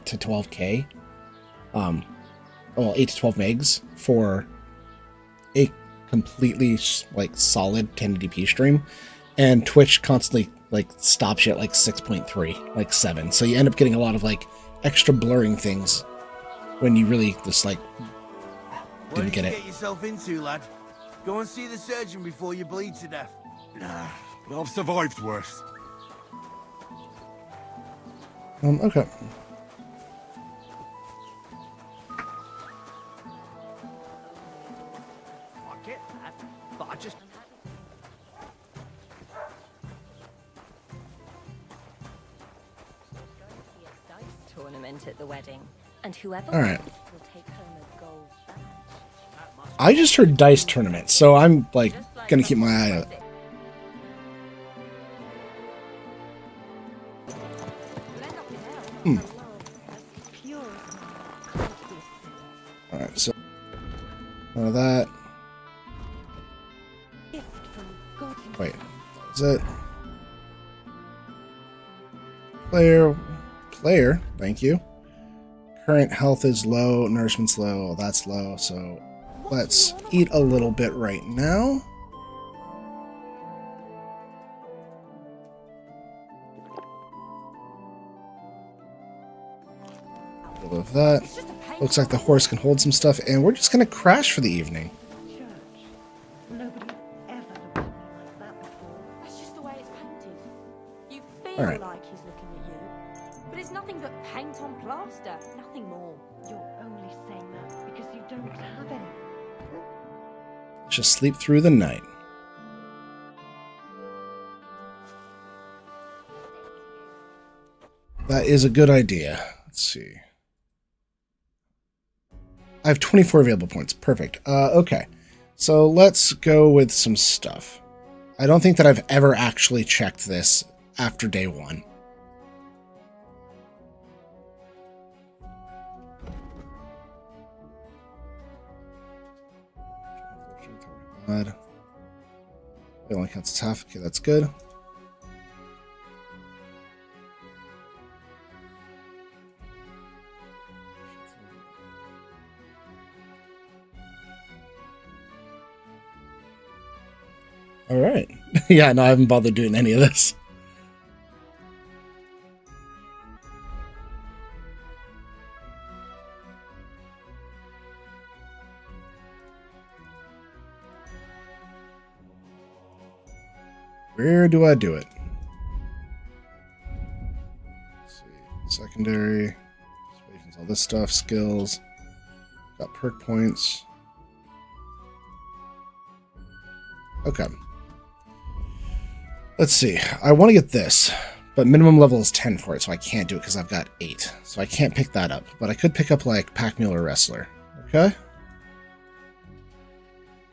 to 12k. Well, 8 to 12 megs for a completely like solid 1080p stream. And Twitch constantly like stops you at like 6.3, like 7. So you end up getting a lot of like extra blurring things when you really just like didn't get it.
What did you get yourself into, lad? Go and see the surgeon before you bleed to death.
Nah, I've survived worse.
Okay.
I get that, but I just...
Tournament at the wedding, and whoever
All right.
wins will take home a gold badge.
I just heard dice tournament, so I'm like gonna keep my eye out. Alright, so none of that. Wait, is it player, thank you. Current health is low, nourishment's low, that's low, so let's eat a little bit right now. All of that. Looks like the horse can hold some stuff, and we're just gonna crash for the evening.
That's just the way it's painted. You feel
All right.
like he's looking at you, but it's nothing but paint on plaster, nothing more.
You're only saying that because you don't have any.
Let's just sleep through the night. That is a good idea. Let's see. I have 24 available points. Perfect. Okay. So let's go with some stuff. I don't think that I've ever actually checked this after day one. It only counts as half. Okay, that's good. All right. Yeah, no, I haven't bothered doing any of this. Where do I do it? Let's see. Secondary. All this stuff. Skills. Got perk points. Okay. Let's see. I want to get this, but minimum level is 10 for it, so I can't do it because I've got 8. So I can't pick that up, but I could pick up like Pack Mule or Wrestler. Okay?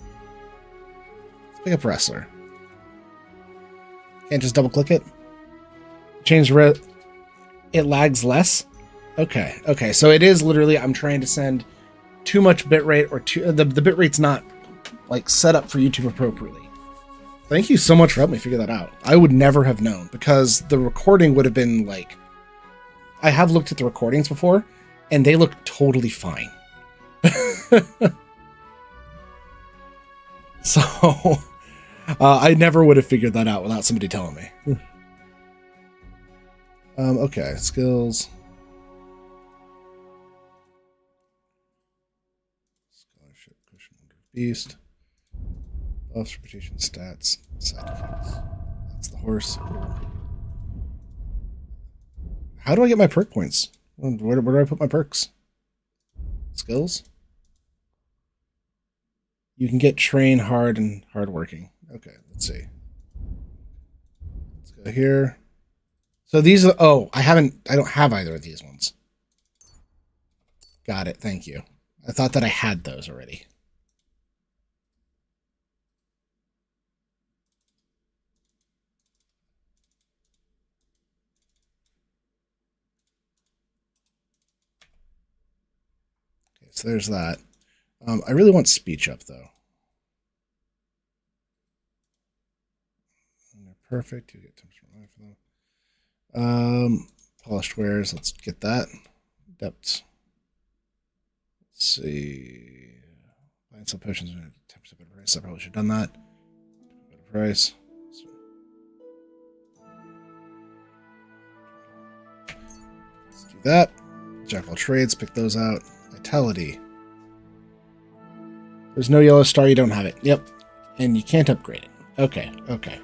Let's pick up Wrestler. Can't just double click it? Change it lags less? Okay, okay. So it is literally, I'm trying to send too much bitrate or the bitrate's not like set up for YouTube appropriately. Thank you so much for helping me figure that out. I would never have known because the recording would have been like, I have looked at the recordings before and they look totally fine. So I never would have figured that out without somebody telling me. Okay, skills. Scholarship, cushion, under beast. Buffs, reputation, stats, sidekicks. That's the horse. Cool. How do I get my perk points? Where do I put my perks? Skills? You can get train, hard, and hardworking. Okay, let's see. Let's go here. So these are, oh, I don't have either of these ones. Got it, thank you. I thought that I had those already. Okay, so there's that. I really want speech up though. Perfect. You get 10% for them. Polished wares. Let's get that. Depths. Let's see. Buying some potions. 10% better price. I probably should have done that. Better price. Let's do that. Jack all trades. Pick those out. Vitality. There's no yellow star. You don't have it. Yep. And you can't upgrade it. Okay. Okay.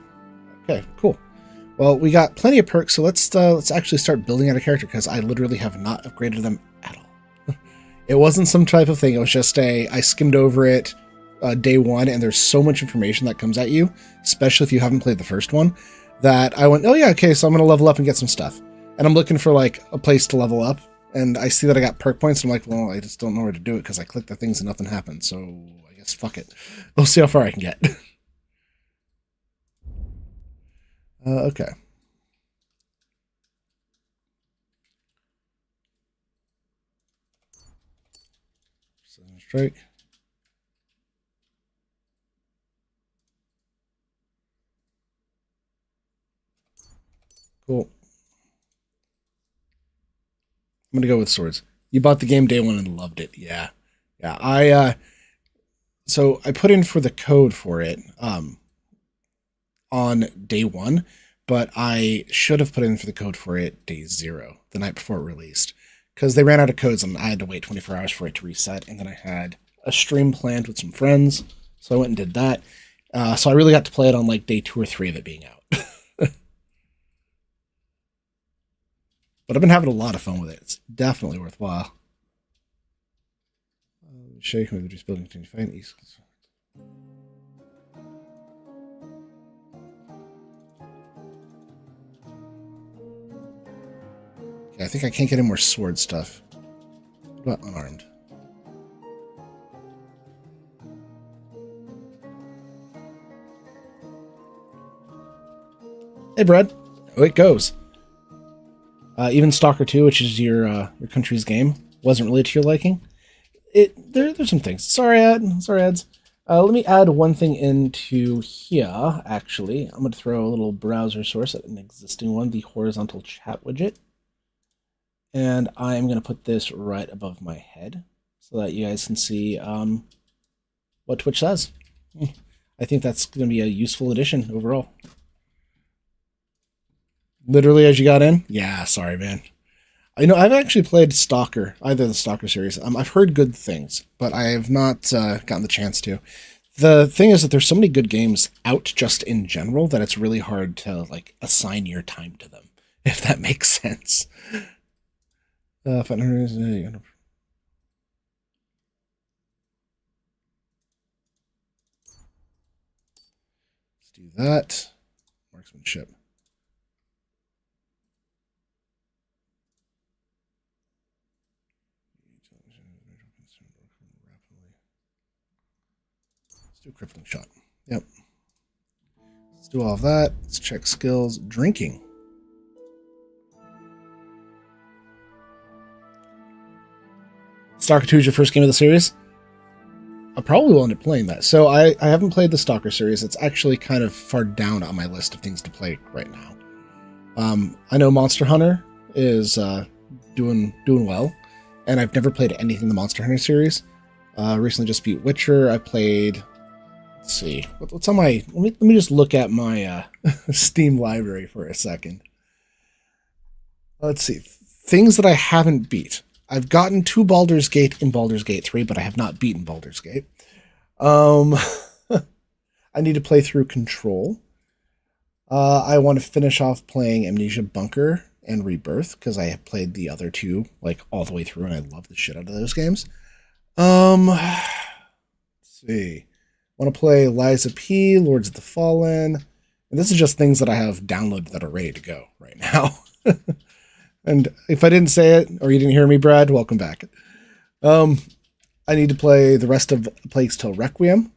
Okay, cool. Well, we got plenty of perks, so let's actually start building out a character because I literally have not upgraded them at all. It wasn't some type of thing. It was just I skimmed over it day one, and there's so much information that comes at you, especially if you haven't played the first one, that I went, oh yeah, okay, so I'm going to level up and get some stuff. And I'm looking for like a place to level up, and I see that I got perk points, and I'm like, well, I just don't know where to do it because I clicked the things and nothing happened, so I guess fuck it. We'll see how far I can get. Okay. Strike. Cool. I'm gonna go with swords. You bought the game day one and loved it. Yeah. Yeah. So I put in for the code for it on day one, but I should have put in for the code for it day 0, the night before it released, because they ran out of codes and I had to wait 24 hours for it to reset. And then I had a stream planned with some friends, so I went and did that. So I really got to play it on like day 2 or 3 of it being out. But I've been having a lot of fun with it. It's definitely worthwhile. Shake with reduced building to find east. Okay, I think I can't get any more sword stuff. What about unarmed? Hey, Brad. Oh, it goes. Even Stalker 2, which is your country's game, wasn't really to your liking. There's some things. Sorry, ads. Let me add one thing into here, actually. I'm going to throw a little browser source at an existing one, the horizontal chat widget. And I'm going to put this right above my head so that you guys can see what Twitch says. I think that's going to be a useful addition overall. Literally as you got in? Yeah, sorry, man. I've actually played Stalker, either the Stalker series. I've heard good things, but I have not gotten the chance to. The thing is that there's so many good games out just in general that it's really hard to like assign your time to them, if that makes sense. Let's do that. Marksmanship. Let's do a crippling shot. Yep. Let's do all of that. Let's check skills. Drinking. Stalker 2 is your first game of the series? I probably will end up playing that. So I haven't played the Stalker series. It's actually kind of far down on my list of things to play right now. I know Monster Hunter is doing well, and I've never played anything in the Monster Hunter series. Recently just beat Witcher. I played... Let's see. What's on my... Let me just look at my Steam library for a second. Let's see. Things that I haven't beat. I've gotten to Baldur's Gate in Baldur's Gate 3, but I have not beaten Baldur's Gate. I need to play through Control. I want to finish off playing Amnesia Bunker and Rebirth, because I have played the other two like all the way through, and I love the shit out of those games. Let's see. I want to play Liza P, Lords of the Fallen. And this is just things that I have downloaded that are ready to go right now. And if I didn't say it, or you didn't hear me, Brad, welcome back. I need to play the rest of Plague's Tale Requiem,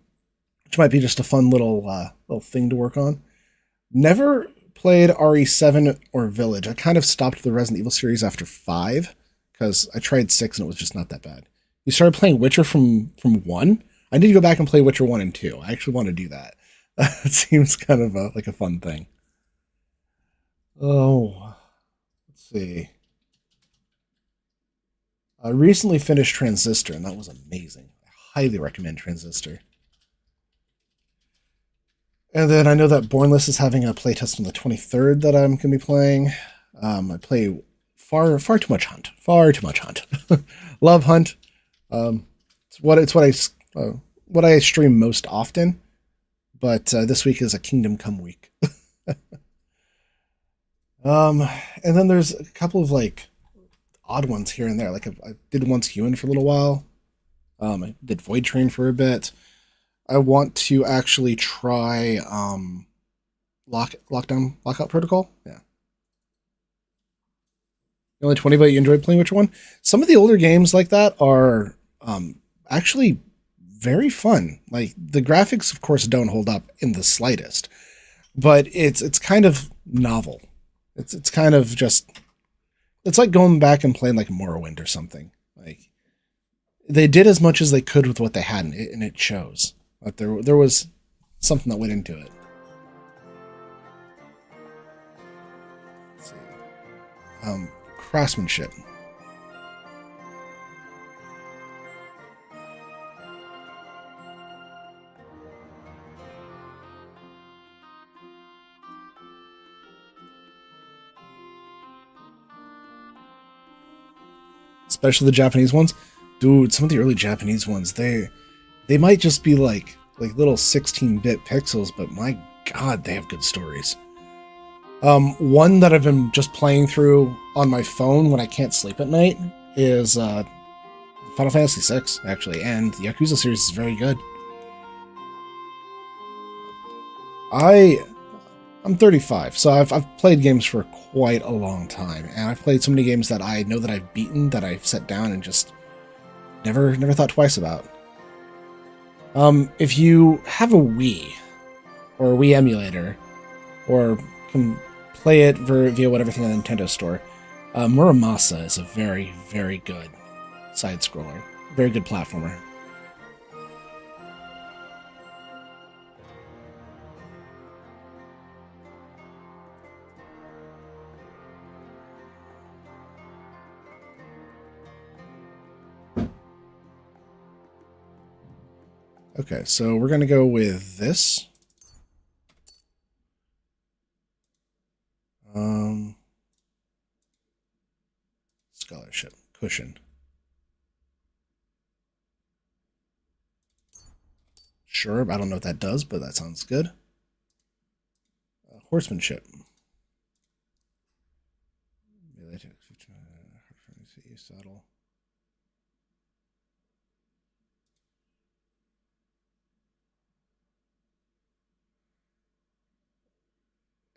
which might be just a fun little thing to work on. Never played RE7 or Village. I kind of stopped the Resident Evil series after 5, because I tried 6 and it was just not that bad. You started playing Witcher from 1? I need to go back and play Witcher 1 and 2. I actually want to do that. It seems kind of like a fun thing. Oh... see. I recently finished Transistor, and that was amazing. I highly recommend Transistor. And then I know that Bornless is having a playtest on the 23rd that I'm going to be playing. I play far too much Hunt. Far too much Hunt. Love Hunt. It's what I stream most often. But this week is a Kingdom Come week. And then there's a couple of like odd ones here and there. Like I did Once Human for a little while. I did Void Train for a bit. I want to actually try Lockout Protocol. Yeah. You're only 20, but you enjoyed playing which one? Some of the older games like that are actually very fun. Like the graphics, of course, don't hold up in the slightest, but it's kind of novel. It's kind of just, it's like going back and playing like Morrowind or something. Like they did as much as they could with what they had, and it shows. But there was something that went into it. Let's see. Craftsmanship. especially the Japanese ones. Dude, some of the early Japanese ones, they might just be like little 16-bit pixels, but my god, they have good stories. One that I've been just playing through on my phone when I can't sleep at night is Final Fantasy VI, actually, and the Yakuza series is very good. I'm 35, so I've played games for quite a long time, and I've played so many games that I know that I've beaten that I've set down and just never thought twice about. If you have a Wii or a Wii emulator, or can play it via whatever thing on the Nintendo Store, Muramasa is a very, very good side-scroller, very good platformer. Okay, so we're going to go with this. Scholarship cushion. Sure, I don't know what that does, but that sounds good. Horsemanship. Saddle.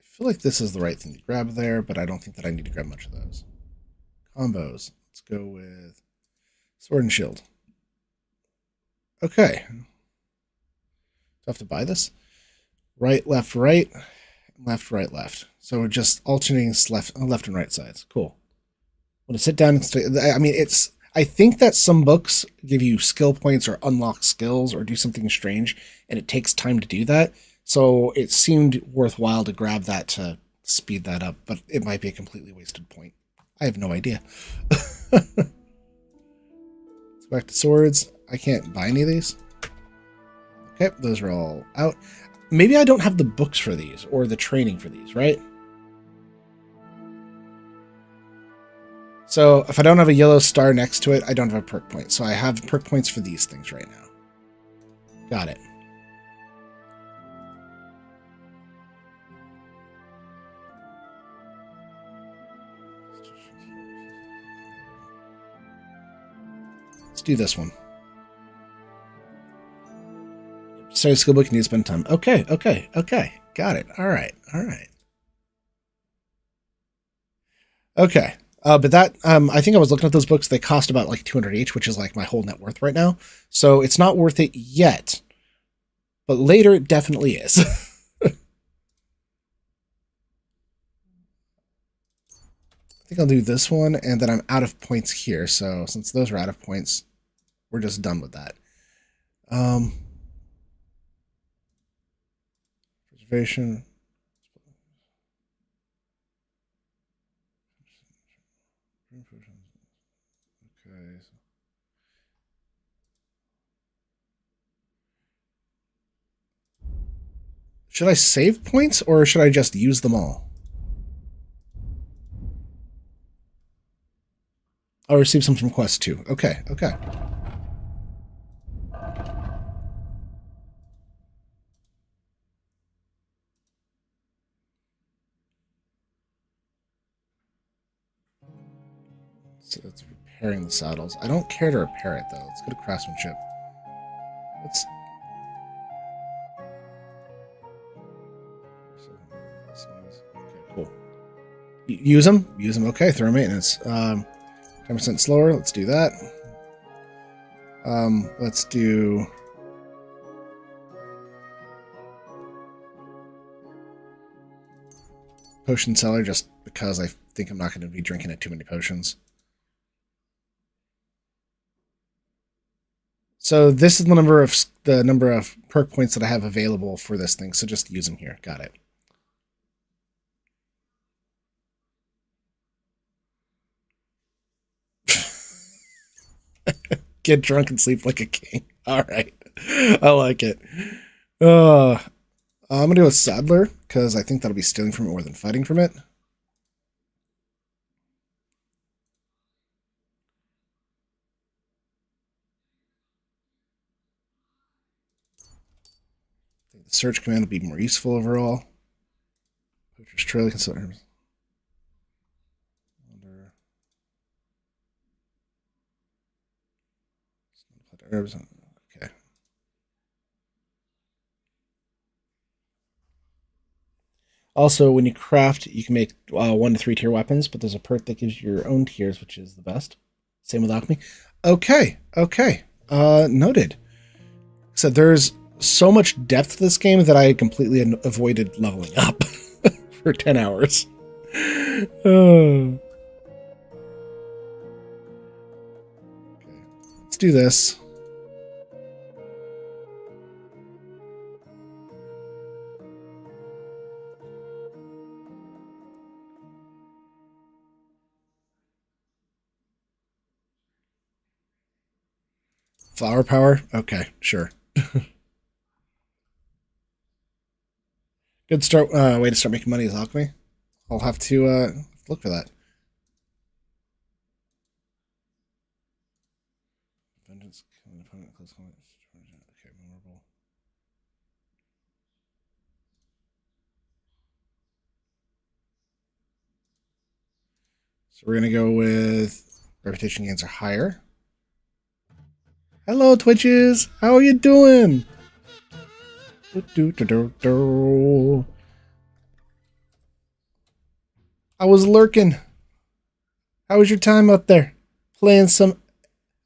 I feel like this is the right thing to grab there, but I don't think that I need to grab much of those. Combos. Let's go with sword and shield. Okay. Do I have to buy this? Right, left, right, left. So we're just alternating left and right sides. Cool. When I sit down and I mean, I think that some books give you skill points or unlock skills or do something strange, and it takes time to do that. So it seemed worthwhile to grab that to speed that up, but it might be a completely wasted point. I have no idea. Let's go back to swords. I can't buy any of these. Okay, those are all out. Maybe I don't have the books for these or the training for these, right? So if I don't have a yellow star next to it, I don't have a perk point. So I have perk points for these things right now. Got it. Let's do this one. Sorry, skillbook, need to spend time. Okay. Got it. All right. Okay. But that, I think I was looking at those books. They cost about like 200 each, which is like my whole net worth right now. So it's not worth it yet. But later it definitely is. I think I'll do this one, and then I'm out of points here. So since those are out of points, we're just done with that. Preservation. Okay. Should I save points or should I just use them all? I'll receive some from quest 2. Okay. So it's repairing the saddles. I don't care to repair it though. Let's go to craftsmanship. Okay, cool. Use them. Okay, throw maintenance. 10% slower. Let's do that. Let's do. Potion seller, just because I think I'm not going to be drinking too many potions. So this is the number of perk points that I have available for this thing. So just use them here. Got it. Get drunk and sleep like a king. All right. I like it. I'm going to go with Saddler because I think that'll be stealing from it more than fighting from it. Search command will be more useful overall. Poacher's Trail, consider herbs. Okay. Also, when you craft, you can make 1 to 3 tier weapons, but there's a perk that gives you your own tiers, which is the best. Same with alchemy. Okay, okay. Noted. So there's so much depth to this game that I completely avoided leveling up for 10 hours. Okay. Let's do this. Flower power? Okay, sure. Good start. Way to start making money is alchemy. I'll have to look for that. Vengeance, opponent, close combat. Okay, memorable. So we're gonna go with reputation gains are higher. Hello, Twitches. How are you doing? I was lurking. How was your time out there? Playing some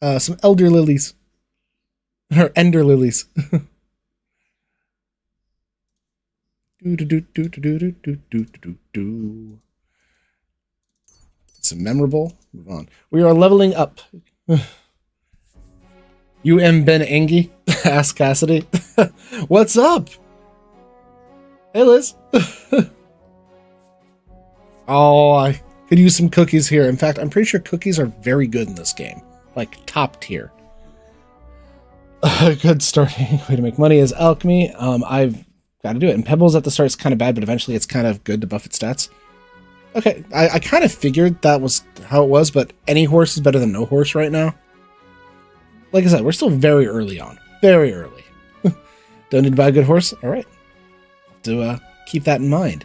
elder lilies. Or ender lilies. It's memorable. Move on. We are leveling up. You am Ben Engie? Ask Cassidy. What's up? Hey, Liz. Oh, I could use some cookies here. In fact, I'm pretty sure cookies are very good in this game. Like, top tier. Good starting way to make money is alchemy. I've got to do it. And Pebbles at the start is kind of bad, but eventually it's kind of good to buff its stats. Okay, I kind of figured that was how it was, but any horse is better than no horse right now. Like I said, we're still very early on. Very early. Don't need to buy a good horse? All right. Have to keep that in mind.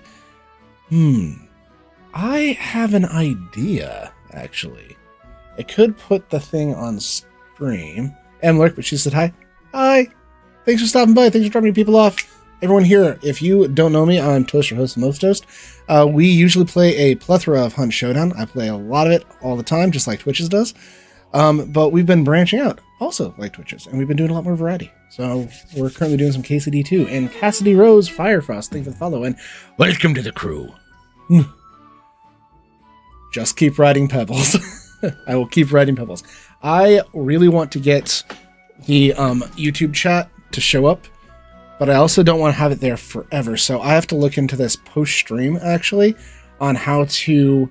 I have an idea, actually. I could put the thing on stream. Lurk, but she said hi. Hi. Thanks for stopping by. Thanks for dropping people off. Everyone here, if you don't know me, I'm Toast, your host, Most Toast. We usually play a plethora of Hunt Showdown. I play a lot of it all the time, just like Twitches does. But we've been branching out, also like Twitches, and we've been doing a lot more variety. So we're currently doing some KCD too. And Cassidy Rose Firefrost, thank you for the follow, and welcome to the crew. Just keep riding Pebbles. I will keep riding Pebbles. I really want to get the YouTube chat to show up, but I also don't want to have it there forever. So I have to look into this post-stream, actually, on how to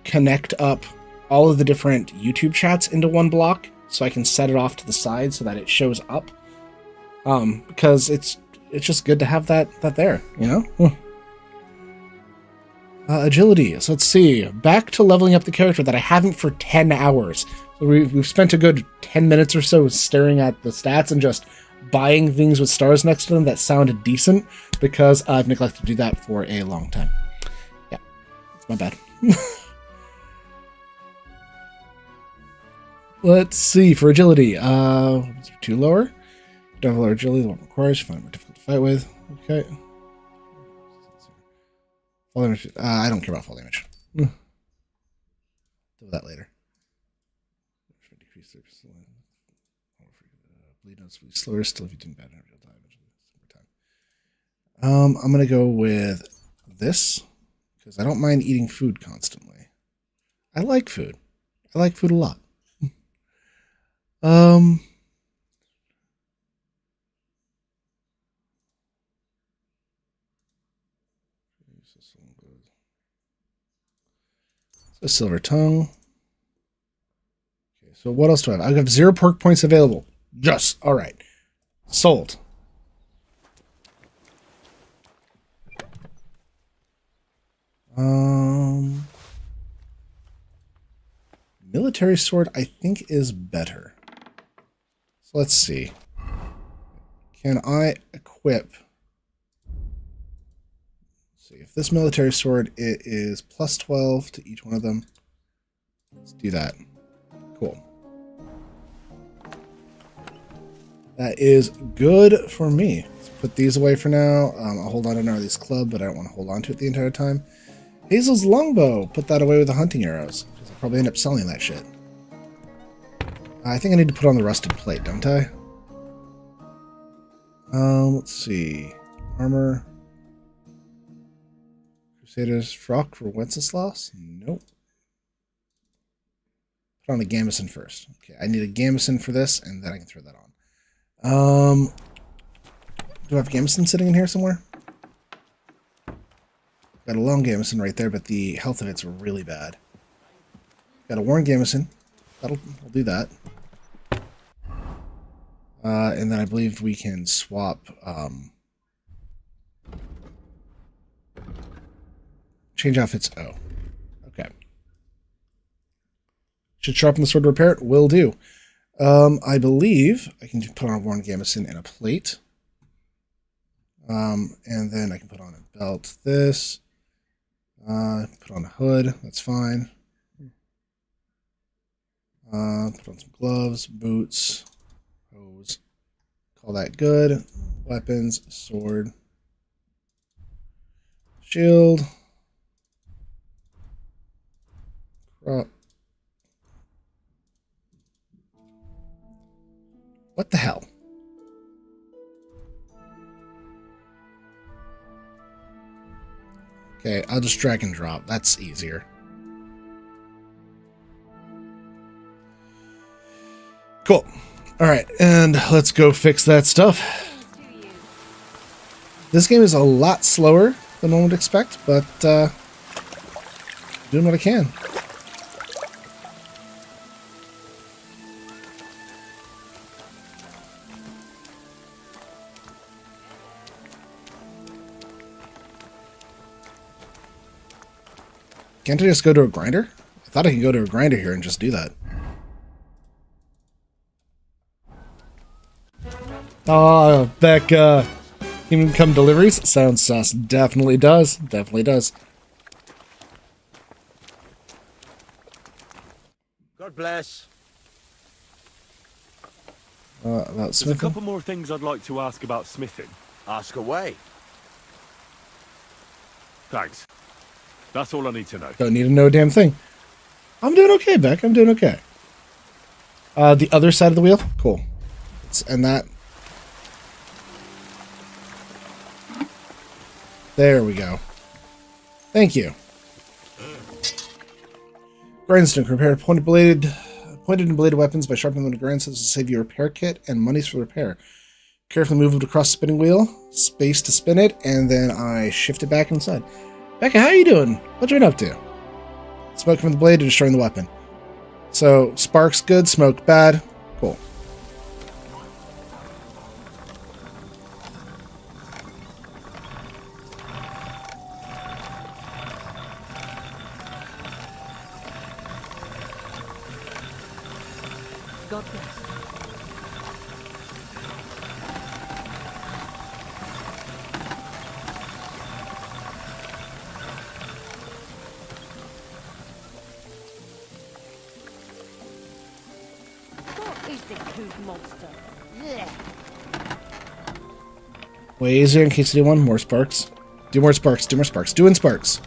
connect up all of the different YouTube chats into one block, so I can set it off to the side so that it shows up. Because it's just good to have that there, you know? Agility. So let's see. Back to leveling up the character that I haven't for 10 hours. So we've spent a good 10 minutes or so staring at the stats and just buying things with stars next to them that sounded decent, because I've neglected to do that for a long time. Yeah, it's my bad. Let's see. For agility, too lower. Don't have lower agility, the one requires, find it more difficult to fight with. Okay. Fall damage. I don't care about fall damage. Do that later. Decrease bleed noticeably slower still if you didn't bad in real time. I'm gonna go with this because I don't mind eating food constantly. I like food. I like food a lot. So silver tongue. Okay, so what else do I have? I have 0 perk points available. Just all right. Sold. Military sword, I think, is better. So let's see. Can I equip see. If this military sword, it is plus 12 to each one of them. Let's do that. Cool. That is good for me. Let's put these away for now. I'll hold on to Gnarly's club, but I don't want to hold on to it the entire time. Hazel's longbow. Put that away with the hunting arrows. Because I'll probably end up selling that shit. I think I need to put on the rusted plate, don't I? Let's see. Armor. Crusaders frock for Wenceslas? Nope. Put on a gambeson first. Okay, I need a gambeson for this, and then I can throw that on. Do I have a gambeson sitting in here somewhere? Got a long gambeson right there, but the health of it's really bad. Got a worn gambeson. I'll do that. And then I believe we can swap change off its O. Okay. Should sharpen the sword to repair it? Will do. I believe I can put on a worn gambeson and a plate. And then I can put on a belt. This. Put on a hood. That's fine. Put on some gloves, boots, hose. Call that good. Weapons, sword, shield. Crop. What the hell? Okay, I'll just drag and drop. That's easier. Cool. All right, and let's go fix that stuff. This game is a lot slower than one would expect, but doing what I can. Can't I just go to a grinder? I thought I could go to a grinder here and just do that. Oh, Becca. Even come deliveries? Sounds sus. Definitely does. Definitely does.
God bless.
About
There's
smithing?
a couple more things I'd like to ask about smithing.
Ask away.
Thanks. That's all I need to know.
Don't need to know a damn thing. I'm doing okay, Beck. I'm doing okay. The other side of the wheel? Cool. And that. There we go. Thank you. Grindstone can repair pointed and bladed weapons by sharpening them to grindstones to save you a repair kit and monies for repair. Carefully move it across the spinning wheel, space to spin it, and then I shift it back inside. Becca, how are you doing? What you been up to? Smoke from the blade to destroying the weapon. So, sparks good, smoke bad. Cool.
God bless. What is this crude monster? Yeah.
Way easier in case you do one. More sparks. Do more sparks. Do more sparks. Doing sparks.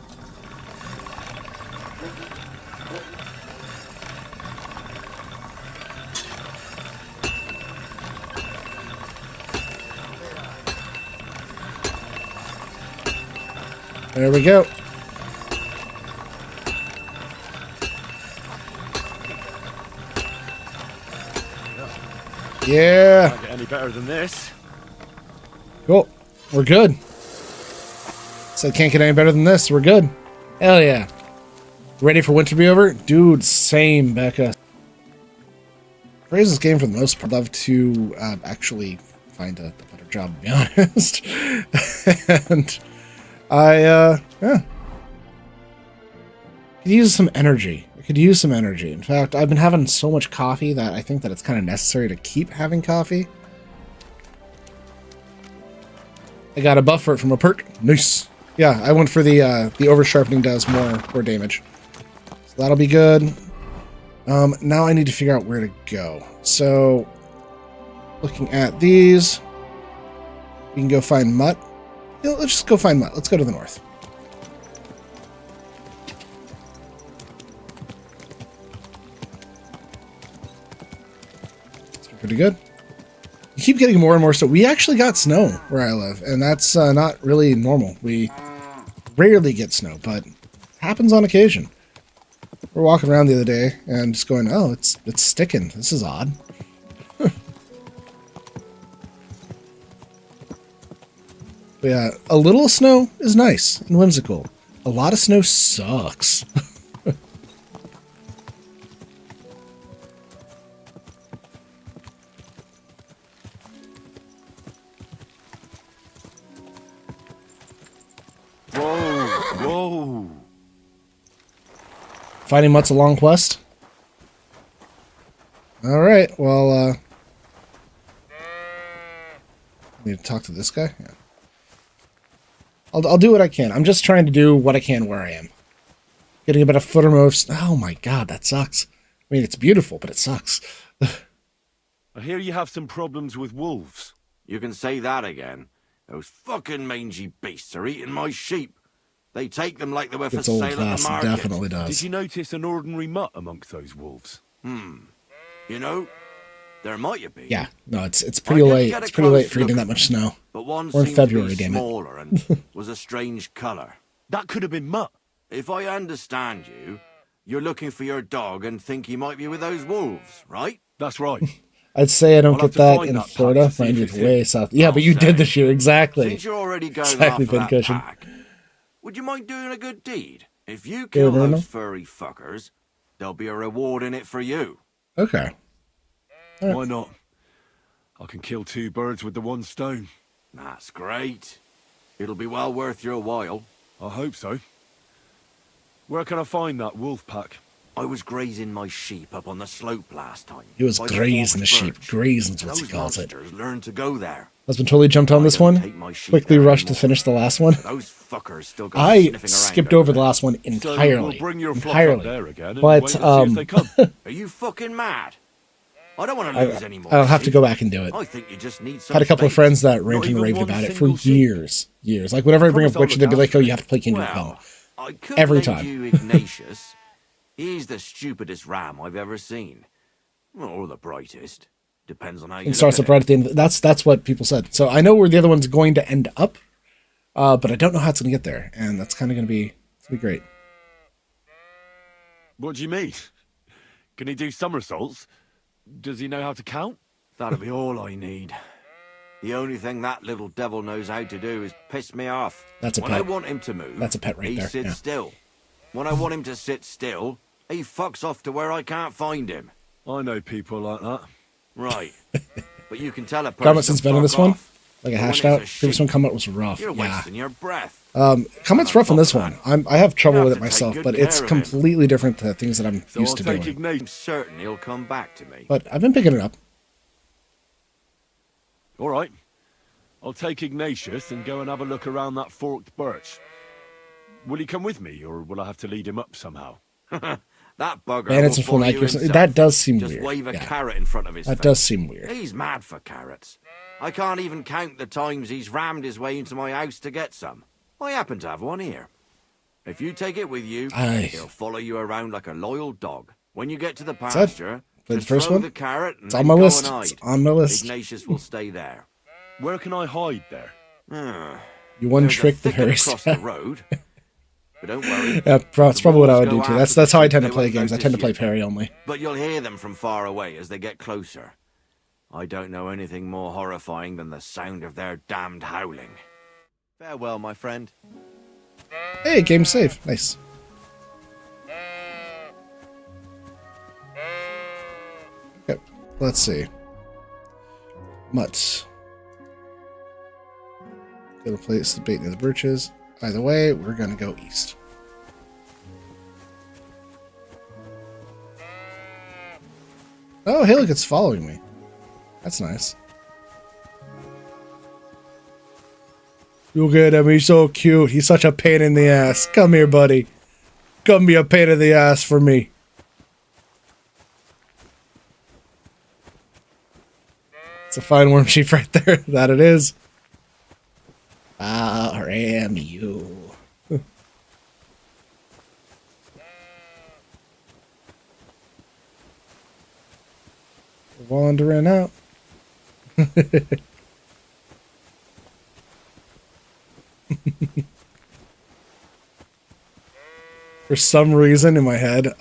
There we go. Yeah.
Can't get any better than this.
Cool. We're good. Said can't get any better than this. We're good. Hell yeah. Ready for winter to be over? Dude, same, Becca. Praise this game for the most part. I'd love to actually find a better job, to be honest. And yeah. Could use some energy. I could use some energy. In fact, I've been having so much coffee that I think that it's kind of necessary to keep having coffee. I got a buff for it from a perk. Nice. Yeah, I went for the over sharpening does more damage. So that'll be good. Now I need to figure out where to go. So looking at these, we can go find Mutt. You know, let's just go find Mutt. Let's go to the north. That's pretty good. You keep getting more and more snow. We actually got snow where I live, and that's not really normal. We rarely get snow, but it happens on occasion. We're walking around the other day and just going, oh, it's sticking. This is odd. But yeah, a little snow is nice and whimsical. A lot of snow sucks.
Whoa!
Finding Mutt's a long quest. All right, well, need to talk to this guy. Yeah. I'll do what I can. I'm just trying to do what I can where I am. Getting a bit of footermost. Oh my god, that sucks. I mean, it's beautiful, but it sucks.
I hear you have some problems with wolves.
You can say that again. Those fucking mangy beasts are eating my sheep. They take them like they were for
It's old
sale at
fast,
the
it
market.
definitely does.
Did you notice an ordinary mutt amongst those wolves?
You know, there might have been.
Yeah, no, it's pretty late. It's pretty late for getting that much snow.
But one
We're in
seemed
February,
to be
damn it.
smaller and was a strange colour.
That could have been Mutt.
If I understand you, you're looking for your dog and think he might be with those wolves, right?
That's right.
I'd say I don't
I'll have
get
to
that
find
in
that pack
Florida.
to see
Mine
if
is
it's
way
him.
south. Yeah, but you did this year, exactly.
Since you're already going
Exactly,
after that
Pincushion.
pack, would you mind doing a good deed? If you
Good,
kill
Bruno.
those furry fuckers, there'll be a reward in it for you.
Okay.
Why not? I can kill two birds with the one stone.
That's great. It'll be well worth your while.
I hope so. Where can I find that wolf pack?
I was grazing my sheep up on the slope last time.
He was
by the
grazing the
forked
sheep.
birch.
Grazing's what he
Those
calls it.
monsters learned to go there.
Husband totally jumped on this one. Quickly rushed to finish the last one.
Those fuckers still go
I
sniffing around
skipped
over
over the
there.
last one
So
entirely.
we'll bring your flock up there again and
But
wait and see if they come.
Are you fucking mad? I don't want to
I,
lose any more.
I'll have to
sheep.
go back and do it.
I think you just need some
Had a couple of
bait.
friends that ranted and
even
raved
one
about it for
single sheep?
years. Like whenever I bring up
Promise
Witcher,
I'll
they'd be
look
like, "Oh,
out
you have to play Kingdom
Well,
Come."
I could
Every
lend
time.
you Ignatius. He's the stupidest ram I've ever seen. Or the brightest. Depends on how you
And starts
look
up right at the end. That's what people said. So I know where the other one's going to end up, but I don't know how it's going to get there, and that's kind of going to be great.
What do you mean? Can he do somersaults? Does he know how to count?
That'll be all I need. The only thing that little devil knows how to do is piss me off.
That's a
when I
pet.
want him to move,
That's a pet right
he
there,
sits
yeah.
still. When I want him to sit still, he fucks off to where I can't find him.
I know people like that.
Right. But you can tell a person
Comments has
to
been in
fuck
this one,
off.
like a
But when
hashed
it's
out.
a
Previous
sheep,
one comment was rough.
You're
Yeah.
wasting your breath.
Comment's rough on this one. I have trouble
You
with
have
it
to take
myself,
good
but it's
care of him.
completely different to things that I'm
So
used
I'll
to
take
doing.
Ignatius. I'm certain he'll come back to me.
But I've been picking it up.
All right. I'll take Ignatius and go and have a look around that forked birch. Will he come with me, or will I have to lead him up somehow?
That bugger
Bandits
will
and full
follow
neck.
you
That
himself.
does seem
Just
weird.
wave a
Yeah.
carrot in front of his
That
face.
does seem weird.
He's mad for carrots. I can't even count the times he's rammed his way into my house to get some. I happen to have one here. If you take it with you,
Aye.
he'll follow you around like a loyal dog. When you get to the
that?
pasture,
Played
just
the first
throw
one?
the carrot and
It's
then
on my
go
list.
and hide.
It's on my list.
Ignatius will stay there.
Where can I hide there?
You one
There's a
trick the
thicket
very
across the road. But don't worry.
Yeah, that's probably what I would do
wolves
too.
go
That's
after
how I
the
tend to
sheep,
play
they won't
games. I tend to
notice
play
you.
parry only.
But you'll hear them from far away as they get closer. I don't know anything more horrifying than the sound of their damned howling.
Farewell, my friend.
Hey, game save. Nice. Okay, let's see. Mutt. Gonna place the bait near the birches. Either way, we're gonna go east. Oh, hey, look, it's following me. That's nice. Look at him, he's so cute. He's such a pain in the ass. Come here, buddy. Come be a pain in the ass for me. It's a fine worm sheep right there. That it is. RMU. Wandering out. For some reason in my head,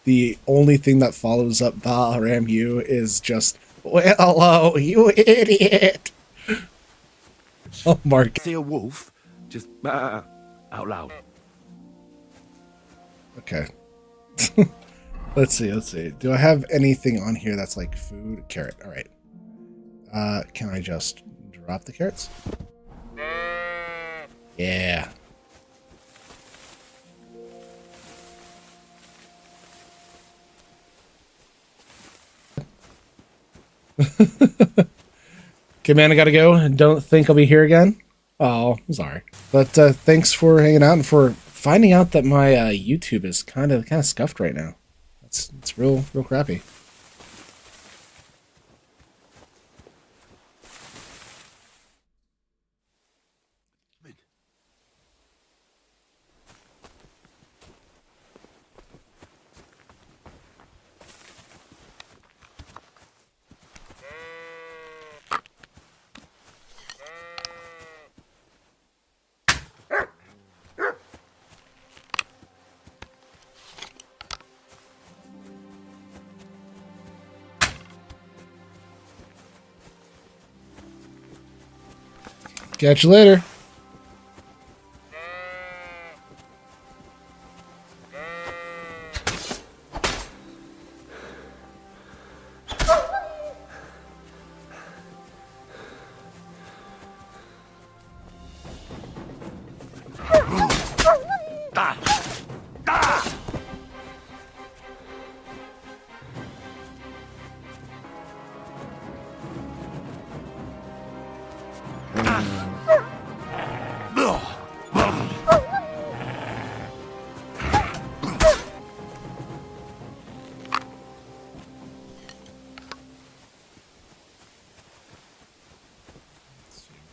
the only thing that follows up RMU is just, well, hello, you idiot. Oh, Mark.
See a wolf? Just out loud.
Okay. Let's see. Do I have anything on here that's like food? Carrot. All right. Can I just drop the carrots? Yeah. Okay, man, I gotta go. Don't think I'll be here again. Oh, I'm sorry. But thanks for hanging out and for finding out that my YouTube is kind of scuffed right now. It's real crappy. Catch you later.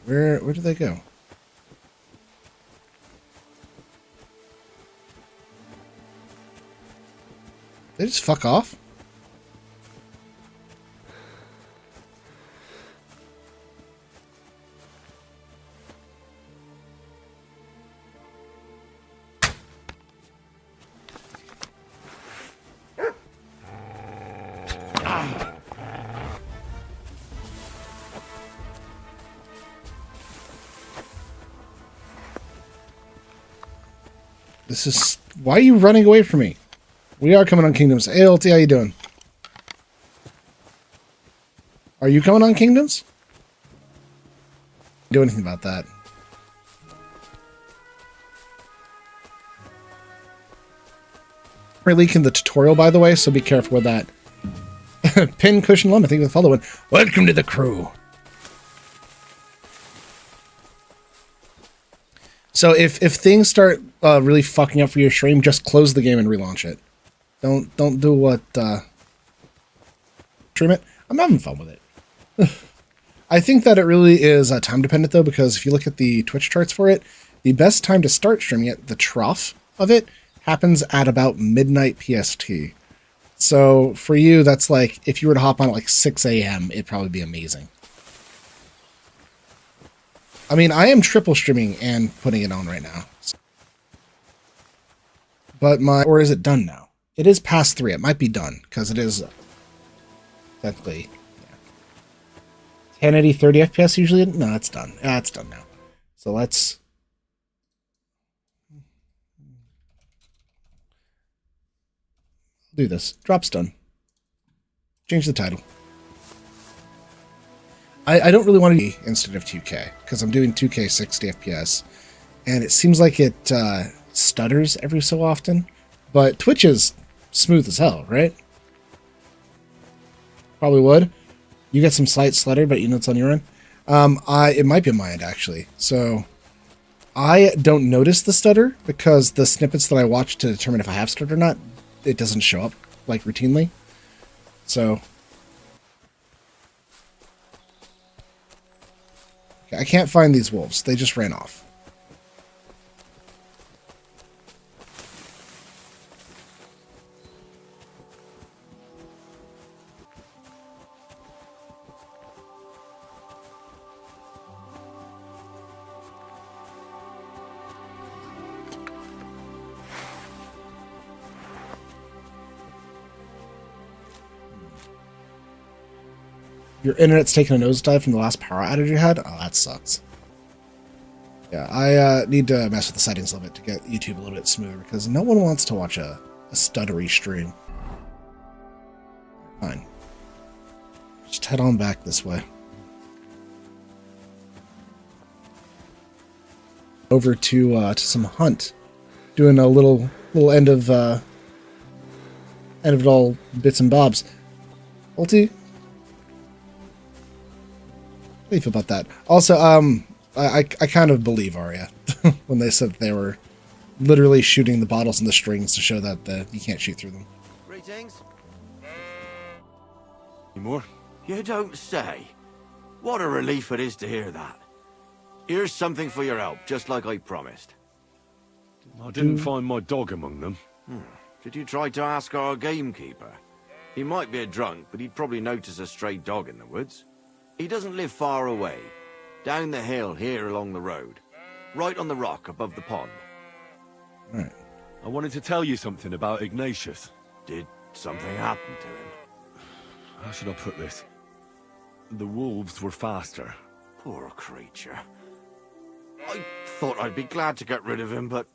Where did they go? They just fuck off? This is... Why are you running away from me? We are coming on Kingdoms. Hey, LT, how you doing? Are you coming on Kingdoms? Do anything about that. We're leaking the tutorial, by the way, so be careful with that. Pin Cushion Lum, I think the following. Welcome to the crew. So if things start really fucking up for your stream, just close the game and relaunch it. Don't do what stream it. I'm having fun with it. I think that it really is time dependent though, because if you look at the Twitch charts for it, the best time to start streaming it, the trough of it, happens at about midnight PST. So for you, that's like if you were to hop on at like 6 a.m., it'd probably be amazing. I mean, I am triple streaming and putting it on right now. But or is it done now? It is past 3. It might be done, because it is technically 1080 30 FPS usually. No, it's done. It's done now. So let's... do this. Drop's done. Change the title. I don't really want to be instead of 2K, because I'm doing 2K 60 FPS, and it seems like it stutters every so often, but Twitch is smooth as hell, right? Probably would. You get some slight stutter, but you know it's on your end. It might be on my end, actually. So I don't notice the stutter because the snippets that I watch to determine if I have stutter or not, it doesn't show up like routinely. So I can't find these wolves. They just ran off. Your internet's taking a nosedive from the last power outage you had? Oh, that sucks. Yeah, I need to mess with the settings a little bit to get YouTube a little bit smoother because no one wants to watch a stuttery stream. Fine. Just head on back this way. Over to some hunt. Doing a little end of it all bits and bobs. Ulti? How do you feel about that? Also, I kind of believe Arya when they said they were literally shooting the bottles and the strings to show that you can't shoot through them.
Greetings.
Any more?
You don't say. What a relief it is to hear that. Here's something for your help, just like I promised.
I didn't find my dog among them.
Did you try to ask our gamekeeper? He might be a drunk, but he'd probably notice a stray dog in the woods. He doesn't live far away. Down the hill here along the road. Right on the rock above the pond.
Right.
I wanted to tell you something about Ignatius.
Did something happen to him?
How should I put this? The wolves were faster.
Poor creature. I thought I'd be glad to get rid of him, but...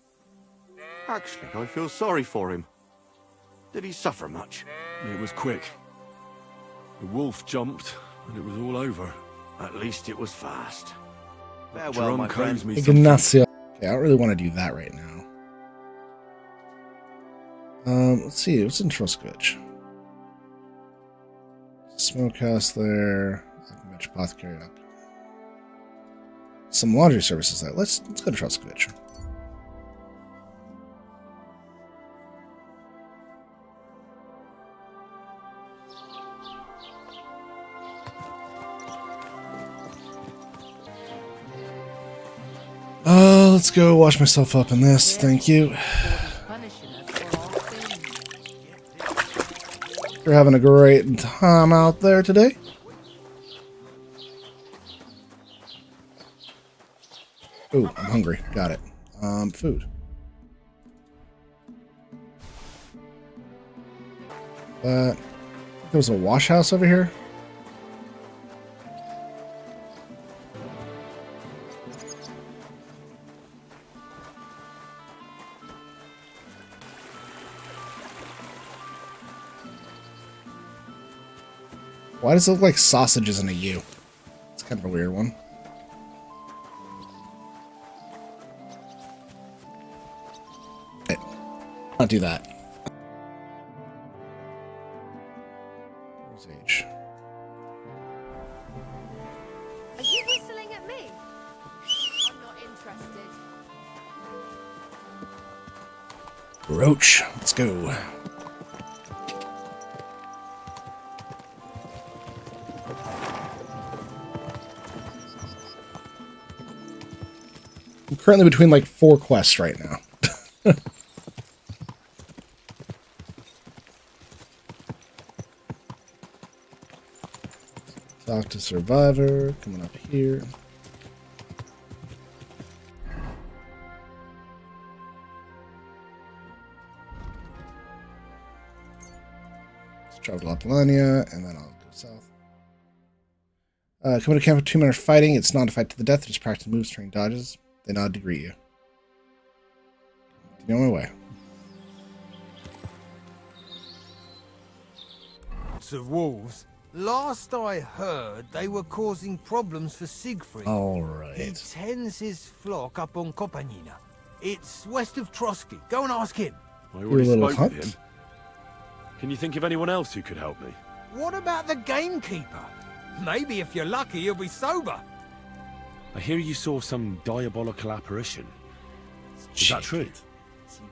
Actually, I feel sorry for him. Did he suffer much?
It was quick. The wolf jumped, and it was all over.
At least it was fast.
Farewell, my friend.
Ignacio. Okay, I don't really want to do that right now. Let's see. What's in Troskovich? Smokehouse there. Apothecary up. Some laundry services there. Let's go to Troskovich. Let's go wash myself up in this. Thank you. You're having a great time out there today. Ooh, I'm hungry. Got it. Food. There was a wash house over here. Why does it look like sausages in a U? It's kind of a weird one. Not do that. Where's H?
Are you whistling at me? I'm not interested.
Roach, let's go. I'm currently between like 4 quests right now. Talk to Survivor, coming up here. Let's travel to Lapalania, and then I'll go south. Coming to camp with 2 minutes fighting. It's not a fight to the death, just practice moves, train dodges. They nod to greet you. Continue on my way.
Of wolves. Last I heard, they were causing problems for Siegfried.
All right.
He tends his flock up on Kopanina. It's west of Trotsky. Go and ask him.
I already spoke with him. Can you think of anyone else who could help me?
What about the gamekeeper? Maybe if you're lucky, he'll be sober.
I hear you saw some diabolical apparition. Is that true?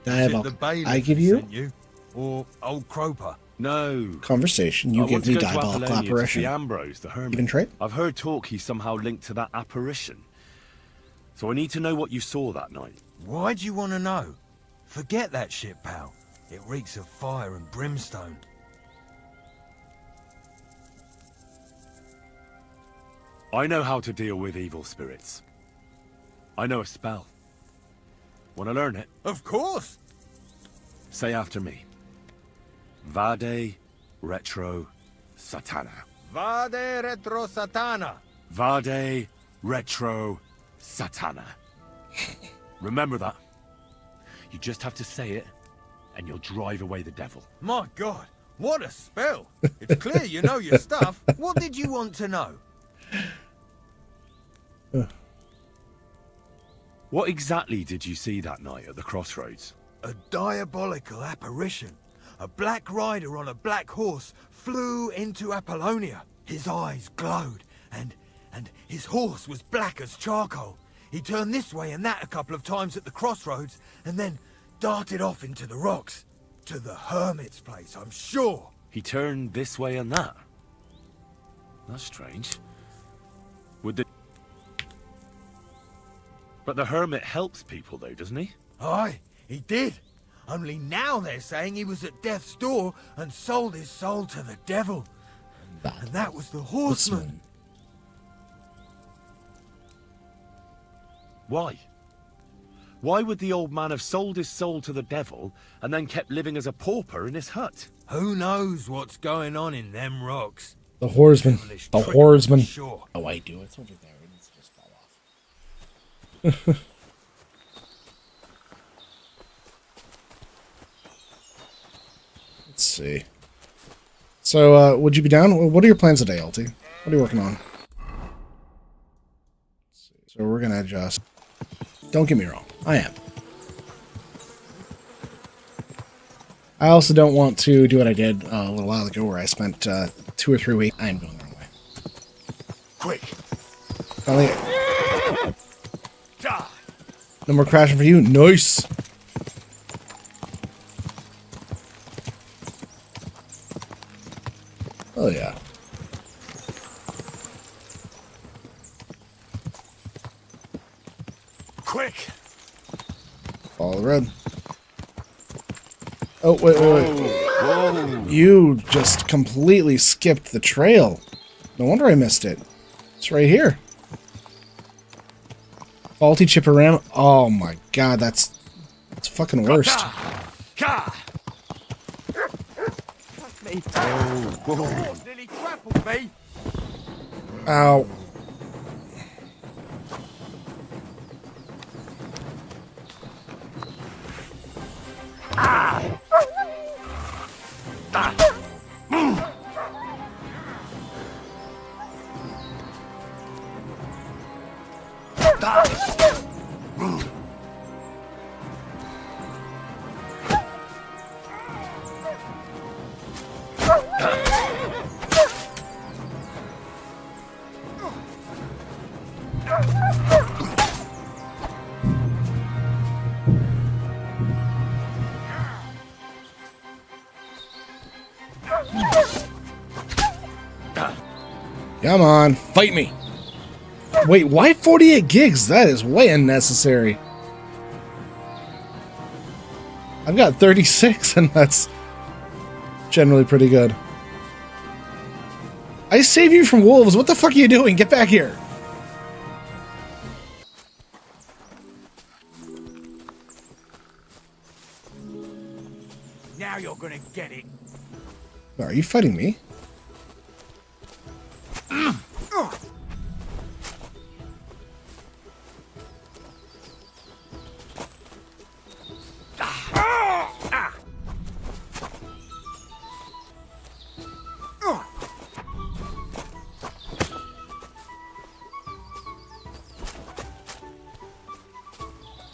Diabolical. I give you?
Sent you? Or old Croper?
No.
Conversation. You give me diabolical apparition.
The Ambrose, the hermit.
Even trade?
I've heard talk he's somehow linked to that apparition. So I need to know what you saw that night.
Why do you want to know? Forget that shit, pal. It reeks of fire and brimstone.
I know how to deal with evil spirits. I know a spell. Want to learn it?
Of course!
Say after me. Vade retro satana.
Vade retro satana.
Vade retro satana. Remember that. You just have to say it, and you'll drive away the devil.
My God, what a spell! It's clear you know your stuff. What did you want to know?
What exactly did you see that night at the crossroads?
A diabolical apparition. A black rider on a black horse flew into Apollonia. His eyes glowed, and his horse was black as charcoal. He turned this way and that a couple of times at the crossroads, and then darted off into the rocks. To the hermit's place, I'm sure.
He turned this way and that? That's strange. But the hermit helps people though, doesn't he?
Aye, he did. Only now they're saying he was at death's door and sold his soul to the devil. And that was the horseman.
Why? Why would the old man have sold his soul to the devil and then kept living as a pauper in his hut?
Who knows what's going on in them rocks?
The horseman. The horseman. Sure. Oh, I do. It's over there. It needs to just fall off. Let's see. So, would you be down? What are your plans today, LT? What are you working on? So we're gonna adjust. Don't get me wrong, I am. I also don't want to do what I did a little while ago, where I spent 2 or 3 weeks. I am going the wrong way.
Quick!
No more crashing for you. Nice. Oh yeah.
Quick!
Follow the road. Oh, wait.
Whoa.
You just completely skipped the trail. No wonder I missed it. It's right here. Faulty chipperama. Oh my god, that's fucking worst.
Me. Oh, nearly grappled me.
Ow. Come on, fight me. Wait, why 48 gigs? That is way unnecessary. I've got 36, and that's generally pretty good. I saved you from wolves. What the fuck are you doing? Get back here.
Now you're gonna get it.
Are you fighting me?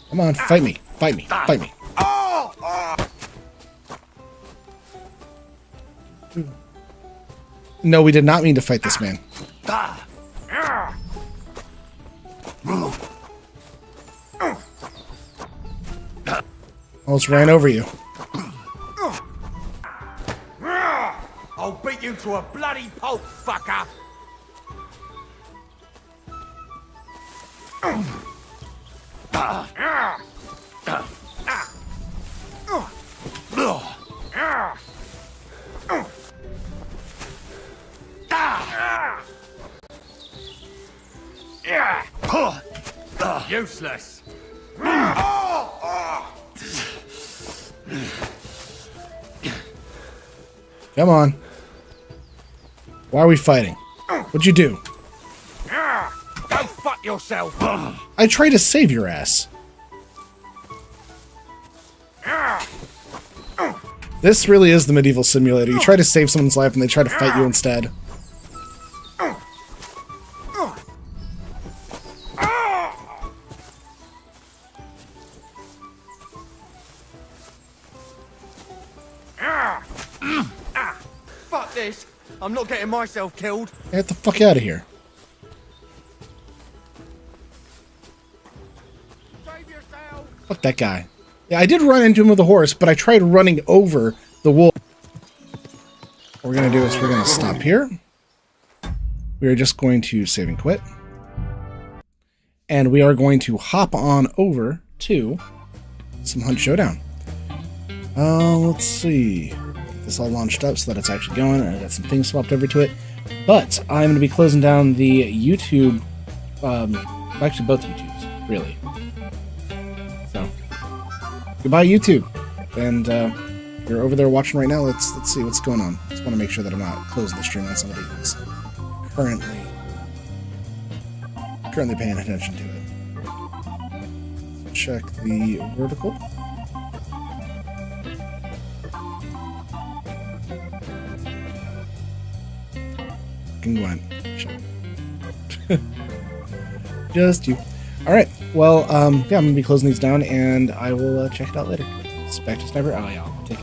Come on, fight me. Fight me. Fight me. No, we did not mean to fight this man. Almost ran over you.
I'll beat you to a bloody pulp, fucker! Useless.
Come on. Why are we fighting? What'd you do?
Go fuck yourself.
I tried to save your ass. This really is the medieval simulator. You try to save someone's life and they try to fight you instead.
Fuck this. I'm not getting myself killed.
Get the fuck out of here. Fuck that guy. Yeah, I did run into him with a horse, but I tried running over the wolf. What we're going to do is we're going to stop here. We are just going to save and quit. And we are going to hop on over to some Hunt Showdown. Let's see. Get this all launched up so that it's actually going. I got some things swapped over to it. But I'm going to be closing down the YouTube. Actually, both YouTubes, really. So, goodbye, YouTube. And if you're over there watching right now, let's see what's going on. Just want to make sure that I'm not closing the stream on somebody who's currently paying attention to it. So check the vertical. Gwen. Just you. Alright, well, yeah, I'm going to be closing these down, and I will check it out later. Spectre Sniper, oh yeah,